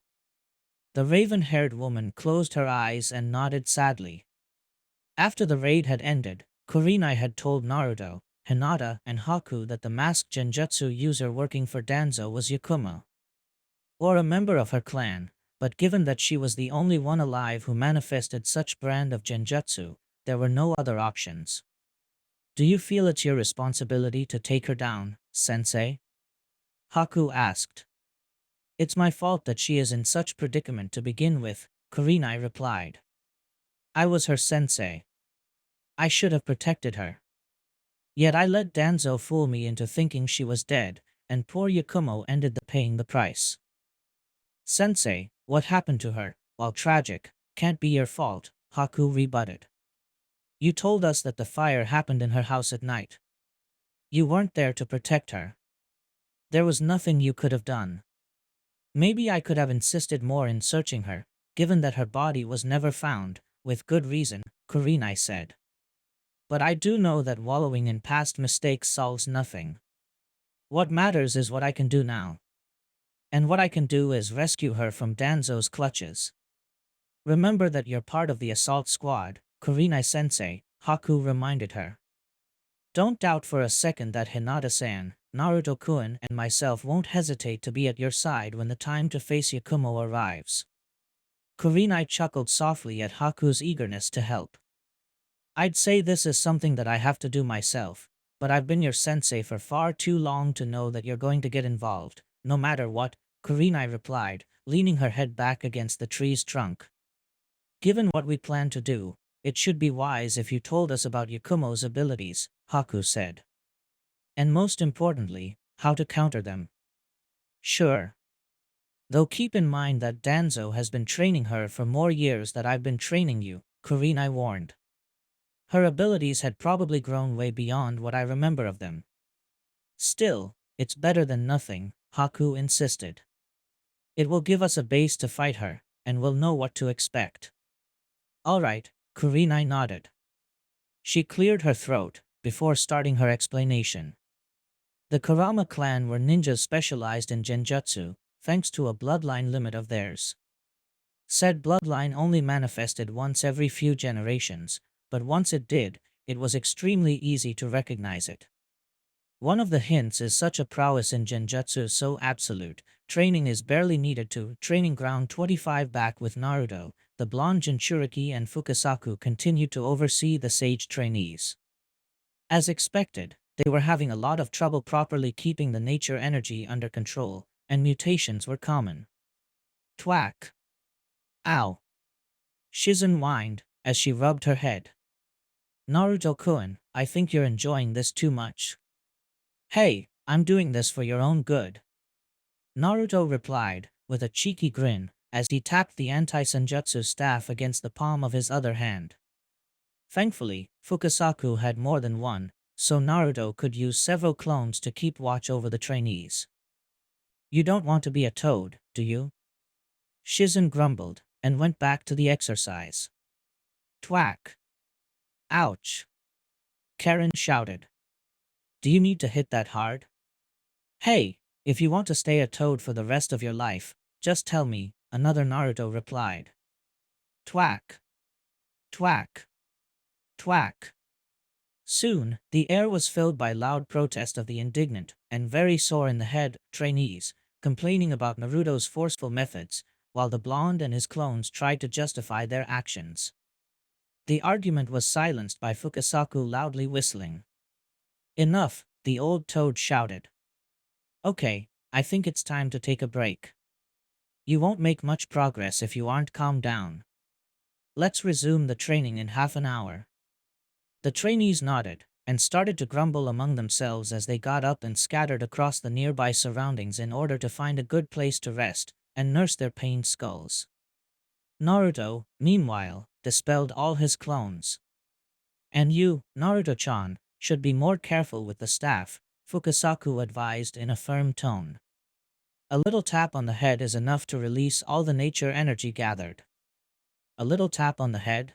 The raven-haired woman closed her eyes and nodded sadly. After the raid had ended, Kurenai had told Naruto, Hinata, and Haku that the masked genjutsu user working for Danzo was Yakumo. Or a member of her clan, but given that she was the only one alive who manifested such brand of genjutsu, there were no other options. Do you feel it's your responsibility to take her down, sensei? Haku asked. It's my fault that she is in such predicament to begin with, Kurenai replied. I was her sensei. I should have protected her. Yet I let Danzo fool me into thinking she was dead, and poor Yakumo ended up paying the price. Sensei, what happened to her, while tragic, can't be your fault, Haku rebutted. You told us that the fire happened in her house at night. You weren't there to protect her. There was nothing you could have done. Maybe I could have insisted more in searching her, given that her body was never found, with good reason, Kurenai said. But I do know that wallowing in past mistakes solves nothing. What matters is what I can do now. And what I can do is rescue her from Danzo's clutches. Remember that you're part of the assault squad, Kurenai-sensei, Haku reminded her. Don't doubt for a second that Hinata-san, Naruto-kun, and myself won't hesitate to be at your side when the time to face Yakumo arrives. Kurenai chuckled softly at Haku's eagerness to help. I'd say this is something that I have to do myself, but I've been your sensei for far too long to know that you're going to get involved, no matter what, Kurenai replied, leaning her head back against the tree's trunk. Given what we plan to do, it should be wise if you told us about Yakumo's abilities, Haku said. And most importantly, how to counter them. Sure. Though keep in mind that Danzo has been training her for more years than I've been training you, Kurenai warned. Her abilities had probably grown way beyond what I remember of them. Still, it's better than nothing, Haku insisted. It will give us a base to fight her, and we'll know what to expect. Alright, Kurenai nodded. She cleared her throat before starting her explanation. The Kurama clan were ninjas specialized in genjutsu, thanks to a bloodline limit of theirs. Said bloodline only manifested once every few generations, but once it did, it was extremely easy to recognize it. One of the hints is such a prowess in genjutsu so absolute, training is barely needed to training ground 25 back with Naruto, the blonde Jinchuriki and Fukasaku continued to oversee the sage trainees. As expected, they were having a lot of trouble properly keeping the nature energy under control, and mutations were common. Twack! Ow! Shizen whined as she rubbed her head. Naruto-kun, I think you're enjoying this too much. Hey, I'm doing this for your own good. Naruto replied, with a cheeky grin, as he tapped the anti-senjutsu staff against the palm of his other hand. Thankfully, Fukasaku had more than one, so Naruto could use several clones to keep watch over the trainees. You don't want to be a toad, do you? Shizen grumbled, and went back to the exercise. Twack! Ouch! Karen shouted. Do you need to hit that hard? Hey, if you want to stay a toad for the rest of your life, just tell me, another Naruto replied. Twack! Twack! Twack! Soon, the air was filled by loud protest of the indignant and very sore in the head trainees, complaining about Naruto's forceful methods, while the blonde and his clones tried to justify their actions. The argument was silenced by Fukasaku loudly whistling. Enough, the old toad shouted. Okay, I think it's time to take a break. You won't make much progress if you aren't calmed down. Let's resume the training in half an hour. The trainees nodded, and started to grumble among themselves as they got up and scattered across the nearby surroundings in order to find a good place to rest and nurse their pained skulls. Naruto, meanwhile, dispelled all his clones. And you, Naruto-chan, should be more careful with the staff, Fukasaku advised in a firm tone. A little tap on the head is enough to release all the nature energy gathered. A little tap on the head?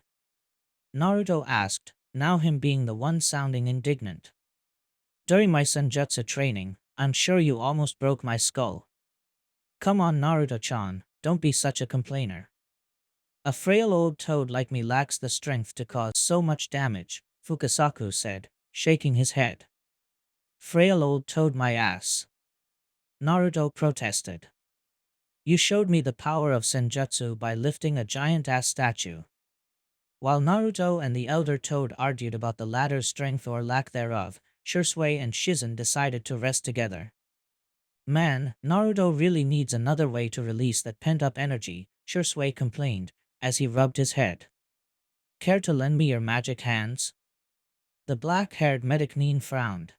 Naruto asked, now him being the one sounding indignant. During my senjutsu training, I'm sure you almost broke my skull. Come on Naruto-chan, don't be such a complainer. A frail old toad like me lacks the strength to cause so much damage, Fukasaku said, shaking his head. Frail old toad my ass. Naruto protested. You showed me the power of senjutsu by lifting a giant-ass statue. While Naruto and the elder toad argued about the latter's strength or lack thereof, Shisui and Shizen decided to rest together. Man, Naruto really needs another way to release that pent-up energy, Shisui complained, as he rubbed his head. Care to lend me your magic hands? The black-haired medic frowned.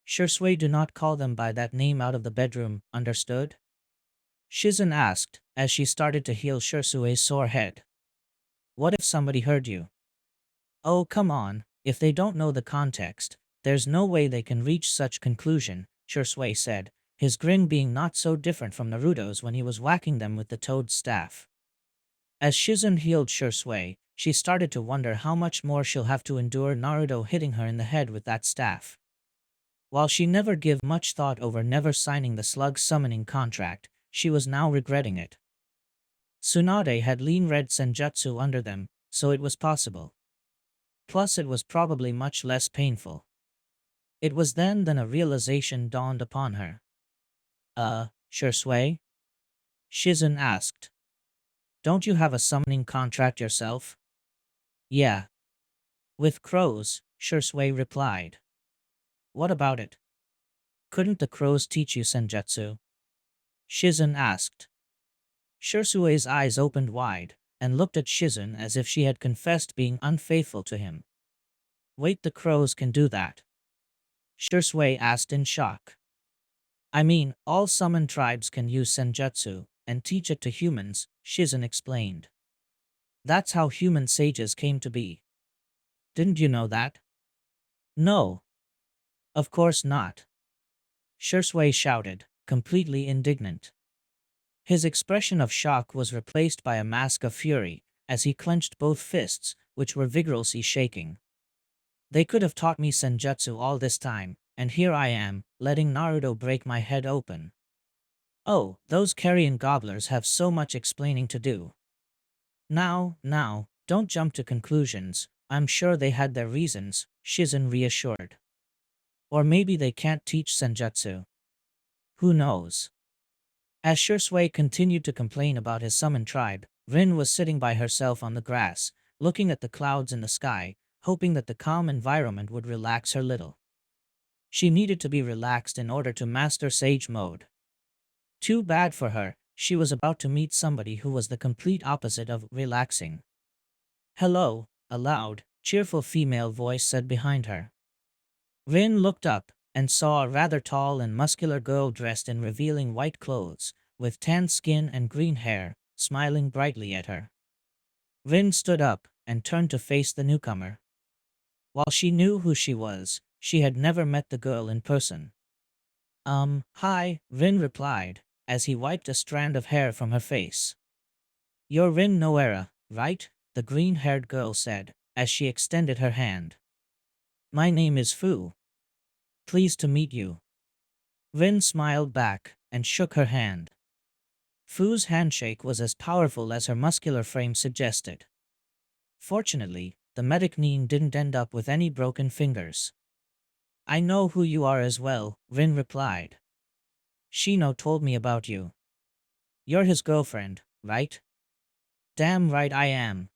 Shisui, do not call them by that name out of the bedroom, understood? Shizen asked, as she started to heal Shisui's sore head. What if somebody heard you? Oh, come on, if they don't know the context, there's no way they can reach such conclusion, Shisui said, his grin being not so different from Naruto's when he was whacking them with the toad's staff. As Shizen healed Shisui, she started to wonder how much more she'll have to endure Naruto hitting her in the head with that staff. While she never gave much thought over never signing the slug summoning contract, she was now regretting it. Tsunade had lean red senjutsu under them, so it was possible. Plus it was probably much less painful. It was then a realization dawned upon her. Shisui? Shizen asked. Don't you have a summoning contract yourself? Yeah. With crows, Shursui replied. What about it? Couldn't the crows teach you senjutsu? Shizen asked. Shursue's eyes opened wide, and looked at Shizen as if she had confessed being unfaithful to him. Wait, the crows can do that? Shursui asked in shock. I mean, all summon tribes can use senjutsu, and teach it to humans, Shizen explained. That's how human sages came to be. Didn't you know that? No. Of course not. Shursui shouted, completely indignant. His expression of shock was replaced by a mask of fury, as he clenched both fists, which were vigorously shaking. They could have taught me senjutsu all this time, and here I am, letting Naruto break my head open. Oh, those carrion gobblers have so much explaining to do. Now, don't jump to conclusions, I'm sure they had their reasons, Shizen reassured. Or maybe they can't teach senjutsu. Who knows? As Shursui continued to complain about his summoned tribe, Rin was sitting by herself on the grass, looking at the clouds in the sky, hoping that the calm environment would relax her little. She needed to be relaxed in order to master Sage Mode. Too bad for her, she was about to meet somebody who was the complete opposite of relaxing. Hello, a loud, cheerful female voice said behind her. Rin looked up, and saw a rather tall and muscular girl dressed in revealing white clothes, with tan skin and green hair, smiling brightly at her. Rin stood up, and turned to face the newcomer. While she knew who she was, she had never met the girl in person. Hi, Rin replied, as he wiped a strand of hair from her face. You're Rin Noera, right? The green-haired girl said, as she extended her hand. My name is Fu. Pleased to meet you. Rin smiled back, and shook her hand. Fu's handshake was as powerful as her muscular frame suggested. Fortunately, the medic Neen didn't end up with any broken fingers. I know who you are as well, Rin replied. Shino told me about you. You're his girlfriend, right? Damn right I am.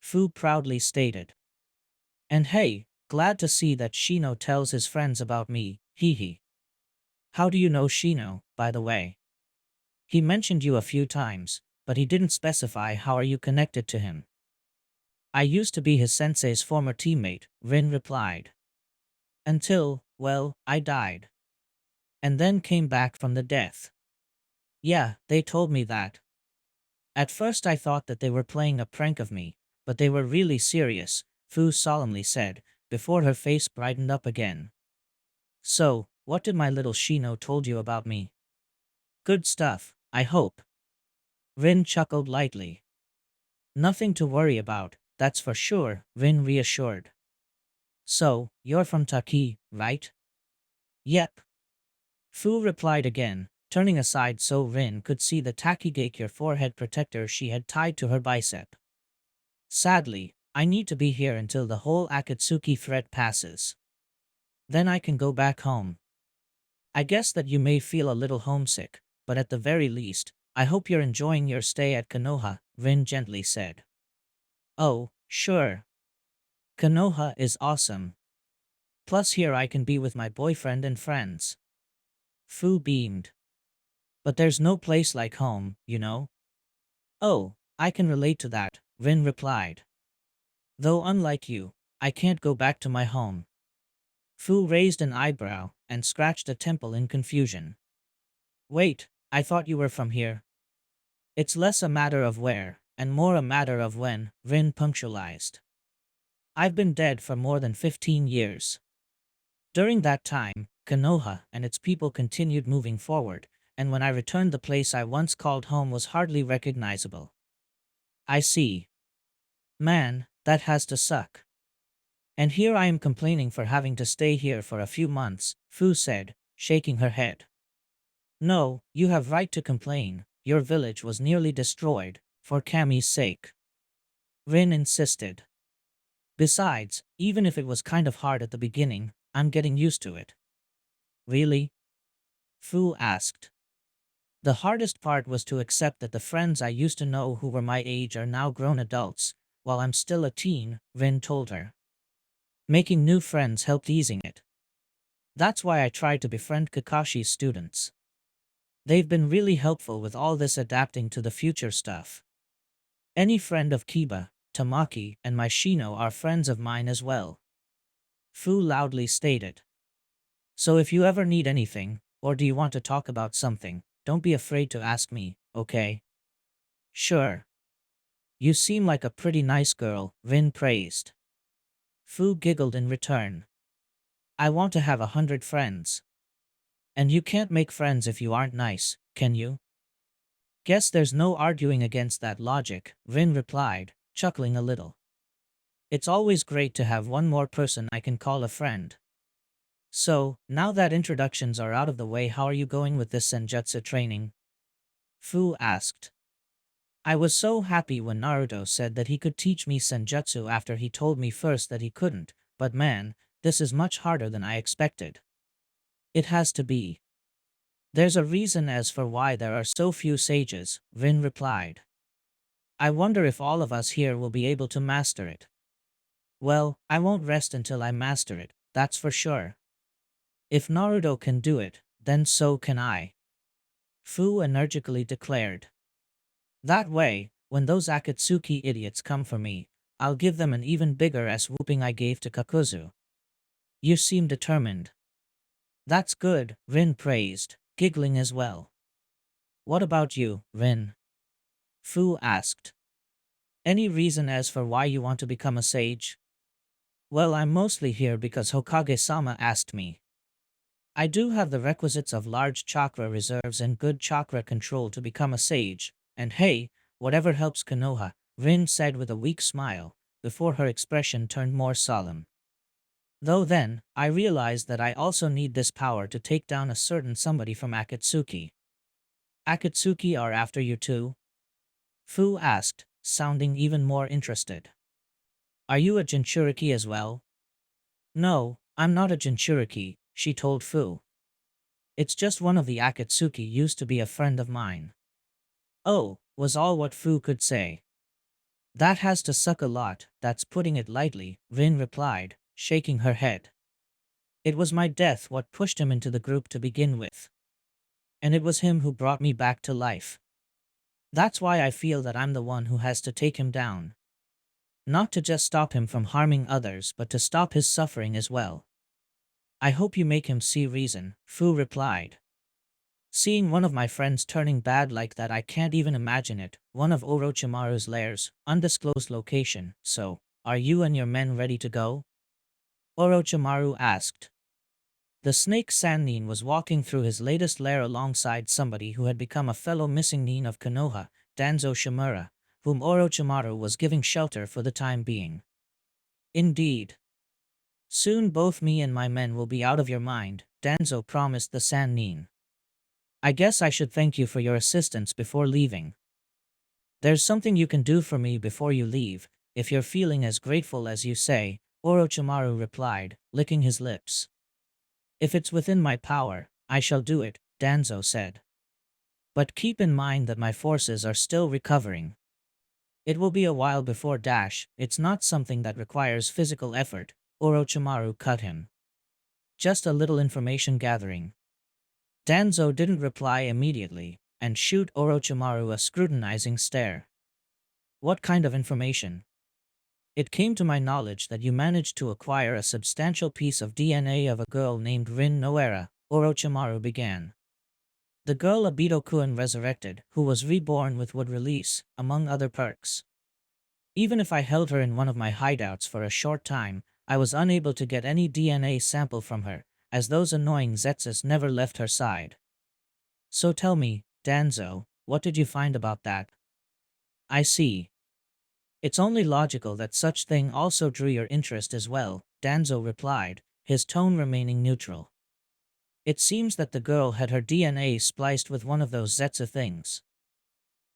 Fu proudly stated. And hey, glad to see that Shino tells his friends about me, hee. How do you know Shino, by the way? He mentioned you a few times, but he didn't specify how are you connected to him. I used to be his sensei's former teammate, Rin replied. Until, well, I died. And then came back from the death. Yeah, they told me that. At first I thought that they were playing a prank of me, but they were really serious, Fu solemnly said, before her face brightened up again. So, what did my little Shino told you about me? Good stuff, I hope. Rin chuckled lightly. Nothing to worry about, that's for sure, Rin reassured. So, you're from Taki, right? Yep. Fu replied again, turning aside so Rin could see the Takigakure forehead protector she had tied to her bicep. Sadly, I need to be here until the whole Akatsuki threat passes. Then I can go back home. I guess that you may feel a little homesick, but at the very least, I hope you're enjoying your stay at Konoha, Rin gently said. Oh, sure. Konoha is awesome. Plus here I can be with my boyfriend and friends. Fu beamed. But there's no place like home, you know? Oh, I can relate to that, Rin replied. Though unlike you, I can't go back to my home. Fu raised an eyebrow and scratched a temple in confusion. Wait, I thought you were from here. It's less a matter of where, and more a matter of when, Rin punctualized. I've been dead for more than 15 years. During that time, Konoha and its people continued moving forward, and when I returned the place I once called home was hardly recognizable. I see. Man, that has to suck. And here I am complaining for having to stay here for a few months, Fu said, shaking her head. No, you have right to complain, your village was nearly destroyed, for Kami's sake. Rin insisted. Besides, even if it was kind of hard at the beginning, I'm getting used to it. Really? Fu asked. The hardest part was to accept that the friends I used to know who were my age are now grown adults, while I'm still a teen, Rin told her. Making new friends helped easing it. That's why I try to befriend Kakashi's students. They've been really helpful with all this adapting to the future stuff. Any friend of Kiba, Tamaki, and my Shino are friends of mine as well. Fu loudly stated. So if you ever need anything, or do you want to talk about something, don't be afraid to ask me, okay? Sure. You seem like a pretty nice girl, Rin praised. Fu giggled in return. I want to have 100 friends. And you can't make friends if you aren't nice, can you? Guess there's no arguing against that logic, Rin replied, chuckling a little. It's always great to have one more person I can call a friend. So, now that introductions are out of the way, how are you going with this senjutsu training? Fu asked. I was so happy when Naruto said that he could teach me senjutsu after he told me first that he couldn't, but man, this is much harder than I expected. It has to be. There's a reason as for why there are so few sages, Rin replied. I wonder if all of us here will be able to master it. Well, I won't rest until I master it, that's for sure. If Naruto can do it, then so can I. Fu energically declared. That way, when those Akatsuki idiots come for me, I'll give them an even bigger ass whooping I gave to Kakuzu. You seem determined. That's good, Rin praised, giggling as well. What about you, Rin? Fu asked. Any reason as for why you want to become a sage? Well, I'm mostly here because Hokage-sama asked me. I do have the requisites of large chakra reserves and good chakra control to become a sage, and hey, whatever helps Konoha, Rin said with a weak smile, before her expression turned more solemn. Though then, I realized that I also need this power to take down a certain somebody from Akatsuki. Akatsuki are after you too? Fu asked, sounding even more interested. Are you a Jinchuriki as well? No, I'm not a Jinchuriki, she told Fu. It's just one of the Akatsuki used to be a friend of mine. Oh, was all what Fu could say. That has to suck a lot, that's putting it lightly, Rin replied, shaking her head. It was my death what pushed him into the group to begin with. And it was him who brought me back to life. That's why I feel that I'm the one who has to take him down. Not to just stop him from harming others, but to stop his suffering as well. I hope you make him see reason, Fu replied. Seeing one of my friends turning bad like that, I can't even imagine it. One of Orochimaru's lairs, undisclosed location, so, are you and your men ready to go? Orochimaru asked. The snake Sannin was walking through his latest lair alongside somebody who had become a fellow missing nin of Konoha, Danzo Shimura, whom Orochimaru was giving shelter for the time being. Indeed. Soon both me and my men will be out of your mind, Danzo promised the Sannin. I guess I should thank you for your assistance before leaving. There's something you can do for me before you leave, if you're feeling as grateful as you say, Orochimaru replied, licking his lips. If it's within my power, I shall do it, Danzo said. But keep in mind that my forces are still recovering. It will be a while before it's not something that requires physical effort, Orochimaru cut him. Just a little information gathering. Danzo didn't reply immediately, and shoot Orochimaru a scrutinizing stare. What kind of information? It came to my knowledge that you managed to acquire a substantial piece of DNA of a girl named Rin Noera, Orochimaru began. The girl Abito-kun resurrected, who was reborn with wood release, among other perks. Even if I held her in one of my hideouts for a short time, I was unable to get any DNA sample from her, as those annoying Zetsus never left her side. So tell me, Danzo, what did you find about that? I see. It's only logical that such thing also drew your interest as well, Danzo replied, his tone remaining neutral. It seems that the girl had her DNA spliced with one of those Zetsu things.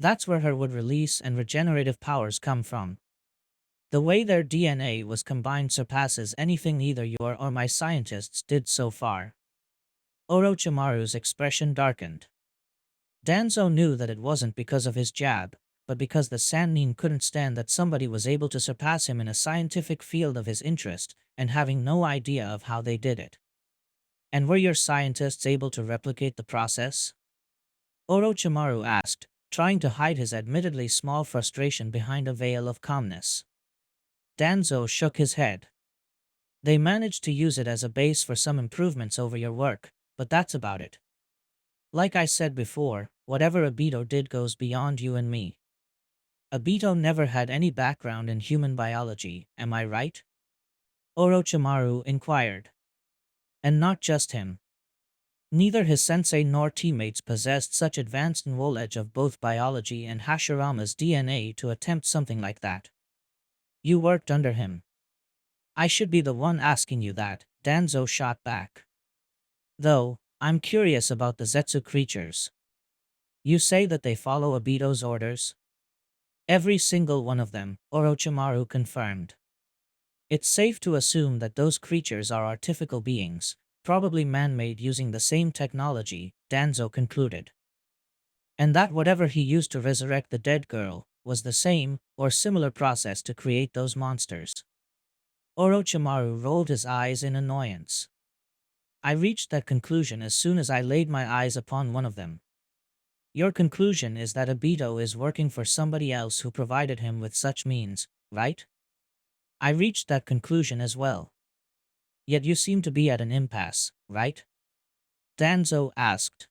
That's where her wood release and regenerative powers come from. The way their DNA was combined surpasses anything either your or my scientists did so far. Orochimaru's expression darkened. Danzo knew that it wasn't because of his jab, but because the Sannin couldn't stand that somebody was able to surpass him in a scientific field of his interest, and having no idea of how they did it. And were your scientists able to replicate the process? Orochimaru asked, trying to hide his admittedly small frustration behind a veil of calmness. Danzo shook his head. They managed to use it as a base for some improvements over your work, but that's about it. Like I said before, whatever Obito did goes beyond you and me. Obito never had any background in human biology, am I right? Orochimaru inquired. And not just him. Neither his sensei nor teammates possessed such advanced knowledge of both biology and Hashirama's DNA to attempt something like that. You worked under him. I should be the one asking you that, Danzo shot back. Though, I'm curious about the Zetsu creatures. You say that they follow Obito's orders? Every single one of them, Orochimaru confirmed. It's safe to assume that those creatures are artificial beings, probably man-made using the same technology, Danzo concluded. And that whatever he used to resurrect the dead girl was the same or similar process to create those monsters. Orochimaru rolled his eyes in annoyance. I reached that conclusion as soon as I laid my eyes upon one of them. Your conclusion is that Obito is working for somebody else who provided him with such means, right? I reached that conclusion as well. Yet you seem to be at an impasse, right? Danzo asked.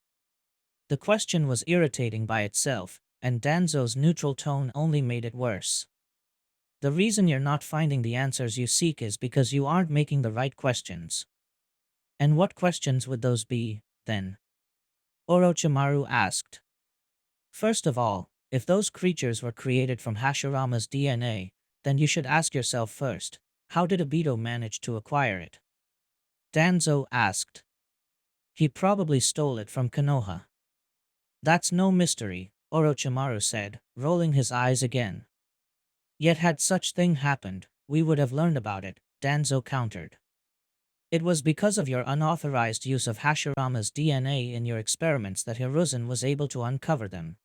The question was irritating by itself, and Danzo's neutral tone only made it worse. The reason you're not finding the answers you seek is because you aren't making the right questions. And what questions would those be, then? Orochimaru asked. First of all, if those creatures were created from Hashirama's DNA, then you should ask yourself first, how did Obito manage to acquire it? Danzo asked. He probably stole it from Konoha. That's no mystery, Orochimaru said, rolling his eyes again. Yet had such thing happened, we would have learned about it, Danzo countered. It was because of your unauthorized use of Hashirama's DNA in your experiments that Hiruzen was able to uncover them.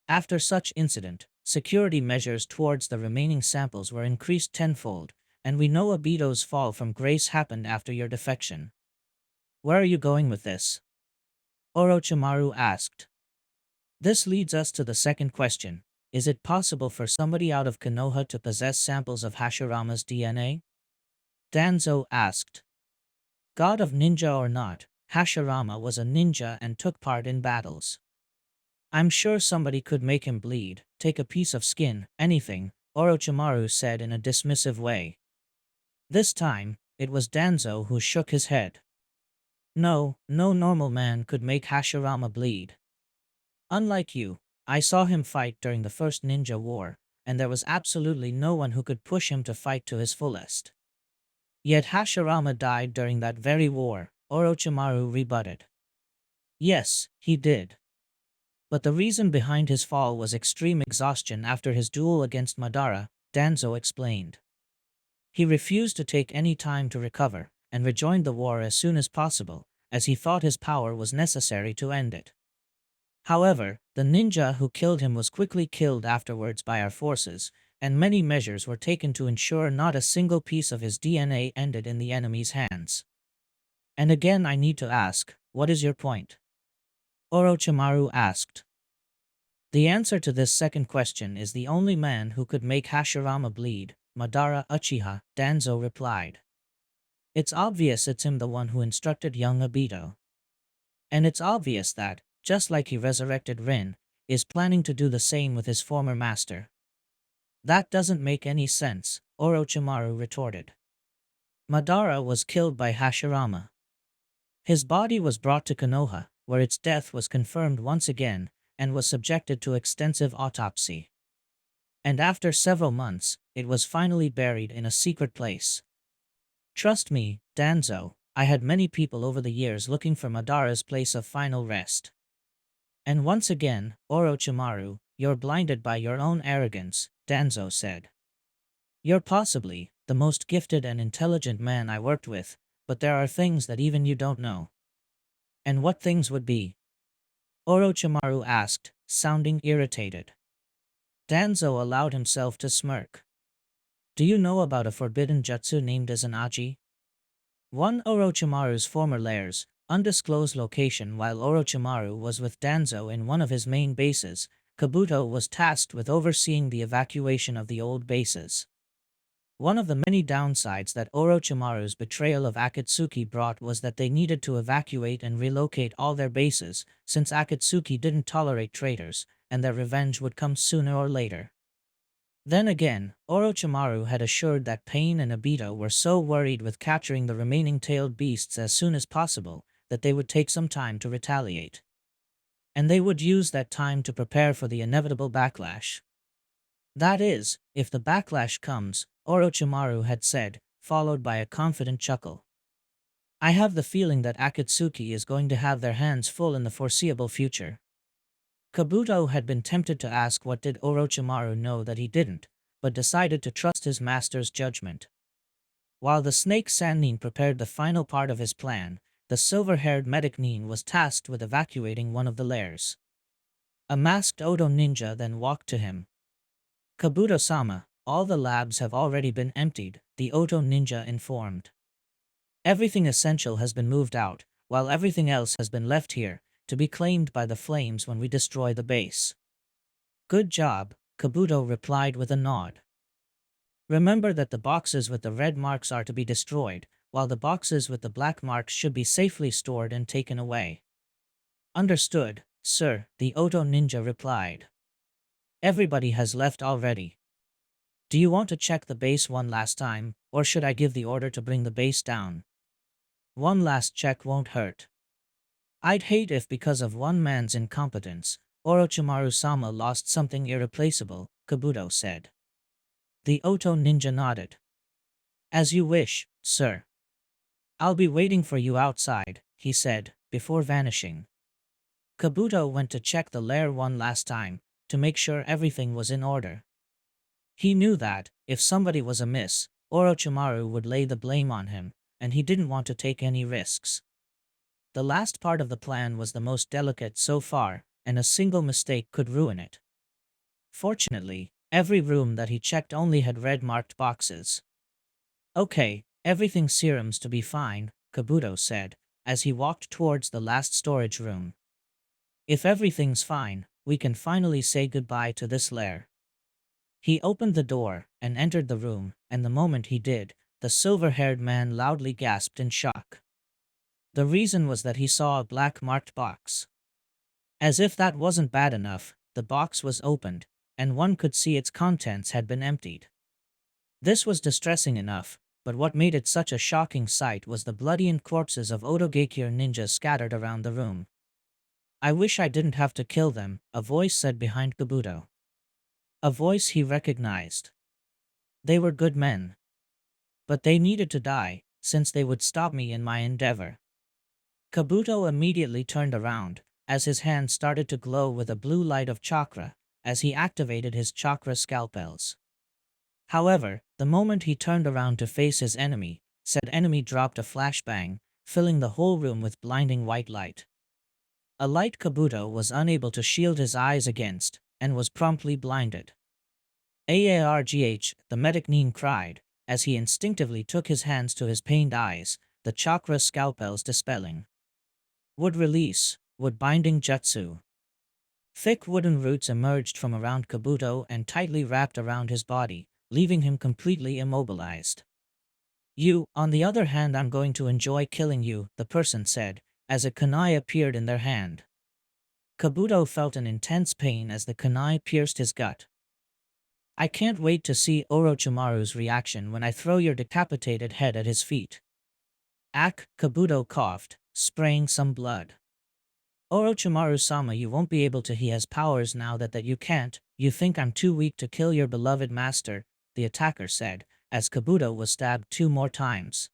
After such incident, security measures towards the remaining samples were increased tenfold, and we know Obito's fall from grace happened after your defection. Where are you going with this? Orochimaru asked. This leads us to the second question. Is it possible for somebody out of Konoha to possess samples of Hashirama's DNA? Danzo asked. God of ninja or not, Hashirama was a ninja and took part in battles. I'm sure somebody could make him bleed, take a piece of skin, anything, Orochimaru said in a dismissive way. This time, it was Danzo who shook his head. No normal man could make Hashirama bleed. Unlike you, I saw him fight during the first ninja war, and there was absolutely no one who could push him to fight to his fullest. Yet Hashirama died during that very war, Orochimaru rebutted. Yes, he did. But the reason behind his fall was extreme exhaustion after his duel against Madara, Danzo explained. He refused to take any time to recover, and rejoined the war as soon as possible, as he thought his power was necessary to end it. However, the ninja who killed him was quickly killed afterwards by our forces, and many measures were taken to ensure not a single piece of his DNA ended in the enemy's hands. And again I need to ask, what is your point? Orochimaru asked. The answer to this second question is the only man who could make Hashirama bleed, Madara Uchiha, Danzo replied. It's obvious it's him, the one who instructed young Obito. And it's obvious that, just like he resurrected Rin, is planning to do the same with his former master. That doesn't make any sense, Orochimaru retorted. Madara was killed by Hashirama. His body was brought to Konoha, where its death was confirmed once again, and was subjected to extensive autopsy. And after several months, it was finally buried in a secret place. Trust me, Danzo, I had many people over the years looking for Madara's place of final rest. And once again, Orochimaru, you're blinded by your own arrogance, Danzo said. You're possibly the most gifted and intelligent man I worked with, but there are things that even you don't know. And what things would be? Orochimaru asked, sounding irritated. Danzo allowed himself to smirk. Do you know about a forbidden jutsu named Izanaji? One Orochimaru's former lair's undisclosed location. While Orochimaru was with Danzo in one of his main bases, Kabuto was tasked with overseeing the evacuation of the old bases. One of the many downsides that Orochimaru's betrayal of Akatsuki brought was that they needed to evacuate and relocate all their bases, since Akatsuki didn't tolerate traitors, and their revenge would come sooner or later. Then again, Orochimaru had assured that Pain and Obito were so worried with capturing the remaining tailed beasts as soon as possible that they would take some time to retaliate. And they would use that time to prepare for the inevitable backlash. That is, if the backlash comes, Orochimaru had said, followed by a confident chuckle. I have the feeling that Akatsuki is going to have their hands full in the foreseeable future. Kabuto had been tempted to ask what did Orochimaru know that he didn't, but decided to trust his master's judgment. While the snake Sannin prepared the final part of his plan, the silver-haired medic Nin was tasked with evacuating one of the lairs. A masked Oto ninja then walked to him. Kabuto-sama, all the labs have already been emptied, the Oto ninja informed. Everything essential has been moved out, while everything else has been left here, to be claimed by the flames when we destroy the base. Good job, Kabuto replied with a nod. Remember that the boxes with the red marks are to be destroyed, while the boxes with the black marks should be safely stored and taken away. Understood, sir, the Oto ninja replied. Everybody has left already. Do you want to check the base one last time, or should I give the order to bring the base down? One last check won't hurt. I'd hate if because of one man's incompetence, Orochimaru-sama lost something irreplaceable, Kabuto said. The Oto ninja nodded. As you wish, sir. I'll be waiting for you outside, he said, before vanishing. Kabuto went to check the lair one last time, to make sure everything was in order. He knew that, if somebody was amiss, Orochimaru would lay the blame on him, and he didn't want to take any risks. The last part of the plan was the most delicate so far, and a single mistake could ruin it. Fortunately, every room that he checked only had red-marked boxes. Okay, everything seems to be fine, Kabuto said, as he walked towards the last storage room. If everything's fine, we can finally say goodbye to this lair. He opened the door and entered the room, and the moment he did, the silver-haired man loudly gasped in shock. The reason was that he saw a black-marked box. As if that wasn't bad enough, the box was opened, and one could see its contents had been emptied. This was distressing enough, but what made it such a shocking sight was the bloody and corpses of Otogakure ninjas scattered around the room. I wish I didn't have to kill them, a voice said behind Kabuto. A voice he recognized. They were good men. But they needed to die, since they would stop me in my endeavor. Kabuto immediately turned around, as his hand started to glow with a blue light of chakra, as he activated his chakra scalpels. However, the moment he turned around to face his enemy, said enemy dropped a flashbang, filling the whole room with blinding white light. A light Kabuto was unable to shield his eyes against, and was promptly blinded. Aargh, the medic Nin cried, as he instinctively took his hands to his pained eyes, the chakra scalpels dispelling. Wood release, wood binding jutsu. Thick wooden roots emerged from around Kabuto and tightly wrapped around his body, leaving him completely immobilized. You, on the other hand, I'm going to enjoy killing you, the person said, as a kunai appeared in their hand. Kabuto felt an intense pain as the kunai pierced his gut. I can't wait to see Orochimaru's reaction when I throw your decapitated head at his feet. Ack, Kabuto coughed, spraying some blood. Orochimaru-sama, you won't be able to. He has powers now that you can't. You think I'm too weak to kill your beloved master, the attacker said, as Kabuto was stabbed 2 more times.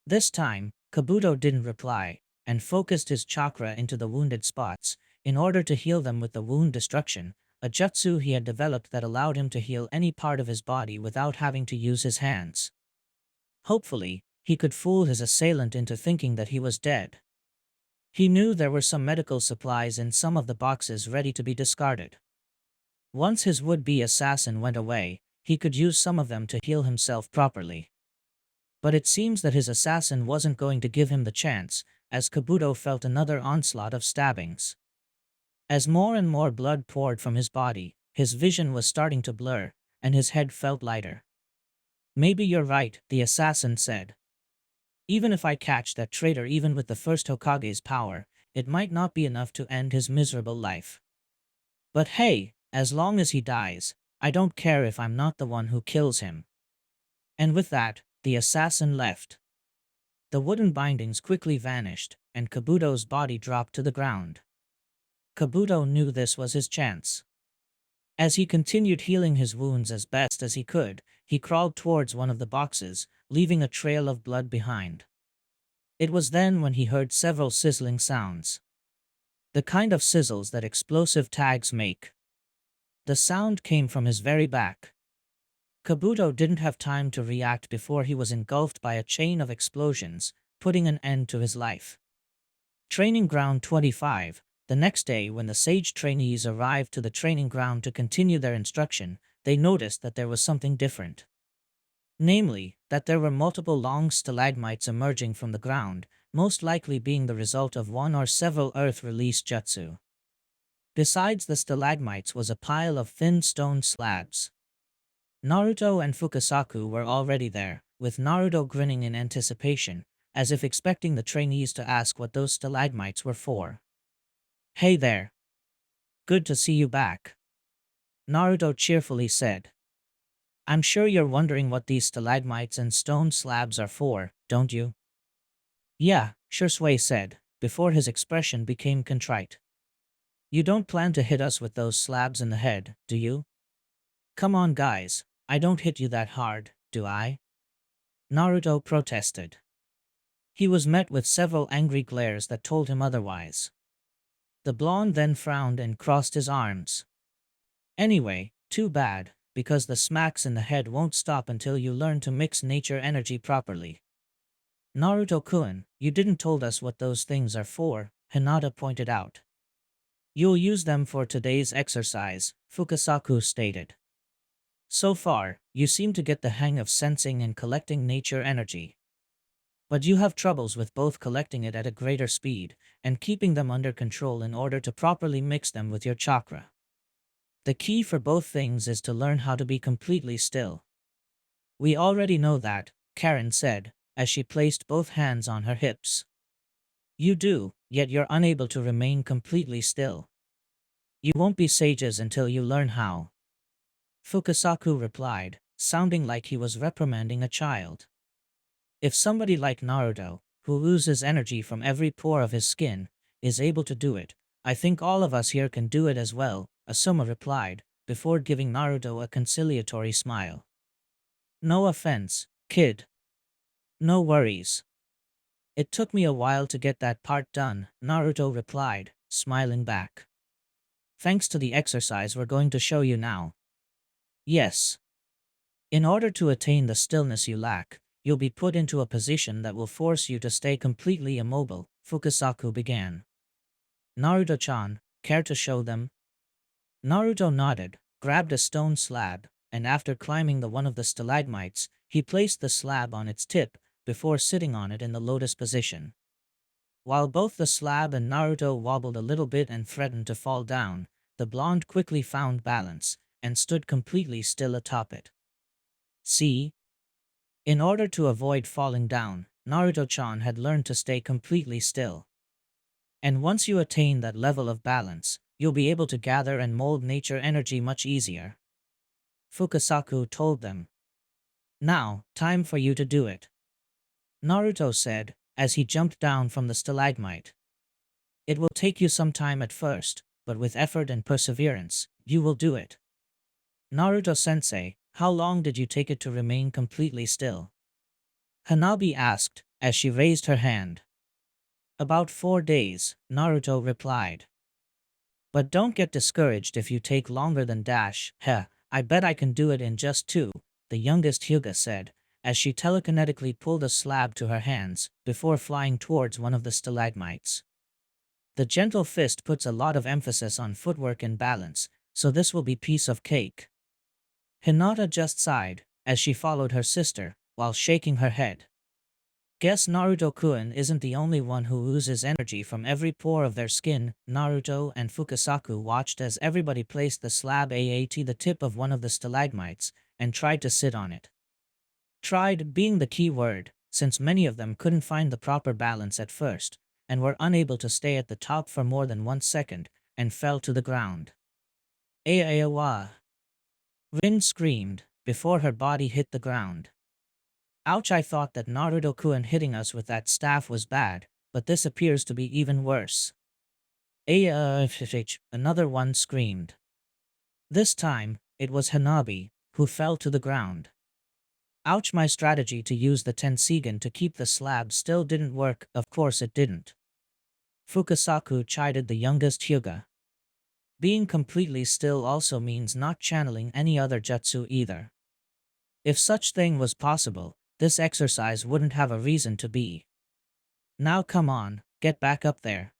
This time, Kabuto didn't reply, and focused his chakra into the wounded spots, in order to heal them with the wound destruction, a jutsu he had developed that allowed him to heal any part of his body without having to use his hands. Hopefully, he could fool his assailant into thinking that he was dead. He knew there were some medical supplies in some of the boxes ready to be discarded. Once his would-be assassin went away, he could use some of them to heal himself properly. But it seems that his assassin wasn't going to give him the chance, as Kabuto felt another onslaught of stabbings. As more and more blood poured from his body, his vision was starting to blur, and his head felt lighter. Maybe you're right, the assassin said. Even if I catch that traitor even with the first Hokage's power, it might not be enough to end his miserable life. But hey, as long as he dies, I don't care if I'm not the one who kills him. And with that, the assassin left. The wooden bindings quickly vanished, and Kabuto's body dropped to the ground. Kabuto knew this was his chance. As he continued healing his wounds as best as he could, he crawled towards one of the boxes, leaving a trail of blood behind. It was then when he heard several sizzling sounds. The kind of sizzles that explosive tags make. The sound came from his very back. Kabuto didn't have time to react before he was engulfed by a chain of explosions, putting an end to his life. Training Ground 25. The next day when the Sage trainees arrived to the training ground to continue their instruction, they noticed that there was something different. Namely, that there were multiple long stalagmites emerging from the ground, most likely being the result of one or several earth-release jutsu. Besides the stalagmites was a pile of thin stone slabs. Naruto and Fukasaku were already there, with Naruto grinning in anticipation, as if expecting the trainees to ask what those stalagmites were for. Hey there. Good to see you back. Naruto cheerfully said. I'm sure you're wondering what these stalagmites and stone slabs are for, don't you? Yeah, Shursui said, before his expression became contrite. You don't plan to hit us with those slabs in the head, do you? Come on guys, I don't hit you that hard, do I? Naruto protested. He was met with several angry glares that told him otherwise. The blonde then frowned and crossed his arms. Anyway, too bad, because the smacks in the head won't stop until you learn to mix nature energy properly. Naruto-kun, you didn't told us what those things are for, Hinata pointed out. You'll use them for today's exercise, Fukasaku stated. So far, you seem to get the hang of sensing and collecting nature energy. But you have troubles with both collecting it at a greater speed, and keeping them under control in order to properly mix them with your chakra. The key for both things is to learn how to be completely still. We already know that, Karen said, as she placed both hands on her hips. You do, yet you're unable to remain completely still. You won't be sages until you learn how. Fukasaku replied, sounding like he was reprimanding a child. If somebody like Naruto, who loses energy from every pore of his skin, is able to do it, I think all of us here can do it as well, Asuma replied, before giving Naruto a conciliatory smile. No offense, kid. No worries. It took me a while to get that part done, Naruto replied, smiling back. Thanks to the exercise we're going to show you now. Yes. In order to attain the stillness you lack, you'll be put into a position that will force you to stay completely immobile, Fukasaku began. Naruto-chan, care to show them? Naruto nodded, grabbed a stone slab, and after climbing one of the stalagmites, he placed the slab on its tip, before sitting on it in the lotus position. While both the slab and Naruto wobbled a little bit and threatened to fall down, the blonde quickly found balance, and stood completely still atop it. See? In order to avoid falling down, Naruto-chan had learned to stay completely still. And once you attain that level of balance, you'll be able to gather and mold nature energy much easier. Fukasaku told them. Now, time for you to do it. Naruto said, as he jumped down from the stalagmite. It will take you some time at first, but with effort and perseverance, you will do it. Naruto-sensei, how long did you take it to remain completely still? Hanabi asked, as she raised her hand. About 4 days, Naruto replied. But don't get discouraged if you take longer than dash, I bet I can do it in just 2, the youngest Hyuga said, as she telekinetically pulled a slab to her hands, before flying towards one of the stalagmites. The gentle fist puts a lot of emphasis on footwork and balance, so this will be piece of cake. Hinata just sighed, as she followed her sister, while shaking her head. Guess Naruto-kun isn't the only one who oozes energy from every pore of their skin. Naruto and Fukasaku watched as everybody placed the slab at the tip of one of the stalagmites, and tried to sit on it. Tried being the key word, since many of them couldn't find the proper balance at first, and were unable to stay at the top for more than 1 second, and fell to the ground. Aawa! Rin screamed, before her body hit the ground. Ouch, I thought that Naruto-kun hitting us with that staff was bad, but this appears to be even worse. Another one screamed. This time, it was Hanabi, who fell to the ground. Ouch, my strategy to use the Tensigen to keep the slab still didn't work, of course it didn't. Fukasaku chided the youngest Hyuga. Being completely still also means not channeling any other jutsu either. If such thing was possible, this exercise wouldn't have a reason to be. Now come on, get back up there.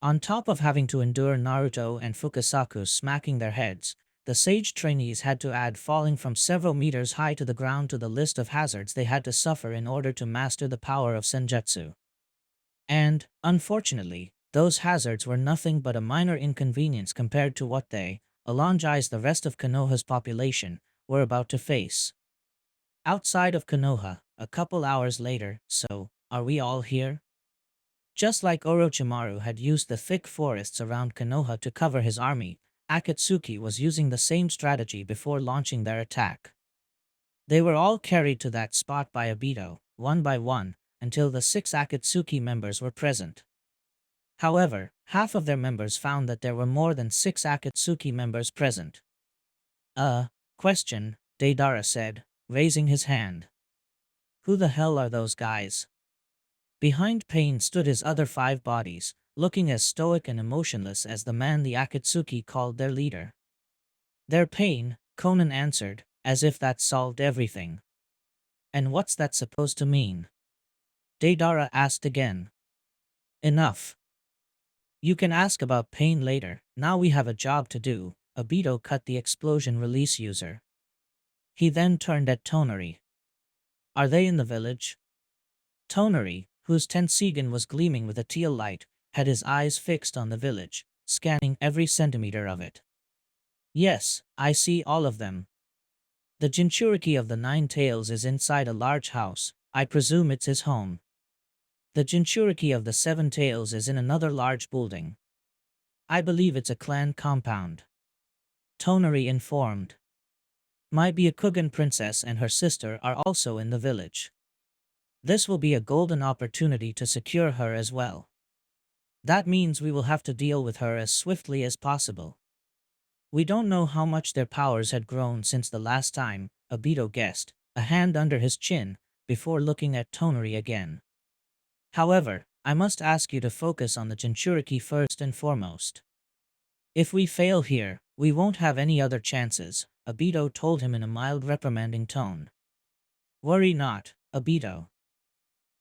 On top of having to endure Naruto and Fukasaku smacking their heads, the sage trainees had to add falling from several meters high to the ground to the list of hazards they had to suffer in order to master the power of senjutsu. And, unfortunately, those hazards were nothing but a minor inconvenience compared to what they, alongside the rest of Konoha's population, were about to face. Outside of Konoha, a couple hours later, so, are we all here? Just like Orochimaru had used the thick forests around Konoha to cover his army, Akatsuki was using the same strategy before launching their attack. They were all carried to that spot by Obito, one by one, until the 6 Akatsuki members were present. However, half of their members found that there were more than 6 Akatsuki members present. Question, Deidara said, raising his hand. Who the hell are those guys? Behind Pain stood his other 5 bodies, looking as stoic and emotionless as the man the Akatsuki called their leader. Their Pain, Conan answered, as if that solved everything. And what's that supposed to mean? Deidara asked again. Enough. You can ask about Pain later, now we have a job to do. Obito cut the explosion release user. He then turned at Tonari. Are they in the village? Tonari, whose Tensigen was gleaming with a teal light, had his eyes fixed on the village, scanning every centimeter of it. Yes, I see all of them. The Jinchuriki of the 9 Tails is inside a large house, I presume it's his home. The Jinchuriki of the 7 Tails is in another large building. I believe it's a clan compound. Tonari informed. My Byakugan princess and her sister are also in the village. This will be a golden opportunity to secure her as well. That means we will have to deal with her as swiftly as possible. We don't know how much their powers had grown since the last time, Obito guessed, a hand under his chin, before looking at Tonari again. However, I must ask you to focus on the Jinchuriki first and foremost. If we fail here, we won't have any other chances, Obito told him in a mild reprimanding tone. Worry not, Obito.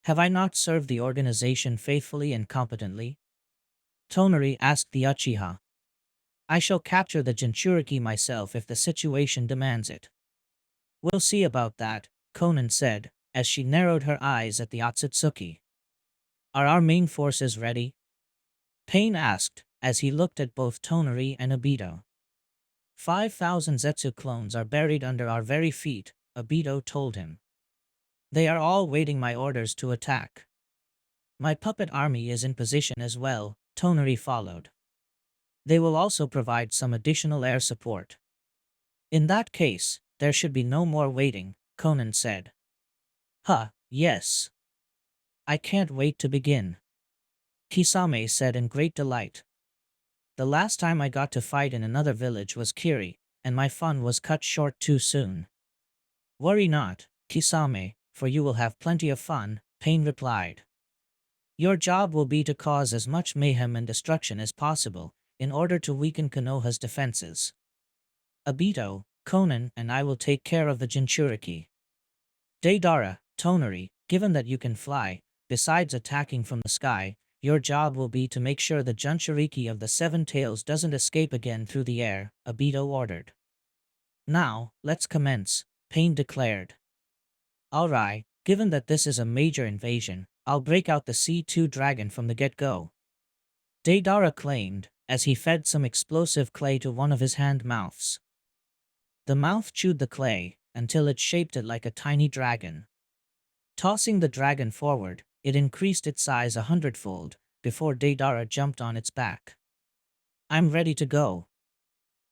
Have I not served the organization faithfully and competently? Tonari asked the Uchiha. I shall capture the Jinchuriki myself if the situation demands it. We'll see about that, Conan said, as she narrowed her eyes at the Otsutsuki. Are our main forces ready? Pain asked, as he looked at both Tonari and Obito. 5,000 Zetsu clones are buried under our very feet, Obito told him. They are all waiting my orders to attack. My puppet army is in position as well, Tonari followed. They will also provide some additional air support. In that case, there should be no more waiting, Conan said. Yes. I can't wait to begin. Kisame said in great delight. The last time I got to fight in another village was Kiri, and my fun was cut short too soon. Worry not, Kisame, for you will have plenty of fun, Pain replied. Your job will be to cause as much mayhem and destruction as possible, in order to weaken Konoha's defenses. Obito, Conan, and I will take care of the Jinchuriki. Deidara, Tonari, given that you can fly, besides attacking from the sky, Your job will be to make sure the Jinchuriki of the Seven Tails doesn't escape again through the air, Obito ordered. Now, let's commence, Pain declared. Alright, given that this is a major invasion, I'll break out the C2 dragon from the get-go. Deidara claimed, as he fed some explosive clay to one of his hand mouths. The mouth chewed the clay, until it shaped it like a tiny dragon. Tossing the dragon forward, it increased its size 100-fold, before Deidara jumped on its back. I'm ready to go.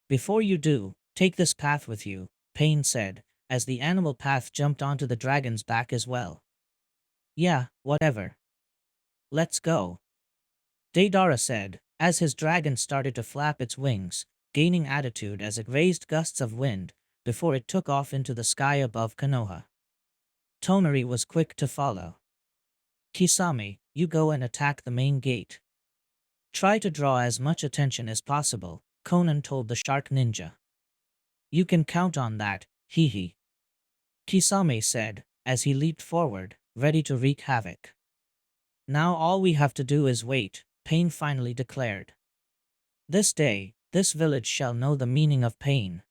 Before you do, take this path with you, Pain said, as the animal path jumped onto the dragon's back as well. Yeah, whatever. Let's go. Deidara said, as his dragon started to flap its wings, gaining attitude as it raised gusts of wind, before it took off into the sky above Konoha. Tonari was quick to follow. Kisame, you go and attack the main gate. Try to draw as much attention as possible, Conan told the shark ninja. You can count on that, hee. Kisame said, as he leaped forward, ready to wreak havoc. Now all we have to do is wait, Pain finally declared. This day, this village shall know the meaning of pain.